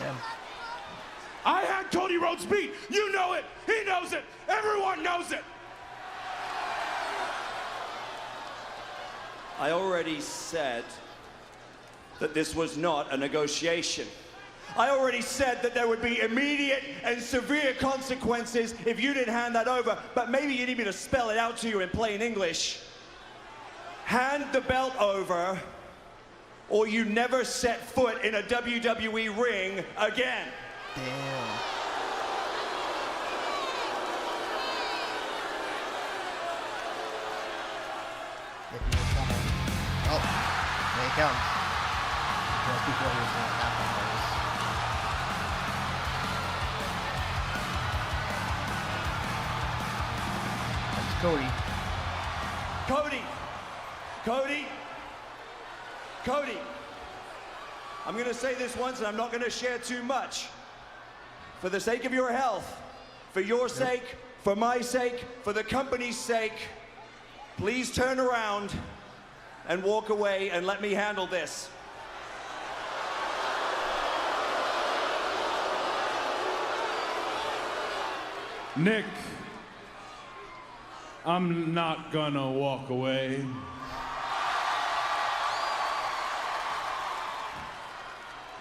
Yeah. I had Cody Rhodes beat. You know it. He knows it. Everyone knows it. I already said that this was not a negotiation. I already said that there would be immediate and severe consequences if you didn't hand that over, but maybe you need me to spell it out to you in plain English. Hand the belt over, or you never set foot in a WWE ring again. Damn. Here it comes. Just before he was going to happen, that's Cody. Cody, I'm going to say this once and I'm not going to share too much. For the sake of your health, for your sake, for my sake, for the company's sake, please turn around and walk away and let me handle this. Nick, I'm not gonna walk away.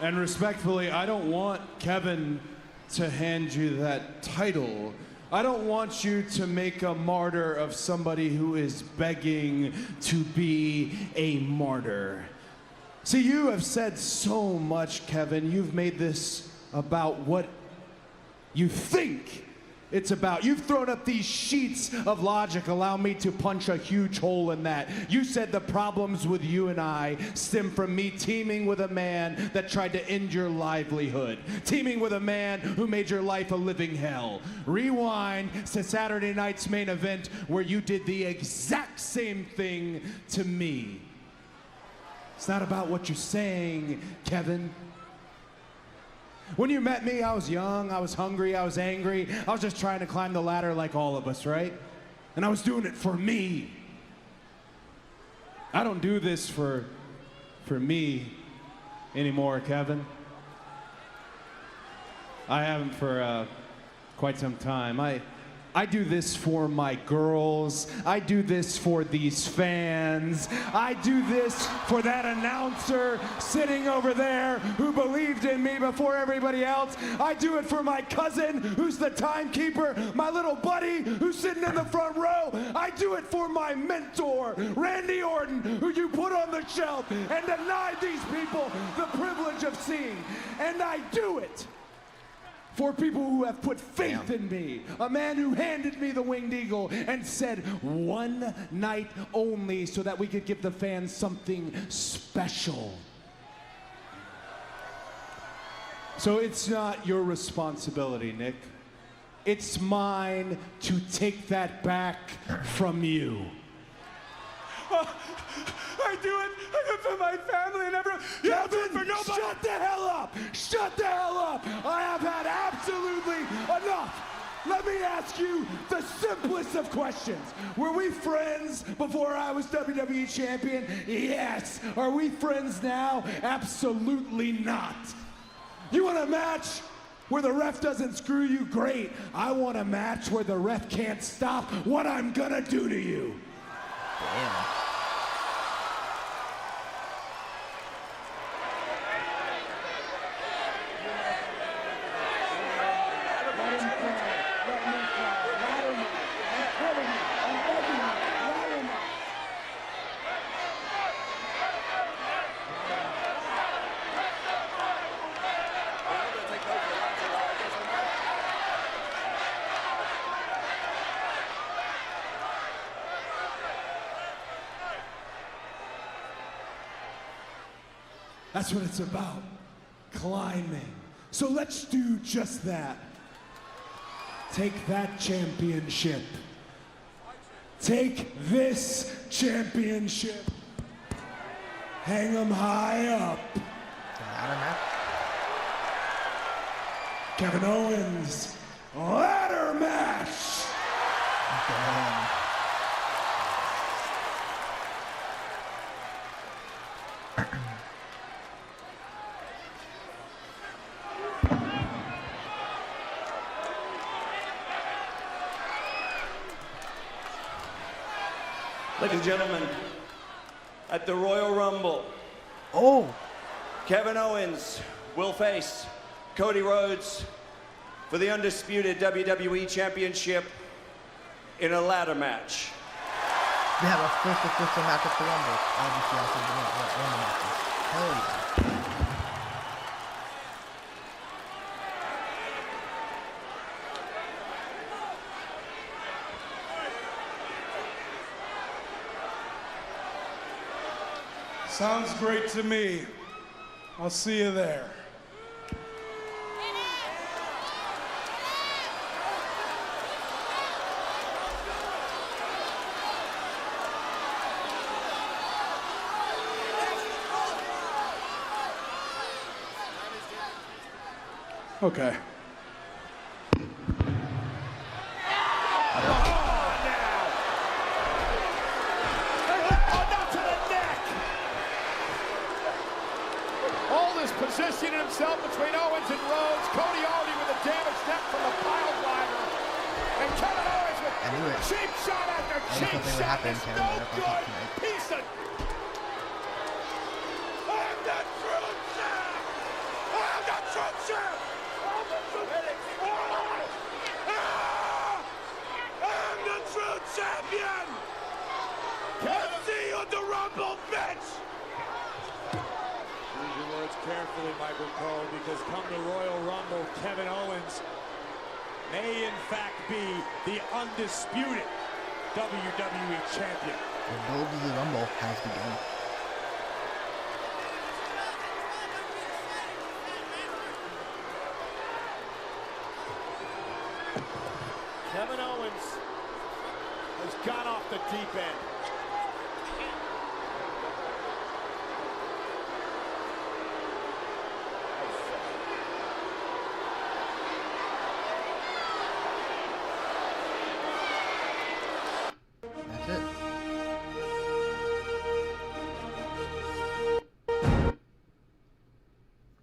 And respectfully, I don't want Kevin to hand you that title. I don't want you to make a martyr of somebody who is begging to be a martyr. See, you have said so much, Kevin. You've made this about what you think it's about. You've thrown up these sheets of logic. Allow me to punch a huge hole in that. You said the problems with you and I stem from me teaming with a man that tried to end your livelihood. Teaming with a man who made your life a living hell. Rewind to Saturday night's main event where you did the exact same thing to me. It's not about what you're saying, Kevin. When you met me, I was young, I was hungry, I was angry. I was just trying to climb the ladder like all of us, right? And I was doing it for me. I don't do this for me anymore, Kevin. I haven't for quite some time. I do this for my girls. I do this for these fans. I do this for that announcer sitting over there who believed in me before everybody else. I do it for my cousin who's the timekeeper, my little buddy who's sitting in the front row. I do it for my mentor, Randy Orton, who you put on the shelf and denied these people the privilege of seeing. And I do it for people who have put faith in me. A man who handed me the Winged Eagle and said, one night only, so that we could give the fans something special. So it's not your responsibility, Nick. It's mine to take that back from you. I do it for my family and everyone. You don't do it for nobody. Shut the hell up! Shut the hell up! I have had absolutely enough. Let me ask you the simplest of questions. Were we friends before I was WWE champion? Yes. Are we friends now? Absolutely not. You want a match where the ref doesn't screw you? Great. I want a match where the ref can't stop what I'm gonna do to you. Damn. That's what it's about, climbing. So let's do just that. Take that championship. Take this championship. Hang them high up. Kevin Owens, ladder match. Ladies and gentlemen, at the Royal Rumble, Kevin Owens will face Cody Rhodes for the undisputed WWE Championship in a ladder match. We have a first match at the Rumble. Obviously, also one of the matches. Hell yeah. Sounds great to me. I'll see you there. Okay. Positioning himself between Owens and Rhodes. Cody already with a damaged neck from a pile driver. And Kevin Owens with cheap shot after cheap shot. It's no good. Piece of... I'm the true champ! I'm the true champ! I'm the true champion! I'll see you at the Rumble, bitch! Use your words carefully, Michael Cole, because come the Royal Rumble, Kevin Owens may in fact be the undisputed WWE champion. The build of the Rumble has begun. Kevin Owens has gone off the deep end. That's it.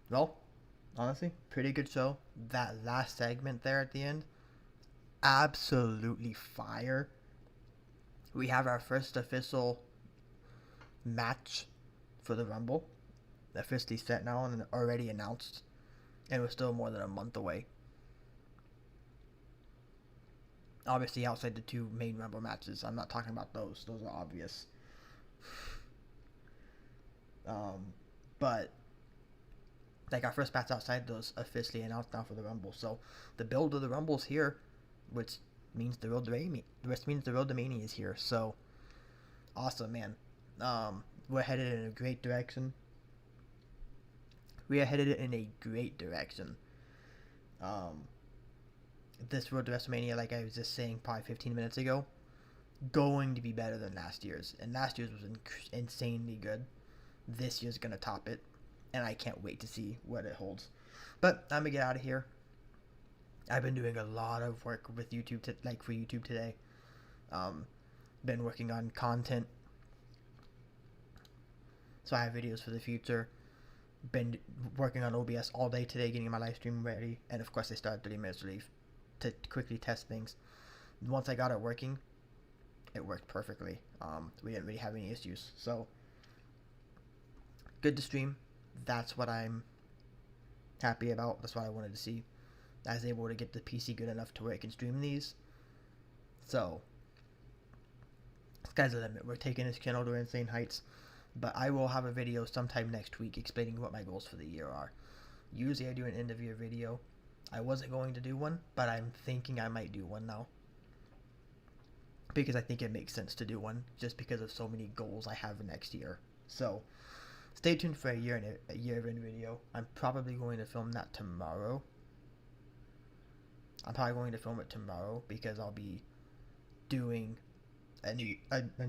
Well, honestly, pretty good show. That last segment there at the end, absolutely fire. We have our first official match for the Rumble, officially set now and already announced, and we're still more than a month away. Obviously, outside the two main Rumble matches, I'm not talking about those. Those are obvious. But like our first match outside those officially announced now for the Rumble. So the build of the Rumble's here, which means the road to Mania is here. So awesome, man. We're headed in a great direction. We are headed in a great direction. This road to WrestleMania, like I was just saying probably 15 minutes ago, going to be better than last year's. And last year's was insanely good. This year's going to top it. And I can't wait to see what it holds. But I'm going to get out of here. I've been doing a lot of work with YouTube, for YouTube today. Been working on content. So I have videos for the future. Been working on OBS all day today, getting my live stream ready. And of course I started 30 minutes early to quickly test things. Once I got it working, it worked perfectly. We didn't really have any issues. So good to stream. That's what I'm happy about. That's what I wanted to see. I was able to get the PC good enough to where I can stream these. So sky's the limit. We're taking this channel to insane heights. But I will have a video sometime next week explaining what my goals for the year are. Usually I do an end of year video. I wasn't going to do one, but I'm thinking I might do one now. Because I think it makes sense to do one, just because of so many goals I have next year. So stay tuned for a year end video. I'm probably going to film that tomorrow. I'm probably going to film it tomorrow because I'll be doing a New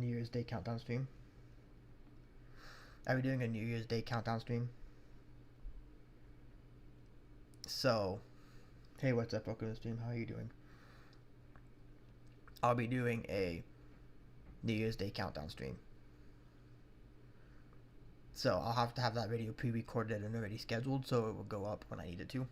Year's Day countdown stream. I'll be doing a New Year's Day countdown stream. So, hey, what's up? Welcome to the stream. How are you doing? I'll be doing a New Year's Day countdown stream. So, I'll have to have that video pre-recorded and already scheduled, so it will go up when I need it to.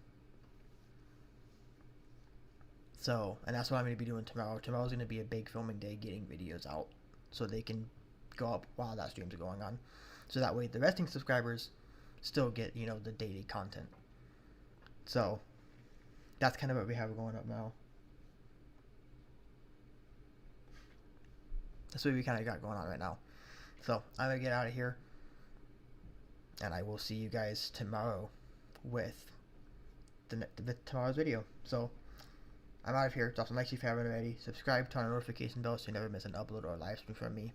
So, and that's what I'm going to be doing tomorrow. Tomorrow's going to be a big filming day, getting videos out so they can go up while that stream's going on. So that way the wrestling subscribers still get, the daily content. So that's kind of what we have going up now. That's what we kind of got going on right now. So I'm going to get out of here. And I will see you guys tomorrow with tomorrow's video. So I'm out of here. Drop some likes if you haven't already. Subscribe, turn on the notification bell so you never miss an upload or a live stream from me.